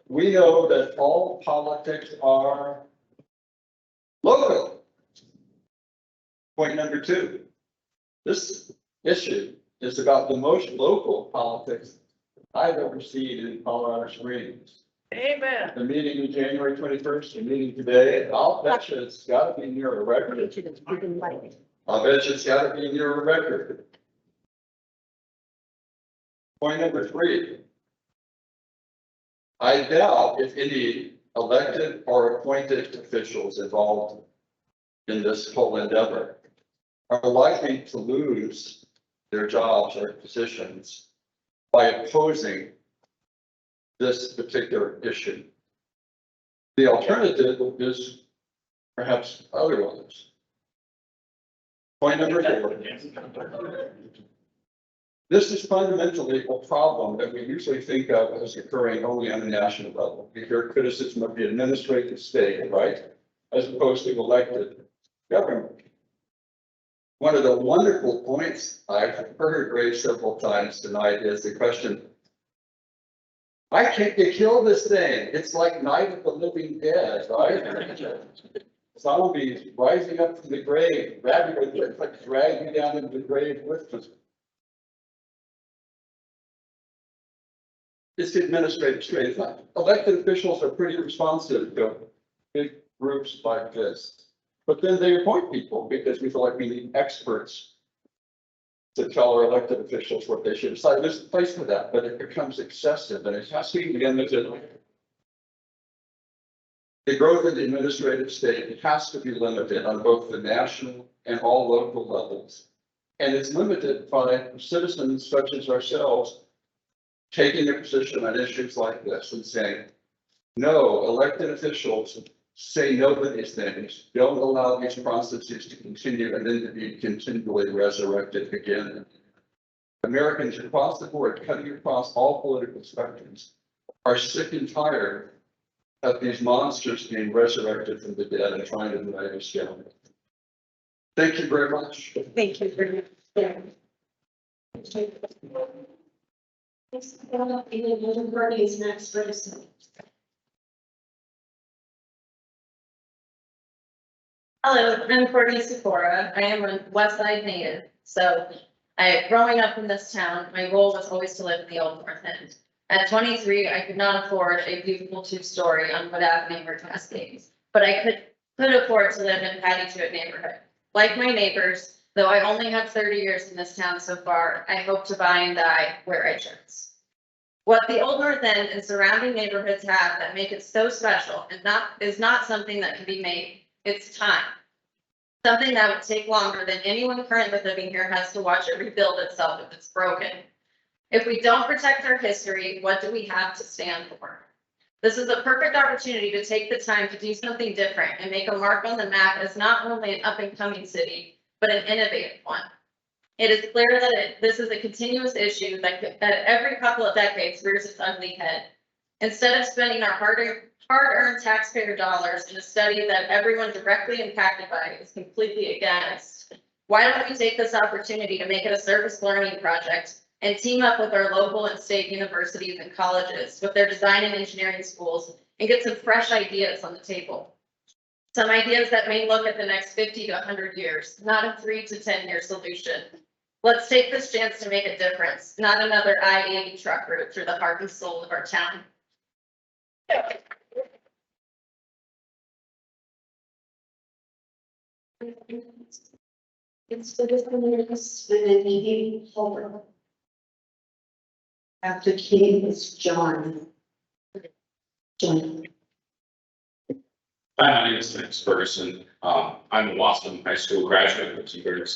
We know that all politics are local. Point number 2. This issue is about the most local politics I've ever seen in Colorado Springs. Amen. The meeting on January 21st, the meeting today, I'll bet you it's got to be near a record. I'll bet you it's got to be near a record. Point number 3. I doubt if any elected or appointed officials involved in this whole endeavor are likely to lose their jobs or positions by opposing this particular issue. The alternative is perhaps other ones. Point number 4. This is fundamentally a problem that we usually think of as occurring only on a national level. We hear criticism of the administrative state, right? As opposed to elected government. One of the wonderful points I've heard raised several times tonight is the question, why can't you kill this thing? It's like Night of the Living Dead, right? Zombies rising up from the grave, grabbing you, like drag you down into the grave with them. It's the administrative state. Elected officials are pretty responsive to big groups like this. But then they appoint people because we feel like we need experts to tell our elected officials what they should decide. There's a place for that, but it becomes excessive and it has to be limited. The growth of the administrative state has to be limited on both the national and all local levels. And it's limited by citizens such as ourselves taking a position on issues like this and saying, no, elected officials say no to these things, don't allow these processes to continue and then to be continually resurrected again. Americans across the board, cutting across all political spectrums, are sick and tired of these monsters being resurrected from the dead and trying to drag us down. Thank you very much. Thank you very much. Is next person. Hello, I'm Courtney Sikora. I am a West Side native. So growing up in this town, my goal was always to live in the Old North End. At 23, I could not afford a beautiful two-story on Wood Avenue or Cascades, but I could afford to live in Patty Jewett neighborhood. Like my neighbors, though I only have 30 years in this town so far, I hope to buy and die where I choose. What the Old North End and surrounding neighborhoods have that make it so special and is not something that can be made. It's time. Something that would take longer than anyone currently living here has to watch it rebuild itself if it's broken. If we don't protect our history, what do we have to stand for? This is a perfect opportunity to take the time to do something different and make a mark on the map as not only an up-and-coming city, but an innovative one. It is clear that this is a continuous issue that every couple of decades rears its ugly head. Instead of spending our hard-earned taxpayer dollars in a study that everyone directly impacted by is completely against, why don't we take this opportunity to make it a service learning project and team up with our local and state universities and colleges with their design and engineering schools and get some fresh ideas on the table. Some ideas that may look at the next 50 to 100 years, not a 3 to 10 year solution. Let's take this chance to make a difference, not another I-80 truck route through the heart and soul of our town. It's for this minutes with an ED holder. After King is John. John. Hi, my name is Nick Ferguson. I'm a Waston High School graduate of T-Bird.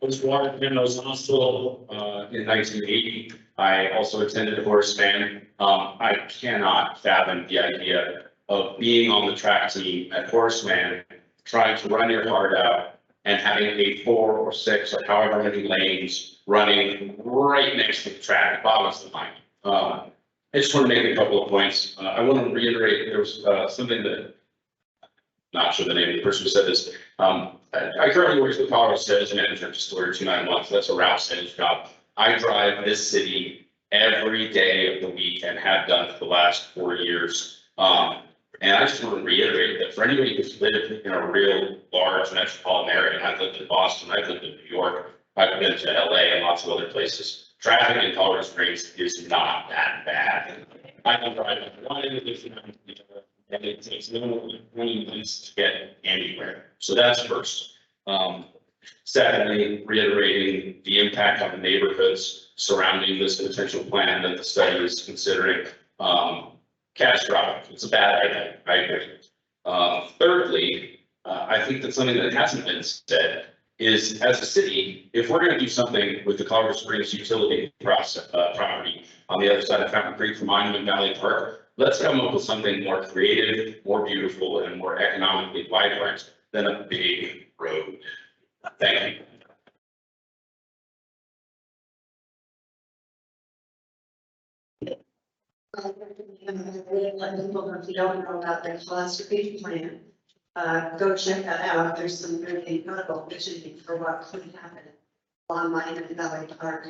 I was born in Hospital in 1980. I also attended Horace Mann. I cannot fathom the idea of being on the track team at Horace Mann, trying to run your heart out and having a 4 or 6 or however many lanes running right next to the track. It boggles the mind. I just want to make a couple of points. I want to reiterate there was something that, not sure the name of the person who said this. I currently work with Colorado Sales Manager just over 2-9 months. That's a route sales job. I drive this city every day of the week and have done for the last 4 years. And I just want to reiterate that for anybody who's lived in a real large metropolitan area, and I've lived in Boston, I've lived in New York, I've been to LA and lots of other places. Traffic in Colorado Springs is not that bad. I can drive one end of the and it takes no more than 20 minutes to get anywhere. So that's first. Secondly, reiterating the impact on the neighborhoods surrounding this potential plan that the study is considering. Catastrophic. It's a bad idea. I agree. Thirdly, I think that something that hasn't been said is, as a city, if we're going to do something with the Colorado Springs utility property on the other side of Fountain Creek from Monument Valley Park, let's come up with something more creative, more beautiful, and more economically vibrant than a big road. Thank you. Let people know if you don't know about their philosophy plan. Go check that out. There's some really incredible visioning for what could happen along Monument Valley Park,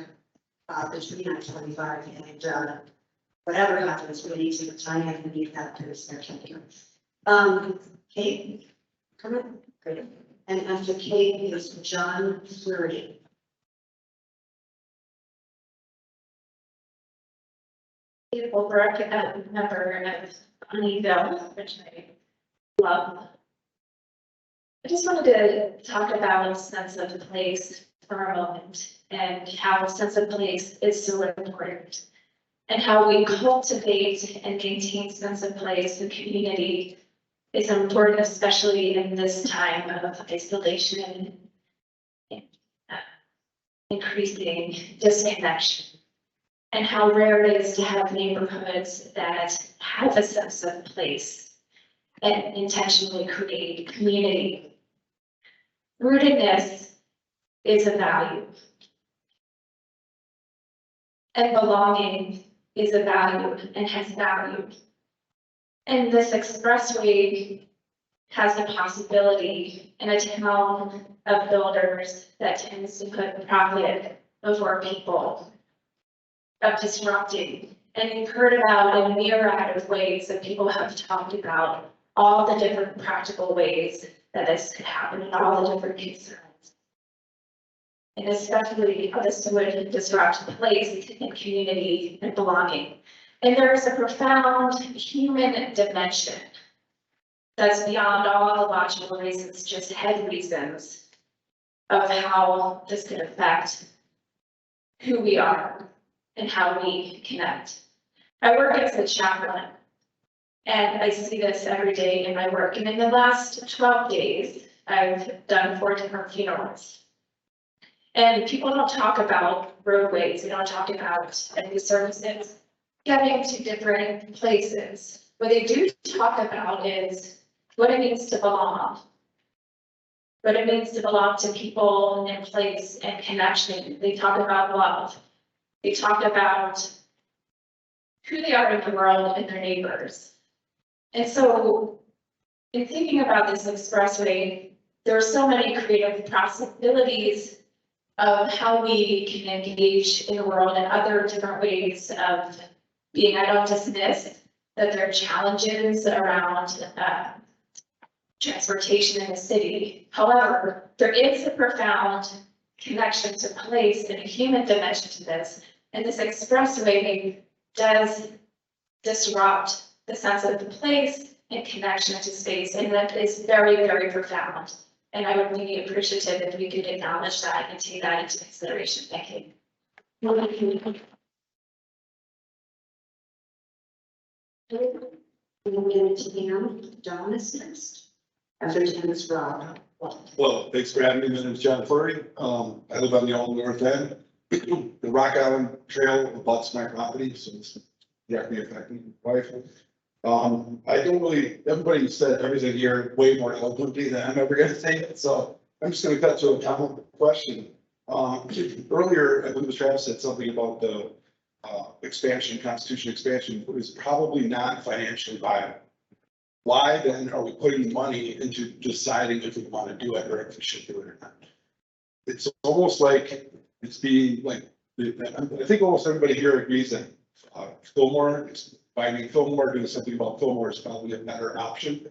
between I-25 and, whatever happens, we need to tie in and need that to Kate, come on, great. And after Kate is John Fleury. Beautiful member of Honeyville, which I love. I just wanted to talk about sense of place for a moment and how sense of place is so important and how we cultivate and maintain sense of place and community is important, especially in this time of isolation and increasing disconnection. And how rare it is to have neighborhoods that have a sense of place and intentionally create community. Rootedness is a value. And belonging is a value and has value. And this expressway has the possibility in a town of builders that tends to put profit before people, of disrupting. And you've heard about in a myriad of ways that people have talked about all the different practical ways that this could happen and all the different concerns. And especially how this would disrupt place and community and belonging. And there is a profound human dimension that's beyond all the logical reasons, just head reasons of how this could affect who we are and how we connect. I work as a chaplain, and I see this every day in my work. And in the last 12 days, I've done 4 different funerals. And people don't talk about roadways, they don't talk about any services getting to different places. What they do talk about is what it means to belong. What it means to belong to people and place and connection. They talk about love. They talk about who they are in the world and their neighbors. And so in thinking about this expressway, there are so many creative possibilities of how we can engage in the world and other different ways of being. I don't dismiss that there are challenges around transportation in the city. However, there is a profound connection to place and a human dimension to this. And this expressway does disrupt the sense of the place and connection to space. And that is very, very profound. And I would be appreciative if we could acknowledge that and take that into consideration. Thank you. We'll give it to Pam. Dawn is next. After Tim is Rob. Well, thanks for having me. My name is John Fleury. I live on the old north end. The Rock Island Trail abuts my property, so it's directly affecting my wife. I don't really, everybody said everything here way more eloquently than I'm ever gonna say it, so I'm just gonna cut to a common question. Earlier, I believe Travis said something about the expansion, Constitution expansion, is probably not financially viable. Why then are we putting money into deciding if we want to do it or if we should do it or not? It's almost like it's being like, I think almost everybody here agrees that Fillmore, finding Fillmore, doing something about Fillmore is probably a better option.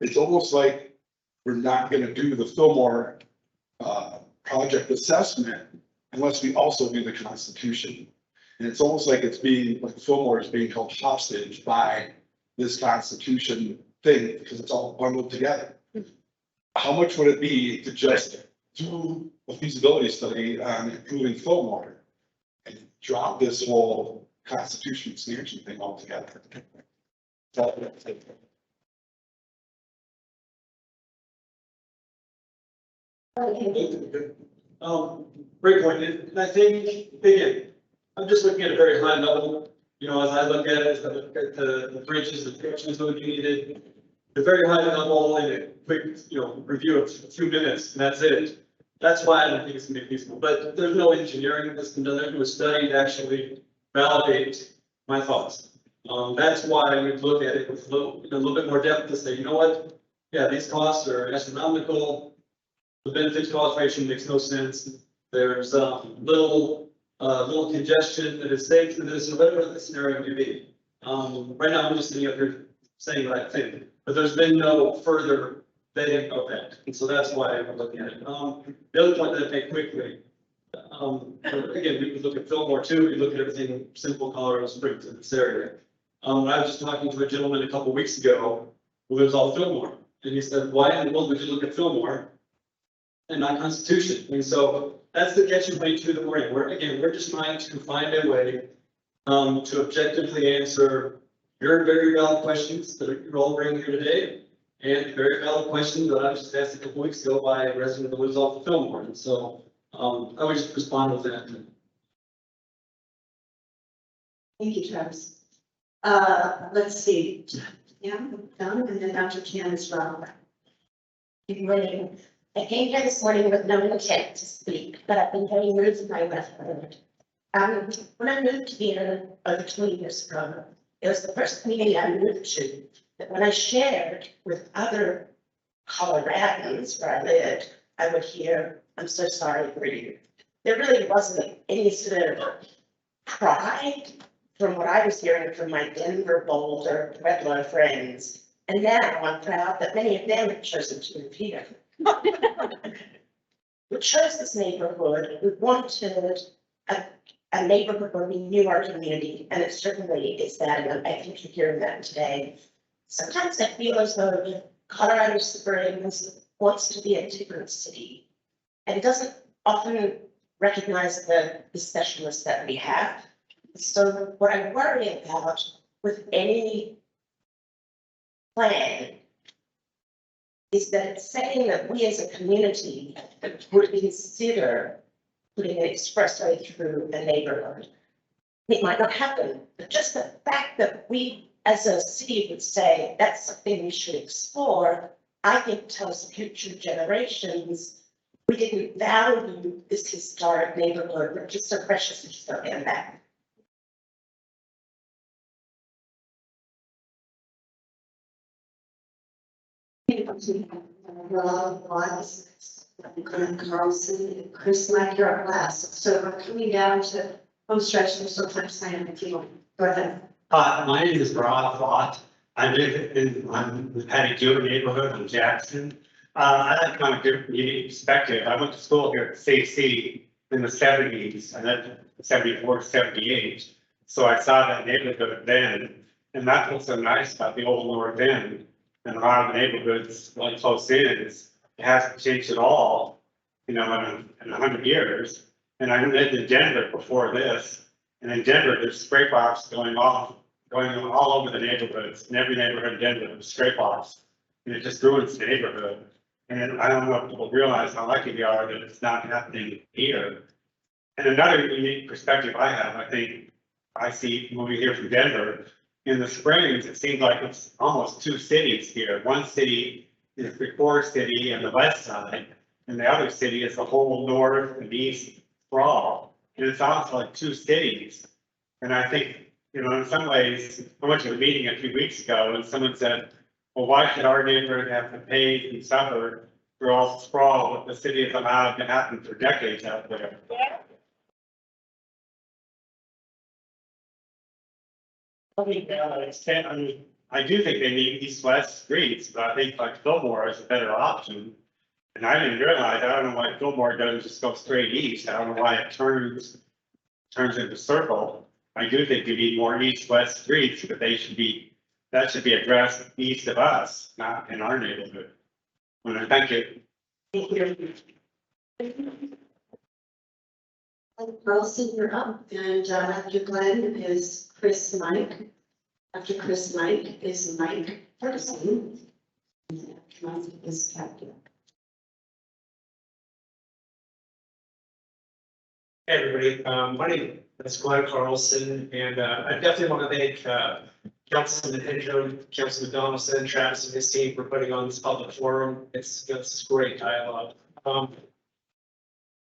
It's almost like we're not going to do the Fillmore project assessment unless we also do the Constitution. And it's almost like it's being, like Fillmore is being held hostage by this Constitution thing because it's all bundled together. How much would it be to just do a feasibility study on improving Fillmore and drop this whole Constitution expansion thing altogether? Great point. And I think, again, I'm just looking at a very high level. You know, as I look at it, as I look at the bridges, the corrections that would be needed, a very high level and a quick, review of a few minutes, and that's it. That's why I don't think it's gonna be feasible, but there's no engineering that's been done. There's no study to actually validate my thoughts. That's why we look at it with a little bit more depth to say, you know what? Yeah, these costs are astronomical. The benefit cost ratio makes no sense. There's little congestion that is safe for this, or whatever the scenario may be. Right now, I'm just sitting up here saying what I think, but there's been no further vetting of that. And so that's why we're looking at it. The other point that I make quickly, again, we could look at Fillmore too. We look at everything simple Colorado Springs in this area. I was just talking to a gentleman a couple weeks ago who lives off Fillmore, and he said, "Why in the world would you look at Fillmore and not Constitution?" And so that's the catch-22 that we're in. We're just trying to find a way to objectively answer your very valid questions that you're all bringing here today, and very valid questions that I was just asked a couple weeks ago by a resident that lives off of Fillmore. And so I would just respond with that. Thank you, Travis. Let's see. Yeah, Donna, and then Dr. Chan as well. Good morning. I came here this morning with no intent to speak, but I've been very moved by what I've heard. When I moved here over 20 years ago, it was the first community I moved to, that when I shared with other Coloradans where I lived, I would hear, "I'm so sorry for you." There really wasn't any sort of pride from what I was hearing from my Denver, Boulder, Pueblo friends. And now I'm proud that many of them have chosen to move here. We chose this neighborhood. We wanted a neighborhood where we knew our community, and it certainly is that, and I think you're hearing that today. Sometimes I feel as though Colorado Springs wants to be a different city and doesn't often recognize the specialists that we have. So what I worry about with any plan is that it's saying that we as a community would consider putting an expressway through a neighborhood. It might not happen, but just the fact that we as a city would say that's something we should explore, I think tells future generations we didn't value this historic neighborhood, which is so precious to just don't get back. Carlson, Chris, Mike, you're up last. So we're coming down to home stretch, there's so much time if you want. Go ahead. My name is Rob Vaught. I live in the Patty Stewart neighborhood in Jackson. I have kind of a unique perspective. I went to school here at CC in the 70s, and then 74 to 78. So I saw that neighborhood then, and that's what's so nice about the old North End. And a lot of the neighborhoods really close in, it hasn't changed at all, in 100 years. And I lived in Denver before this, and in Denver, there's spray box going all over the neighborhoods. In every neighborhood in Denver, there's spray box, and it just ruins the neighborhood. And I don't know if people realize how lucky they are that it's not happening here. And another unique perspective I have, I think I see moving here from Denver, in the Springs, it seems like it's almost two cities here. One city is the core city and the west side, and the other city is the whole north and east sprawl. And it's almost like two cities. And I think, in some ways, I went to a meeting a few weeks ago and someone said, well, why should our neighborhood have to pay and suffer for all the sprawl that the city has allowed to happen for decades out there? I do think they need east-west streets, but I think like Fillmore is a better option. And I didn't realize, I don't know why Fillmore doesn't just go straight east. I don't know why it turns into a circle. I do think we need more east-west streets, but that should be addressed east of us, not in our neighborhood. Thank you. Thank you. Carlson, you're up, and after Glenn is Chris Mike. After Chris Mike is Mike Ferguson. Mike is Captain. Hey, everybody. My name is Glenn Carlson, and I definitely want to thank Councilman Hedgerow, Councilman Donaldson, Travis, and his team for putting on this public forum. It's great dialogue.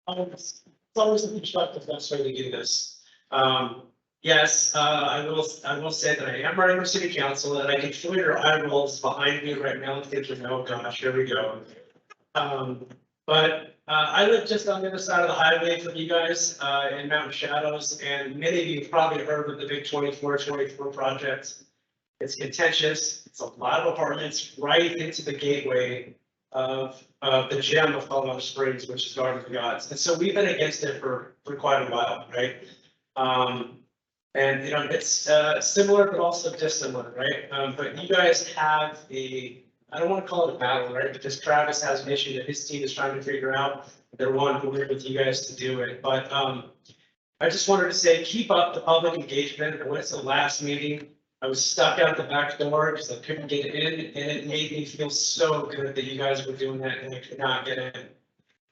It's always a constructive best way to do this. Yes, I will say that I am running for city council and I can feel your eye rolls behind me right now thinking, oh gosh, here we go. But I live just on the other side of the highway from you guys, in Mountain Shadows, and many of you have probably heard of the big 24 project. It's contentious, it's a lot of apartments right into the gateway of the gem of Colorado Springs, which is Garden of the Gods. And so we've been against it for quite a while, right? And you know, it's similar but also dissimilar, right? But you guys have I don't want to call it a battle, right? Because Travis has an issue that his team is trying to figure out. They're wanting to work with you guys to do it. But I just wanted to say, keep up the public engagement. I went to the last meeting. I was stuck out the back door because I couldn't get in, and it made me feel so good that you guys were doing that and I could not get in.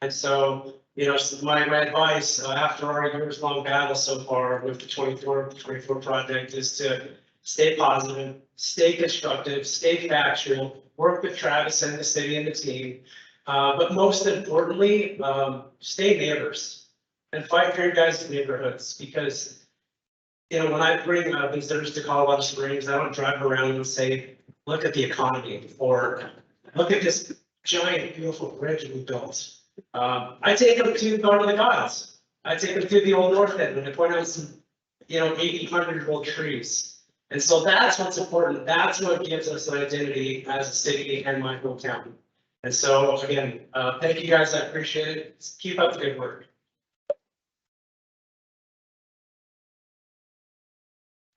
And so, you know, so my advice after our years-long battle so far with the 24 project is to stay positive, stay constructive, stay factual, work with Travis and the city and the team. But most importantly, stay neighbors and fight for your guys' neighborhoods, because you know, when I bring visitors to Colorado Springs, I don't drive around and say, look at the economy, or look at this giant, beautiful bridge we built. I take them to Garden of the Gods. I take them to the old North End and I point out some, you know, 1,800-year-old trees. And so that's what's important. That's what gives us an identity as a city and my hometown. And so again, thank you guys. I appreciate it. Keep up the good work.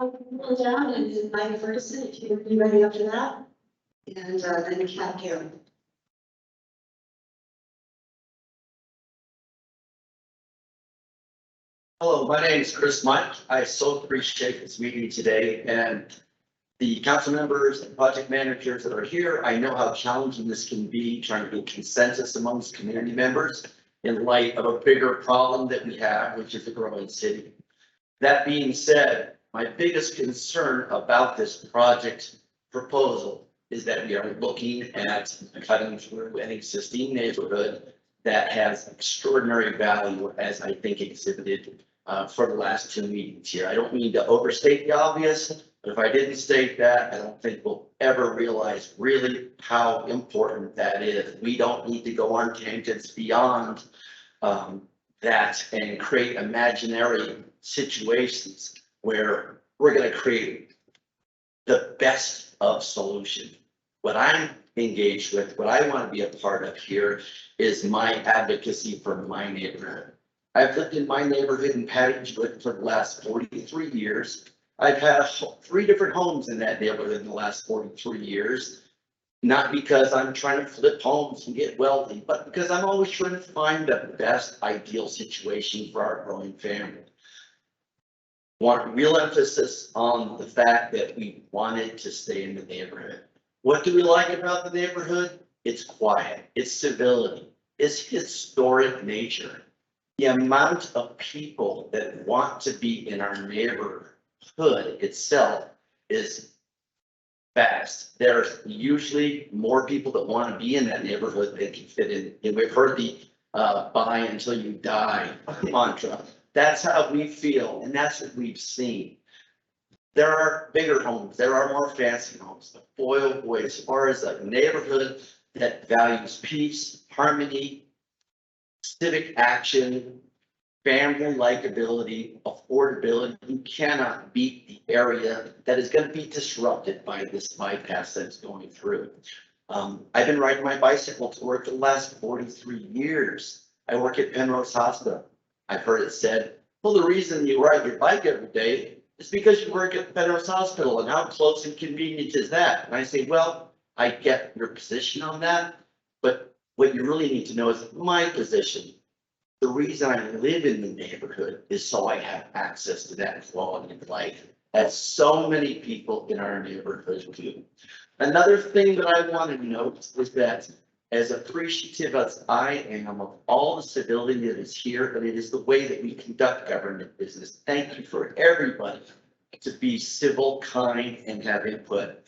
I'll pull down and invite Ferguson if you would be ready after that. And then Kat Karen. Hello, my name is Chris Mike. I so appreciate this meeting today and the council members and project managers that are here. I know how challenging this can be, trying to get consensus amongst community members in light of a bigger problem that we have, which is a growing city. That being said, my biggest concern about this project proposal is that we are looking at cutting through an existing neighborhood that has extraordinary value, as I think exhibited for the last two meetings here. I don't mean to overstate the obvious, but if I didn't state that, I don't think we'll ever realize really how important that is. We don't need to go on tangents beyond that and create imaginary situations where we're going to create the best of solution. What I'm engaged with, what I want to be a part of here is my advocacy for my neighborhood. I've lived in my neighborhood in Patty Jewett for the last 43 years. I've had 3 different homes in that neighborhood in the last 43 years. Not because I'm trying to flip homes and get wealthy, but because I'm always trying to find the best ideal situation for our growing family. Want real emphasis on the fact that we wanted to stay in the neighborhood. What do we like about the neighborhood? It's quiet, it's civility, it's historic nature. The amount of people that want to be in our neighborhood itself is vast. There's usually more people that want to be in that neighborhood than can fit in. And we've heard the buy until you die mantra. That's how we feel, and that's what we've seen. There are bigger homes, there are more fancy homes, but boy, oh boy, as far as a neighborhood that values peace, harmony, civic action, family likability, affordability, you cannot beat the area that is going to be disrupted by this bypass that's going through. I've been riding my bicycle to work for the last 43 years. I work at Penrose Hospital. I've heard it said, well, the reason you ride your bike every day is because you work at Penrose Hospital, and how close and convenient is that? And I say, well, I get your position on that, but what you really need to know is my position. The reason I live in the neighborhood is so I have access to that quality of life, as so many people in our neighborhood do. Another thing that I want to note is that as appreciative as I am of all the civility that is here, but it is the way that we conduct government business. Thank you for everybody to be civil, kind, and have input.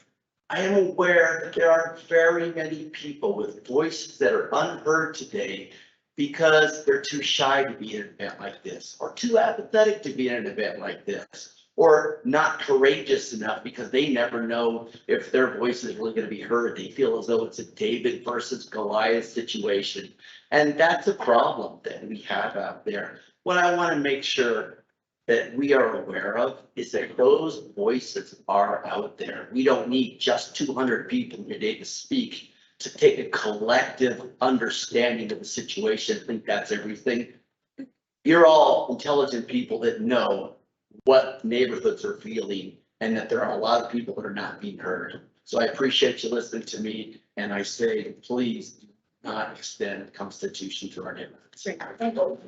I am aware that there are very many people with voices that are unheard today because they're too shy to be in an event like this, or too apathetic to be in an event like this, or not courageous enough because they never know if their voice is really gonna be heard. They feel as though it's a David versus Goliath situation. And that's a problem that we have out there. What I want to make sure that we are aware of is that those voices are out there. We don't need just 200 people today to speak, to take a collective understanding of the situation. I think that's everything. You're all intelligent people that know what neighborhoods are feeling and that there are a lot of people that are not being heard. So I appreciate you listening to me, and I say, please do not extend Constitution to our neighborhoods. Thank you.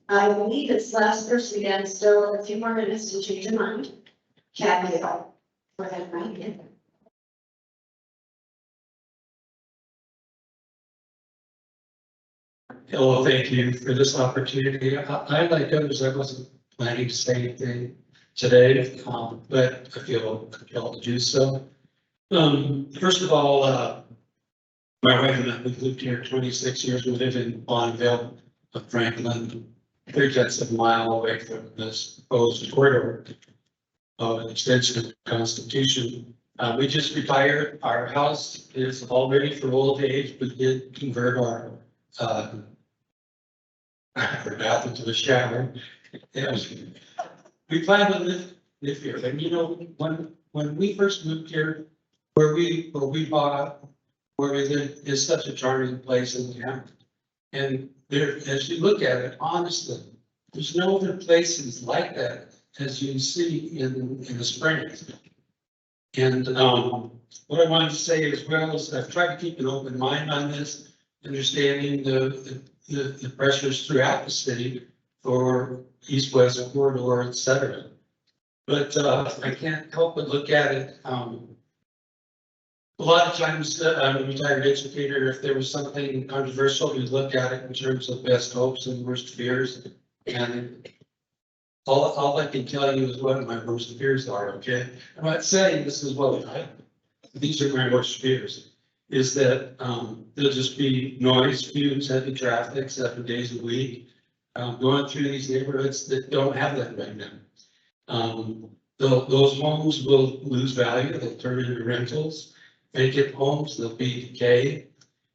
I believe it's last person again, still a few more minutes to change your mind. Kathy, go ahead, Ryan. Hello, thank you for this opportunity. I, like others, I wasn't planning to say anything today, but I feel compelled to do so. First of all, my wife and I, we've lived here 26 years. We live in Bonneville, Franklin, 3/10 of a mile away from this proposed corridor extension of the Constitution. We just retired. Our house is all ready for old age. We did convert our bath into a shower. We plan to live here. And you know, when we first moved here, where we bought, where we live is such a charming place in town. And there, as you look at it, honestly, there's no other places like that as you see in the spring. And what I wanted to say as well is I've tried to keep an open mind on this, understanding the pressures throughout the city for east-west corridor, et cetera. But I can't help but look at it. A lot of times, I'm a retired educator. If there was something controversial, we look at it in terms of best hopes and worst fears. And all I can tell you is what my worst fears are, okay? I'm not saying this is what these are my worst fears, is that there'll just be noise, fumes, heavy traffic 7 days a week, going through these neighborhoods that don't have that right now. Those homes will lose value, they'll turn into rentals. Vacant homes, they'll be decay,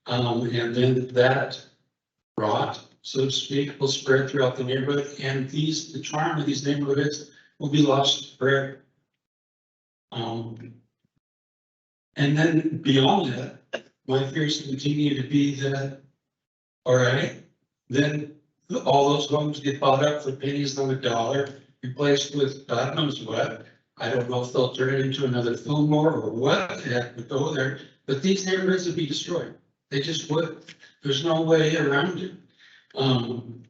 and then that rot, so to speak, will spread throughout the neighborhood, and the charm of these neighborhoods will be lost forever. And then beyond that, my fears continue to be that, all right, then all those homes get bought up for pennies on the dollar, replaced with God knows what. I don't know if they'll turn it into another Fillmore or what the heck would go there, but these neighborhoods would be destroyed. They just would. There's no way around it. I'm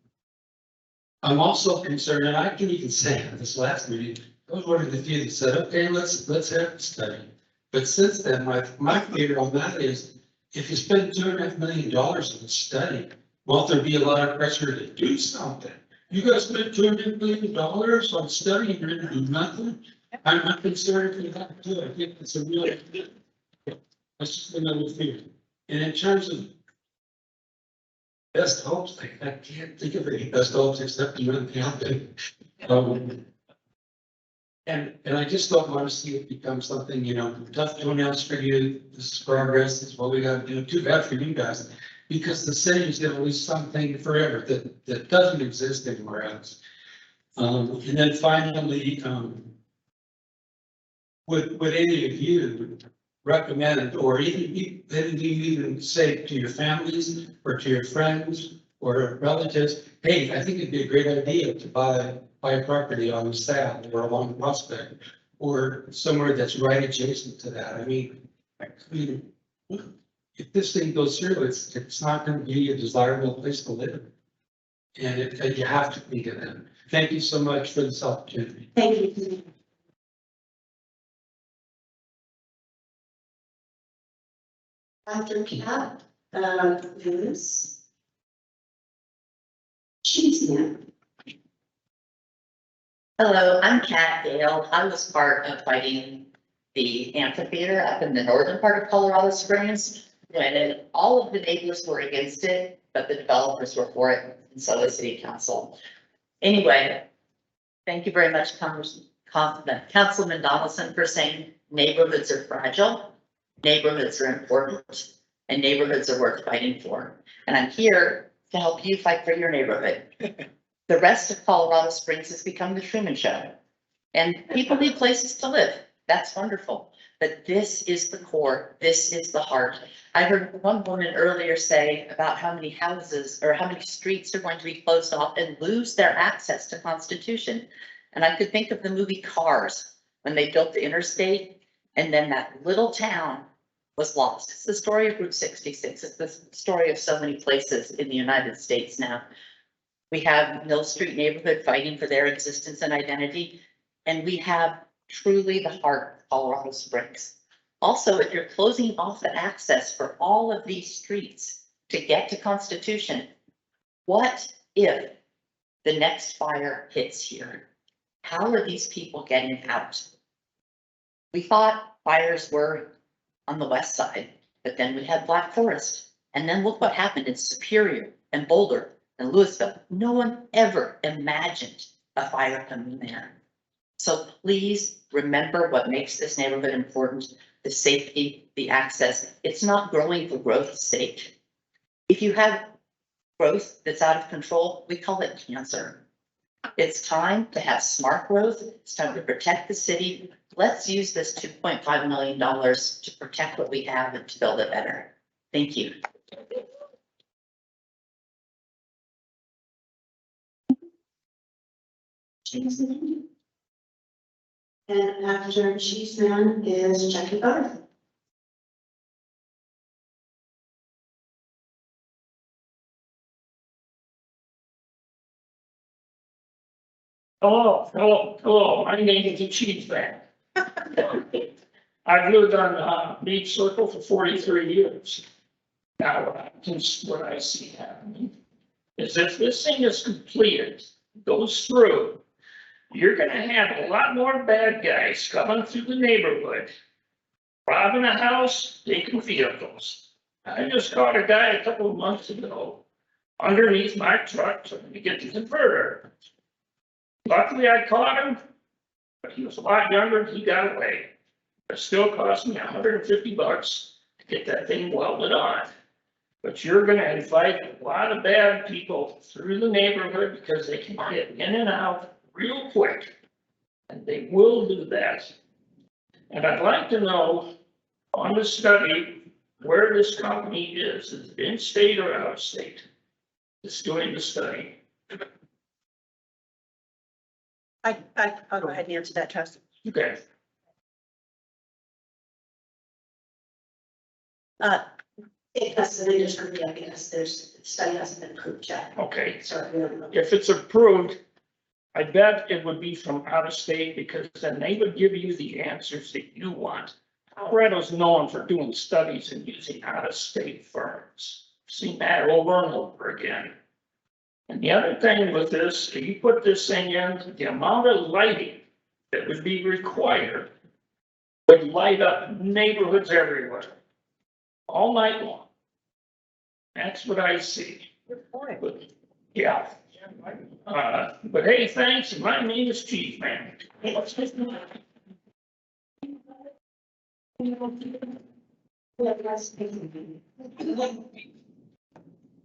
also concerned, and I can even say at this last meeting, I was one of the few that said, okay, let's have the study. But since then, my fear on that is if you spend $2.5 million on a study, won't there be a lot of pressure to do something? You guys spent $2.5 million on study and you're going to do nothing? I'm not concerned with that too. I think it's a real, that's just another fear. And in terms of best hopes, I can't think of any best hopes except to run the outfit. And I just don't want to see it become something, you know, tough to announce for you. This is progress. This is what we got to do. Too bad for you guys, because the city is going to lose something forever that doesn't exist anywhere else. And then finally, would any of you recommend, or even say to your families or to your friends or relatives, hey, I think it'd be a great idea to buy a property on the South or along Prospect or somewhere that's right adjacent to that. I mean, if this thing goes through, it's not going to be a desirable place to live. And you have to think of them. Thank you so much for this opportunity. Thank you. After Kat, Venus. She's now. Hello, I'm Kat Dale. I was part of fighting the amphitheater up in the northern part of Colorado Springs when all of the neighbors were against it. but the developers were for it, and so was city council. Anyway, thank you very much, Councilman Donaldson, for saying neighborhoods are fragile, neighborhoods are important, and neighborhoods are worth fighting for. And I'm here to help you fight for your neighborhood. The rest of Colorado Springs has become the Truman Show, and people need places to live. That's wonderful. But this is the core. This is the heart. I heard one woman earlier say about how many houses or how many streets are going to be closed off and lose their access to Constitution. And I could think of the movie Cars when they built the interstate and then that little town was lost. It's the story of Route 66. It's the story of so many places in the United States now. We have Mill Street neighborhood fighting for their existence and identity. And we have truly the heart of Colorado Springs. Also, if you're closing off the access for all of these streets to get to Constitution, what if the next fire hits here? How are these people getting out? We thought fires were on the west side, but then we had Black Forest. And then look what happened in Superior and Boulder and Louisville. No one ever imagined a fire coming there. So please remember what makes this neighborhood important, the safety, the access. It's not growing for growth's sake. If you have growth that's out of control, we call it cancer. It's time to have smart growth. It's time to protect the city. Let's use this $2.5 million to protect what we have and to build it better. Thank you. And after Cheeseman is Jackie Butter. Hello, my name is Chief Man. I've lived on Beach Circle for 43 years. Now, what I see happening is if this thing is completed, goes through, you're gonna have a lot more bad guys coming through the neighborhood, robbing a house, taking vehicles. I just caught a guy a couple of months ago underneath my truck trying to get the converter. Luckily, I caught him, but he was a lot younger and he got away. It still cost me $150 to get that thing welded on. But you're gonna invite a lot of bad people through the neighborhood because they can get in and out real quick. And they will do that. And I'd like to know on the study where this company is it in state or out of state? That's doing the study. I'll go ahead and answer that, Trustee. Okay. It has to be just because there's study hasn't been approved yet. Okay. So we don't know. If it's approved, I bet it would be from out of state because then they would give you the answers that you want. Colorado's known for doing studies and using out of state firms. Seen that over and over again. And the other thing with this, if you put this thing in, the amount of lighting that would be required would light up neighborhoods everywhere, all night long. That's what I see. But, yeah. But hey, thanks. My name is Chief Man.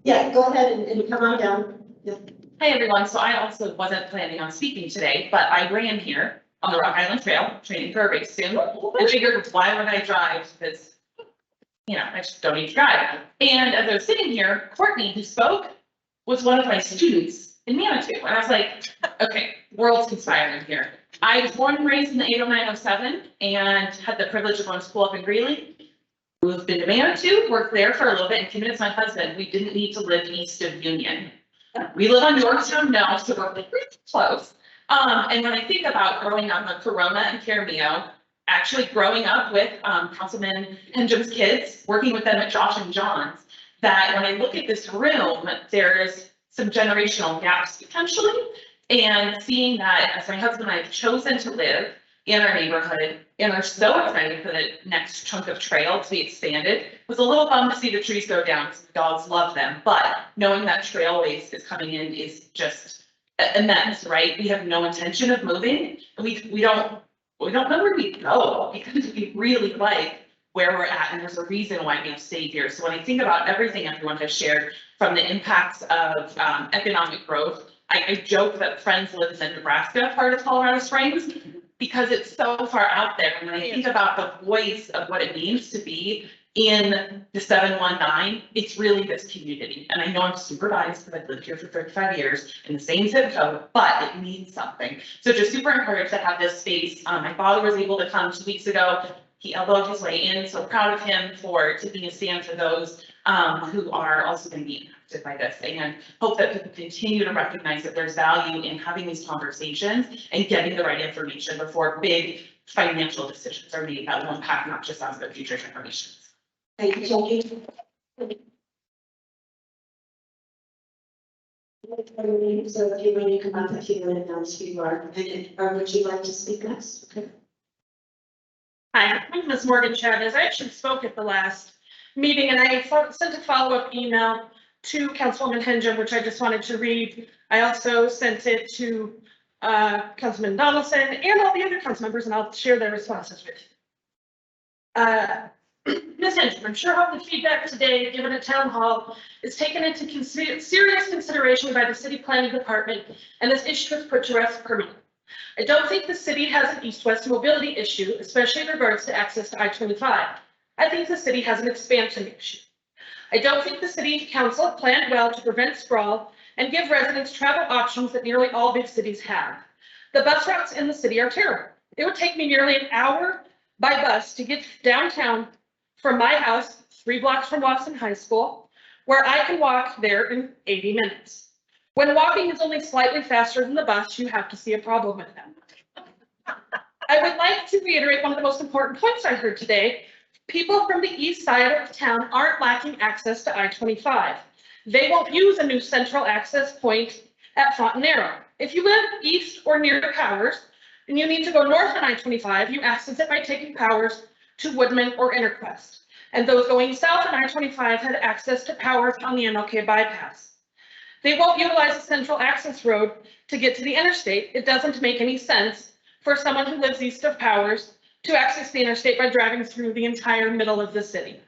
Yeah, go ahead and come on down. Yeah. Hi, everyone. So I also wasn't planning on speaking today, but I ran here on the Rock Island Trail, training for a race soon. And figured, why would I drive? Because, you know, I just don't need to drive. And as I was sitting here, Courtney, who spoke, was one of my students in Manitou. And I was like, okay, world's conspiring here. I was born and raised in the 80907 and had the privilege of going to school up in Greeley. Moved into Manitou, worked there for a little bit, and convinced my husband we didn't need to live east of Union. We live on Yorktown now, so we're pretty close. And when I think about growing up on Corona and Caramillo, actually growing up with Councilman Hendricks' kids, working with them at Josh and John's, that when I look at this room, there's some generational gaps potentially. And seeing that as my husband and I have chosen to live in our neighborhood and are so excited for the next chunk of trail to be expanded. Was a little bummed to see the trees go down because the dogs love them, but knowing that trail waste is coming in is just immense, right? We have no intention of moving. We don't know where we go because we really like where we're at, and there's a reason why we've stayed here. So when I think about everything everyone has shared, from the impacts of economic growth, I joke that Friends lives in Nebraska, part of Colorado Springs, because it's so far out there. And when I think about the voice of what it means to be in the 719, it's really this community. And I know I'm super biased because I've lived here for 35 years in the same zip code, but it means something. So just super encouraged to have this space. My father was able to come 2 weeks ago. He elbowed his way in, so proud of him for taking a stand for those who are also going to be impacted by this, and hope that people continue to recognize that there's value in having these conversations and getting the right information before big financial decisions are made that will impact not just us, but future generations. Thank you, Jackie. So if you want to come up, if you want to announce who you are, or would you like to speak next? Okay. Hi, my name is Morgan Chavez. I actually spoke at the last meeting and I sent a follow-up email to Councilwoman Henjum, which I just wanted to read. I also sent it to Councilman Donaldson and all the other council members, and I'll share their responses with you. Ms. Henjum, I'm sure hope the feedback today given at Town Hall is taken into serious consideration by the City Planning Department, and this issue is put to rest permanently. I don't think the city has an east-west mobility issue, especially in regards to access to I-25. I think the city has an expansion issue. I don't think the city council planned well to prevent sprawl and give residents travel options that nearly all big cities have. The bus routes in the city are terrible. It would take me nearly an hour by bus to get downtown from my house, 3 blocks from Watson High School, where I can walk there in 80 minutes. When walking is only slightly faster than the bus, you have to see a problem with them. I would like to reiterate one of the most important points I heard today. People from the east side of town aren't lacking access to I-25. They won't use a new central access point at Fontanero. If you live east or near Powers and you need to go north on I-25, you access it by taking Powers to Woodman or Interquest. And those going south on I-25 had access to Powers on the MLK bypass. They won't utilize a central access road to get to the interstate. It doesn't make any sense for someone who lives east of Powers to access the interstate by driving through the entire middle of the city.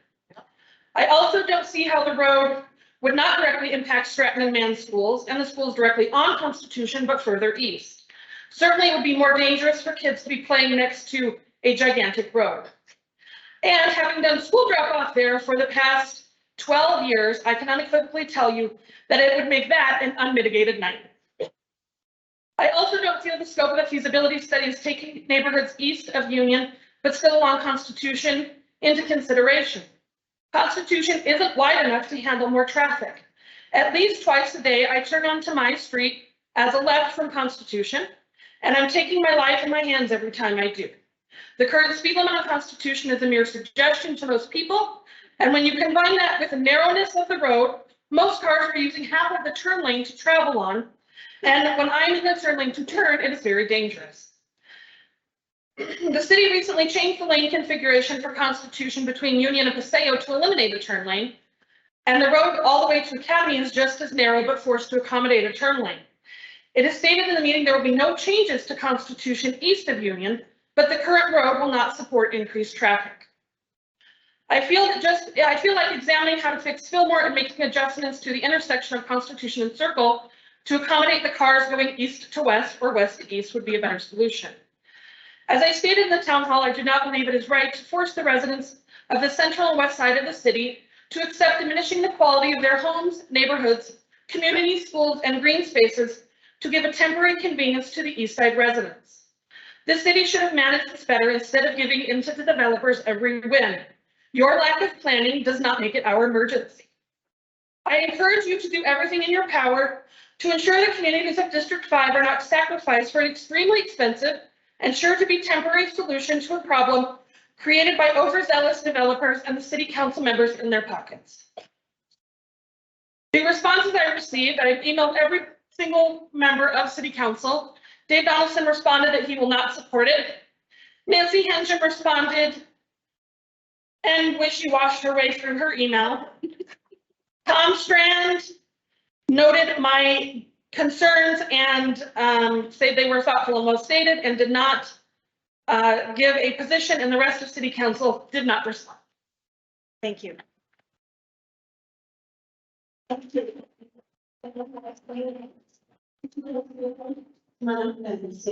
I also don't see how the road would not directly impact Stratton and Mann schools and the schools directly on Constitution, but further east. Certainly it would be more dangerous for kids to be playing next to a gigantic road. And having done school drop-off there for the past 12 years, I can unequivocally tell you that it would make that an unmitigated nightmare. I also don't feel the scope of the feasibility study is taking neighborhoods east of Union, but still along Constitution, into consideration. Constitution isn't wide enough to handle more traffic. At least twice a day, I turn onto my street as a left from Constitution, and I'm taking my life in my hands every time I do. The current speed limit on Constitution is a mere suggestion to most people, and when you combine that with the narrowness of the road, most cars are using half of the turn lane to travel on, and when I'm in the turn lane to turn, it is very dangerous. The city recently changed the lane configuration for Constitution between Union and Paseo to eliminate a turn lane, and the road all the way to Academy is just as narrow but forced to accommodate a turn lane. It is stated in the meeting there will be no changes to Constitution east of Union, but the current road will not support increased traffic. I feel like examining how to fix Fillmore and making adjustments to the intersection of Constitution and Circle to accommodate the cars going east to west or west to east would be a better solution. As I stated in the town hall, I do not believe it is right to force the residents of the central and west side of the city to accept diminishing the quality of their homes, neighborhoods, community schools, and green spaces to give a temporary convenience to the east side residents. The city should have managed this better instead of giving in to the developers every whim. Your lack of planning does not make it our emergency. I encourage you to do everything in your power to ensure the communities of District 5 are not sacrificed for an extremely expensive and sure to be temporary solution to a problem created by overzealous developers and the city council members in their pockets. The responses I received, I've emailed every single member of city council. Dave Donaldson responded that he will not support it. Nancy Hensham responded and wishy-washed her way through her email. Tom Strand noted my concerns and said they were thoughtful and well stated and did not give a position, and the rest of city council did not respond. Thank you. Say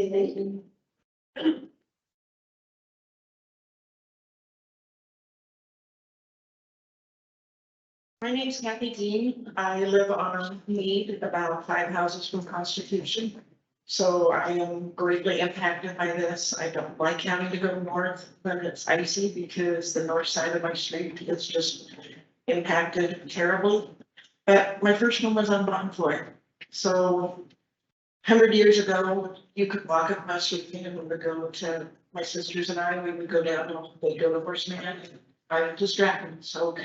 thank you. My name's Kathy Dean. I live on Mead, about 5 houses from Constitution. So I am greatly impacted by this. I don't like having to go north when it's icy because the north side of my street is just impacted terribly. But my first home was on Bonfoy. So 100 years ago, you could walk across the street and we would go to, my sisters and I, we would go down, they'd go to Horseman. I was distracted. So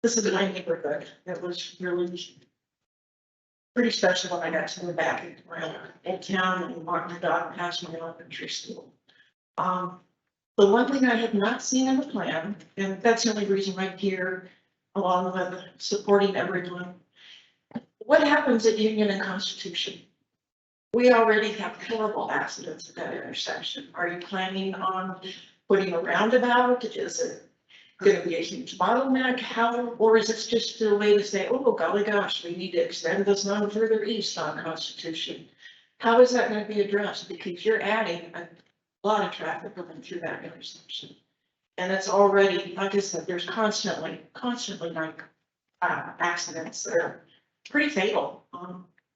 this is my neighborhood. It was really pretty special when I got to go back into my old town and walk my dog past my elementary school. The one thing I have not seen in the plan, and that's the only reason I'm here, along with supporting everyone. What happens at Union and Constitution? We already have horrible accidents at that intersection. Are you planning on putting a roundabout? Is it going to be a huge bottleneck? How, or is this just a way to say, oh, golly gosh, we need to extend this line further east on Constitution? How is that going to be addressed? Because you're adding a lot of traffic going through that intersection. And it's already, like I said, there's constantly like accidents that are pretty fatal.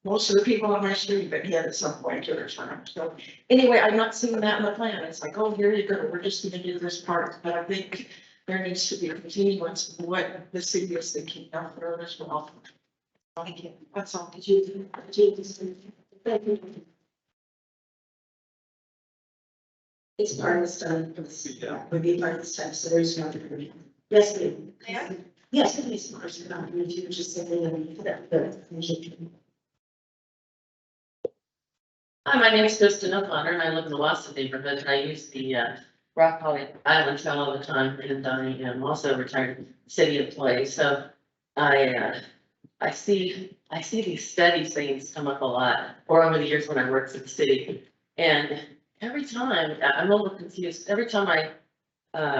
Most of the people on my street have been hit at some point or time. So anyway, I'm not seeing that in the plan. It's like, oh, here you go. We're just going to do this part. But I think there needs to be a continuance of what the city is thinking down the road as well. Thank you. That's all. Thank you. It's part of the study. Would be part of the study, so there's no. Yes, ma'am. Yes, please, of course, not, if you just say that. Hi, my name is Kristen O'Connor and I live in the Watson neighborhood and I use the Rock Holly Island Trail all the time, and I am also a retired city employee, so I see these study things come up a lot, or over the years when I worked for the city, and every time, I'm a little confused, every time I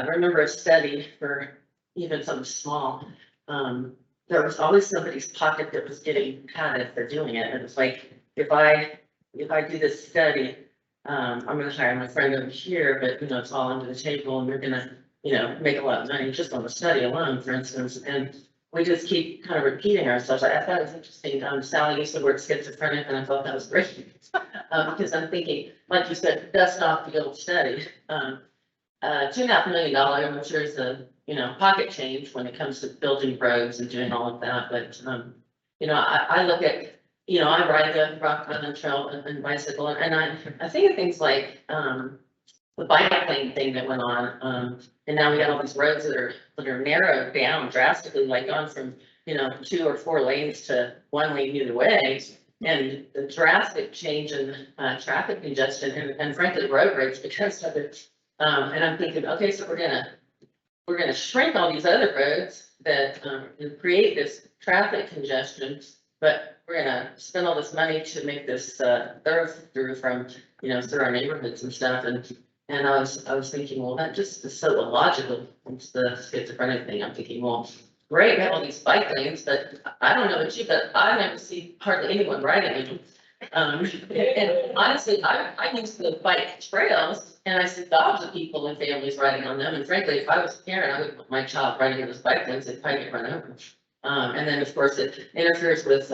remember a study for even something small, there was always somebody's pocket that was getting cut if they're doing it, and it's like, if I do this study, I'm gonna hire my friend over here, but you know, it's all under the table and we're gonna, you know, make a lot of money just on the study alone, for instance, and we just keep kind of repeating ourselves. I thought it was interesting. Sally used the word schizophrenic and I thought that was great. Because I'm thinking, like you said, dust off the old study. $2.5 million, I'm sure is a, you know, pocket change when it comes to building roads and doing all of that, but, you know, I look at, you know, I ride the Rock Island Trail and bicycle, and I think of things like, the bike lane thing that went on, and now we got all these roads that are narrowed down drastically, like gone from, you know, 2 or 4 lanes to 1 lane either way. And the drastic change in, traffic congestion and frankly, road rage because of it. And I'm thinking, okay, so we're gonna shrink all these other roads that, create this traffic congestion, but we're gonna spend all this money to make this thoroughfare from, you know, through our neighborhoods and stuff. And I was thinking, well, that just is so illogical. It's the schizophrenic thing. I'm thinking, well, great, we have all these bike lanes, but I don't know about you, but I never see hardly anyone riding them. And honestly, I use the bike trails and I see gobs of people and families riding on them. And frankly, if I was a parent, I would want my child riding on those bike lanes, they'd probably get run over. And then of course it interferes with,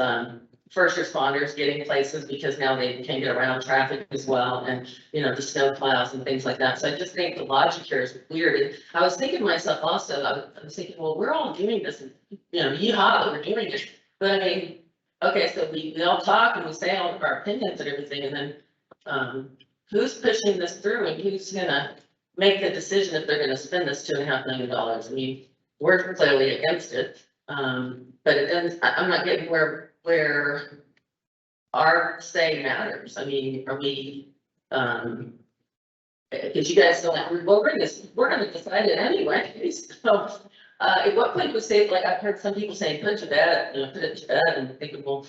first responders getting places because now they can get around traffic as well, and you know, the snow plows and things like that. So I just think the logic here is weird. And I was thinking to myself also, I was thinking, well, we're all doing this, and you know, yeehaw, we're doing it. But I mean, okay, so we all talk and we say all of our opinions and everything, and then who's pushing this through and who's gonna make the decision if they're gonna spend this $2.5 million? I mean, we're clearly against it, but it doesn't. I'm not getting where our say matters. I mean, are we, Because you guys don't, well, we're gonna decide it anyway, so, at what point would say, like, I've heard some people saying, put it to bed, put it to bed, and thinking, well,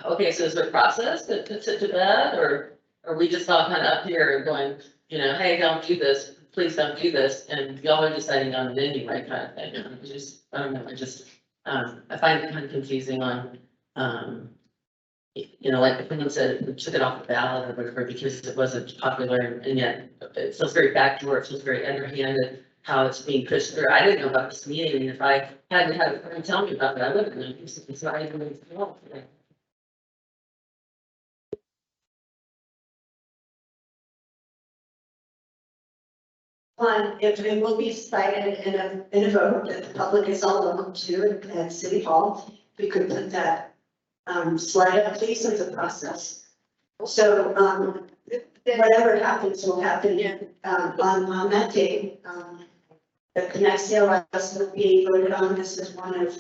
okay, so is there a process that puts it to bed, or are we just all kind of up here going, hey, don't do this, please don't do this, and y'all are deciding on it anyway, kind of thing, I don't know, I find it kind of confusing on, like the Queen said, we took it off the ballot or whatever because it wasn't popular, and yet it feels very backdoor, it feels very underhanded how it's being pushed through. I didn't know about this meeting, and if I hadn't had a friend tell me about it, I would have known, because it's not even involved. One, it will be decided in a vote that the public is all welcome to at City Hall. We could put that slide up, please, as a process. So, whatever happens will happen, on that day. The ConnectCOS will be voted on. This is one of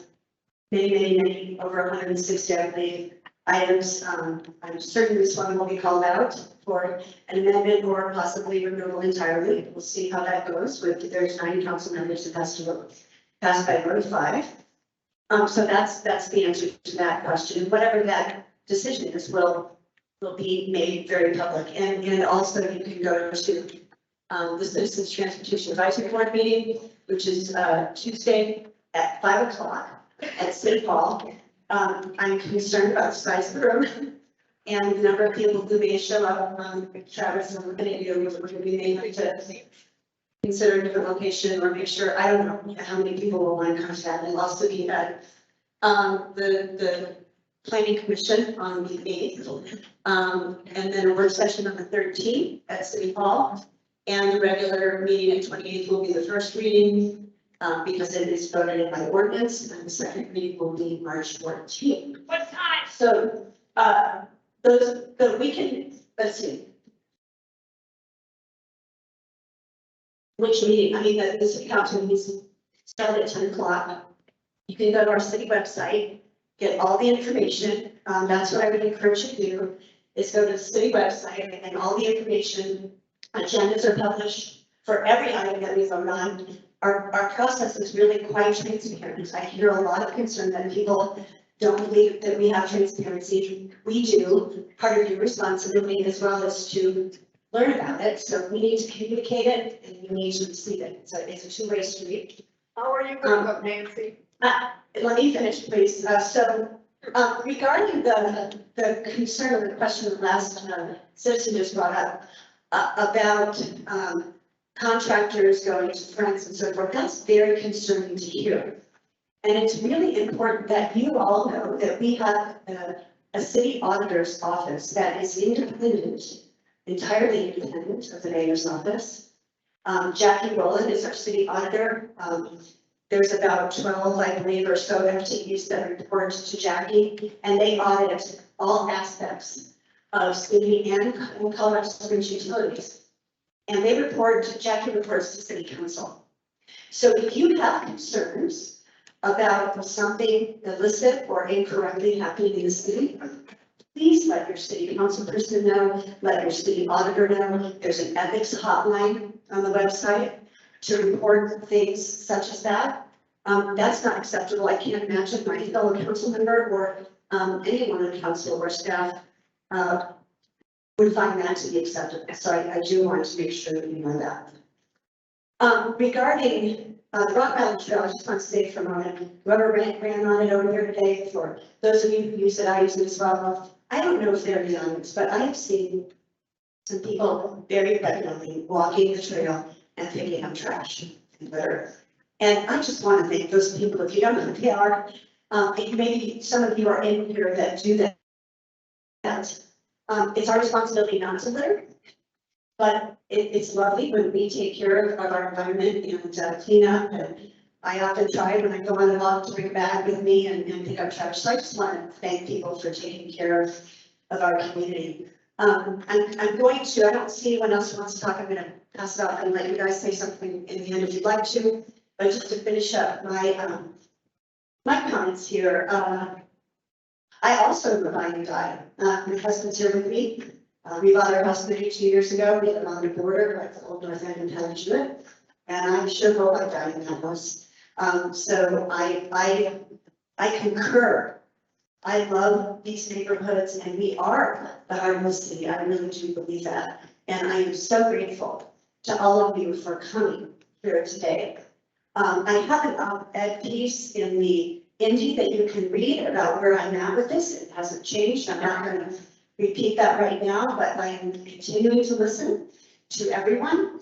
many, over 160, I believe, items. I'm certain this one will be called out for an amendment or possibly removal entirely. We'll see how that goes. There's 9 council members that has to vote, pass by vote 5. So that's the answer to that question. Whatever that decision is will be made very public. And also you can go to the Citizens Transportation Advisory Board meeting, which is Tuesday at 5 o'clock at City Hall. I'm concerned about the size of the room and the number of people who may show up. Travis and many of you will be able to consider a different location or make sure, I don't know how many people will want to contact. We'll also be at the Planning Commission on the 8th, and then a work session on the 13th at City Hall. And the regular meeting at 28th will be the first reading, because it is voted in by ordinance, and the second reading will be March 14th. What time? So, we can, let's see. Which meeting, I mean, the city council meetings start at 10 o'clock. You can go to our city website, get all the information. That's what I would encourage you to do, is go to the city website and all the information. Agendas are published for every item that we vote on. Our process is really quite transparent. I hear a lot of concern that people don't believe that we have transparency. We do. Part of your responsibility as well is to learn about it. So we need to communicate it and you need to receive it. So it's a two-way street. How are you going to vote, Nancy? Let me finish, please. Regarding the concern or the question the last citizen just brought up about contractors going to France and so forth, that's very concerning to hear. And it's really important that you all know that we have a city auditor's office that is independent, entirely independent of the mayor's office. Jackie Rowland is our city auditor. There's about 12, I believe, or so FTEs that report to Jackie, and they audit all aspects of city and Colorado Springs utilities. And Jackie reports to city council. So if you have concerns about something illicit or incorrectly happening in the city, please let your city council person know, let your city auditor know. There's an ethics hotline on the website to report things such as that. That's not acceptable. I can't imagine my fellow council member or anyone on council or staff would find that to be acceptable. So I do want to make sure that you know that. Regarding the Rock Island Trail, I just want to say for a moment, whoever ran on it over here today, for those of you who use it, I use it as well. I don't know if they're in the audience, but I have seen some people very regularly walking the trail and picking up trash and litter. And I just want to thank those people. If you don't know who they are, maybe some of you are in here that do that. It's our responsibility not to litter, but it's lovely when we take care of our environment and clean up. And I often try when I go on a walk to bring a bag with me and pick up trash. So I just want to thank people for taking care of our community. I'm going to, I don't see anyone else who wants to talk. I'm going to pass it off and let you guys say something in the end if you'd like to. But just to finish up my comments here, I also am a buying guy. My husband's here with me. We bought our house 32 years ago. We live on the border, like the old North End of Township. And I sure hope I die in that house. So I concur. I love these neighborhoods and we are the heart of the city. I really do believe that. And I am so grateful to all of you for coming here today. I have an op-ed piece in the Indy that you can read about where I'm at with this. It hasn't changed. I'm not going to repeat that right now, but I am continuing to listen to everyone.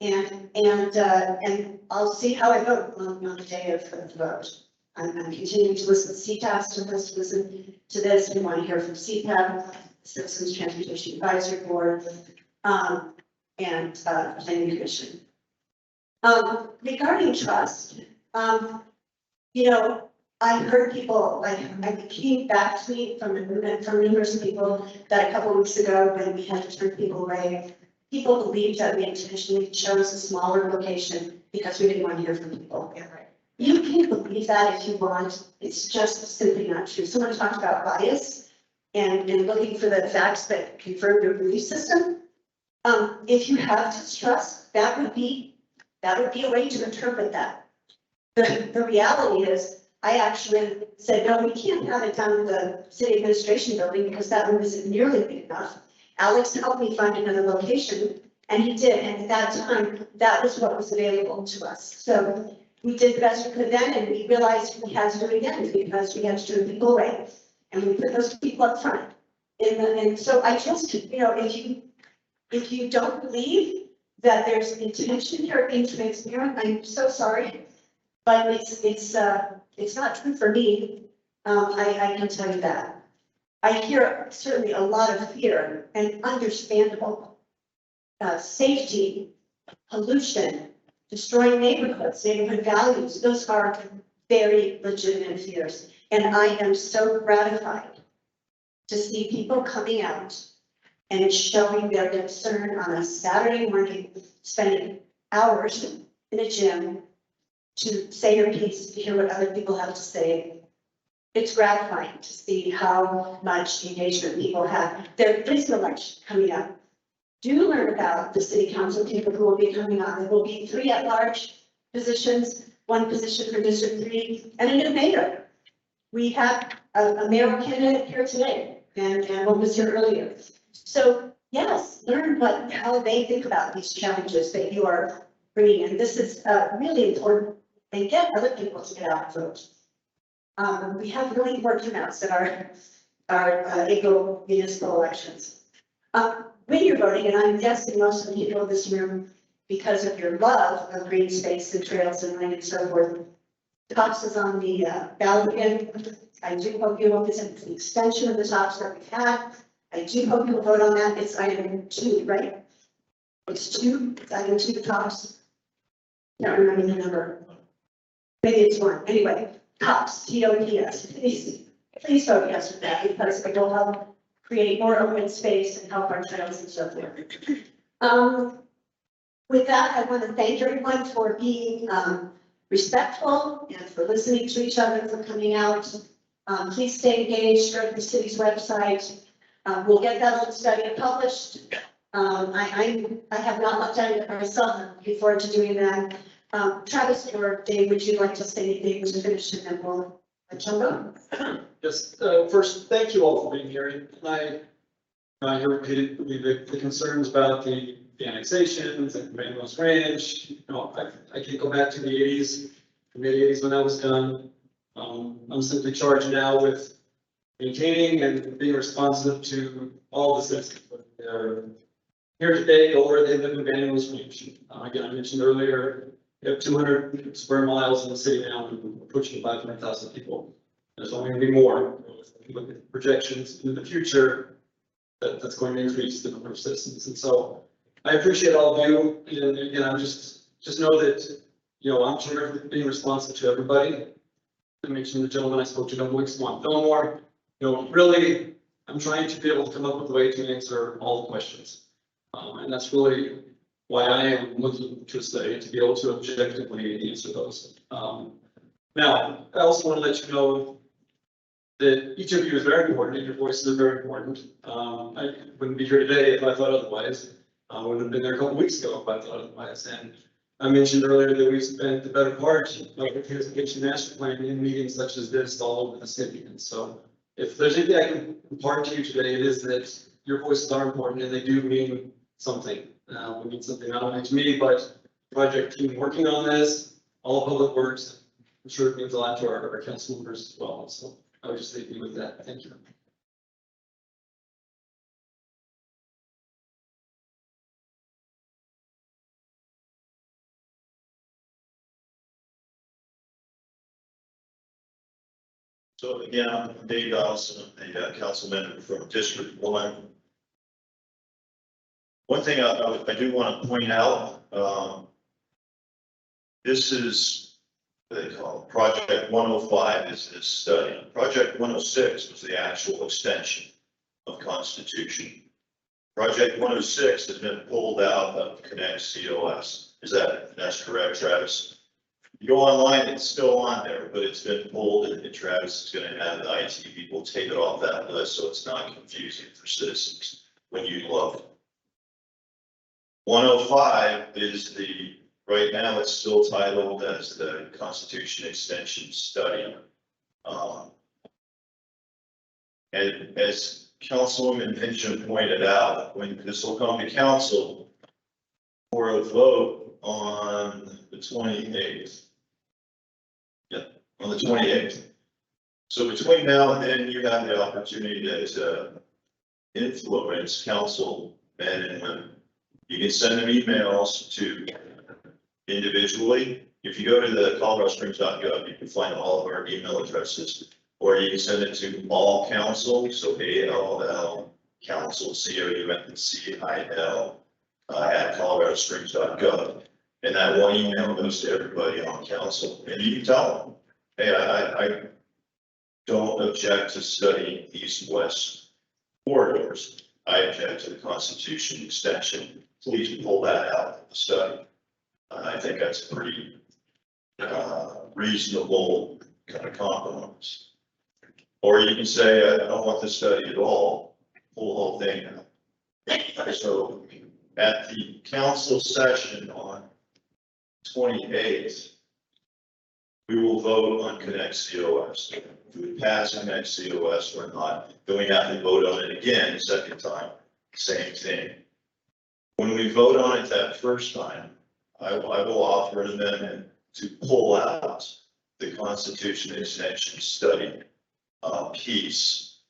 And I'll see how I vote on the day of the vote. I'm continuing to listen to CTAS, to listen to this. We want to hear from CPAB, Citizens Transportation Advisory Board, and Planning Commission. Regarding trust, you know, I heard people, like, I came back to me from numerous people that a couple of weeks ago when we had to turn people away, people believed that we intentionally chose a smaller location because we didn't want to hear from people. You can believe that if you want, it's just simply not true. Someone talked about bias and looking for the facts that confirm your belief system. If you have distrust, that would be a way to interpret that. The reality is, I actually said, no, we can't have it down in the city administration building because that room isn't nearly big enough. Alex helped me find another location, and he did, and at that time, that was what was available to us. So we did the best we could then, and we realized we had to do it again because we had to turn people away. And we put those people up front. And so I just, you know, if you don't believe that there's intention here being transparent, I'm so sorry. But it's not true for me. I can tell you that. I hear certainly a lot of fear and understandable safety, pollution, destroying neighborhoods, neighborhood values. Those are very legitimate fears. And I am so gratified to see people coming out and showing their concern on a Saturday morning, spending hours in a gym to say your piece, to hear what other people have to say. It's gratifying to see how much engagement people have. There is an election coming up. Do learn about the city council people who will be coming on. There will be 3 at-large positions, 1 position for District 3, and a new mayor. We have a mayoral candidate here today, and one was here earlier. So yes, learn how they think about these challenges that you are bringing in. This is really important. And get other people to get out and vote. We have really poor turnouts at our April municipal elections. When you're voting, and I'm guessing most of the people in this room, because of your love of green space and trails and land and so forth, TOPS is on the ballot again. I do hope you will visit the extension of the TOPS that we've had. I do hope you'll vote on that. It's item 2, right? It's 2, it's item 2, TOPS. Can't remember the number. Maybe it's 1. Anyway, TOPS, T-O-P-S. Please vote yes for that because it will help create more open space and help our trails and so forth. With that, I want to thank everyone for being respectful and for listening to each other, for coming out. Please stay engaged, go to the city's website. We'll get that little study published. I have not looked at it myself. I'm looking forward to doing that. Travis or Dave, would you like to say anything to finish and then we'll let you go? Yes, first, thank you all for being here. I hear repeatedly the concerns about the annexations and Manuel's Ranch. You know, I can go back to the 80s, the mid-80s when that was done. I'm simply charged now with maintaining and being responsive to all the citizens. They're here today or where they live in Manuel's Ranch. Again, I mentioned earlier, we have 200 square miles in the city now, and we're pushing 500,000 people. There's only going to be more. If you look at projections in the future, that's going to increase the number of citizens. And so I appreciate all of you. And again, I'm just know that, you know, I'm sure being responsive to everybody. I mentioned the gentleman I spoke to, Fillmore. You know, really, I'm trying to be able to come up with a way to answer all the questions. And that's really why I am looking to stay, to be able to objectively answer those. Now, I also want to let you know, that each of you is very important and your voices are very important. I wouldn't be here today if I thought otherwise. I wouldn't have been there a couple weeks ago if I thought otherwise. And I mentioned earlier that we spent the better part of the transportation master plan in meetings such as this all over the city. And so if there's anything I can impart to you today, it is that your voices are important and they do mean something. We mean something not only to me, but the project team working on this, all of Public Works. I'm sure it means a lot to our council members as well. So I would just leave you with that. Thank you. So again, I'm Dave Donaldson, a councilman from District 1. One thing I do want to point out, this is, they call it Project 105 is this study. Project 106 was the actual extension of Constitution. Project 106 has been pulled out of ConnectCOS. That's correct, Travis? You go online, it's still on there, but it's been pulled, and Travis is going to have the IT people take it off that list so it's not confusing for citizens when you look. 105 is right now it's still titled as the Constitution Extension Study. And as Councilwoman Hincham pointed out, when this will come to council for a vote on the 28th. On the 28th. So between now and then, you have the opportunity to influence council men and women. You can send them emails to individually. If you go to the coloradosprings.gov, you can find all of our email addresses, or you can send it to all council, so ALL council, COUNCIL, at coloradosprings.gov. And that one email goes to everybody on council, and you can tell them, hey, I don't object to studying east-west corridors. I object to the Constitution extension. Please pull that out of the study. I think that's a pretty reasonable kind of compromise. Or you can say, I don't want this study at all, pull the whole thing out. So at the council session on 28th, we will vote on ConnectCOS. If we pass ConnectCOS or not, then we have to vote on it again the second time, same thing. When we vote on it that first time, I will offer an amendment to pull out the Constitution Extension Study piece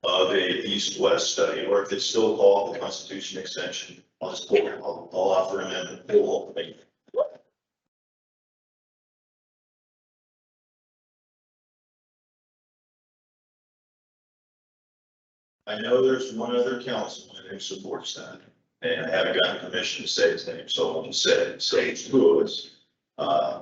of a east-west study, or if it's still called the Constitution Extension, I'll just pull, I'll offer an amendment, pull the whole thing. I know there's one other councilman who supports that, and I haven't gotten permission to say his name, so I'll just say it's who it was. I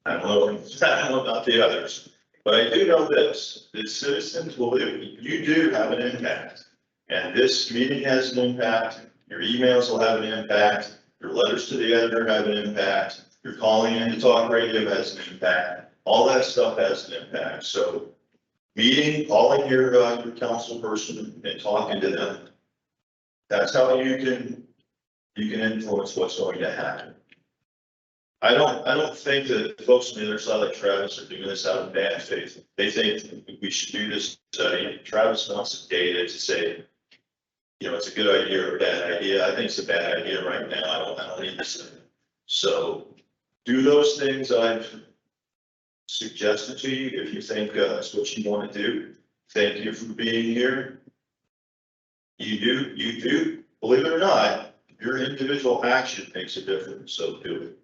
don't know about the others, but I do know this, that citizens will, you do have an impact. And this meeting has an impact, your emails will have an impact, your letters to the editor have an impact, your calling in to talk radio has an impact, all that stuff has an impact. So meeting, calling your council person and talking to them. That's how you can influence what's going to happen. I don't think that folks on the other side like Travis are doing this out of bad faith. They think we should do this study. Travis wants the data to say, you know, it's a good idea or a bad idea. I think it's a bad idea right now. I don't need this. So do those things I've suggested to you if you think that's what you want to do. Thank you for being here. You do, believe it or not, your individual action makes a difference, so do it.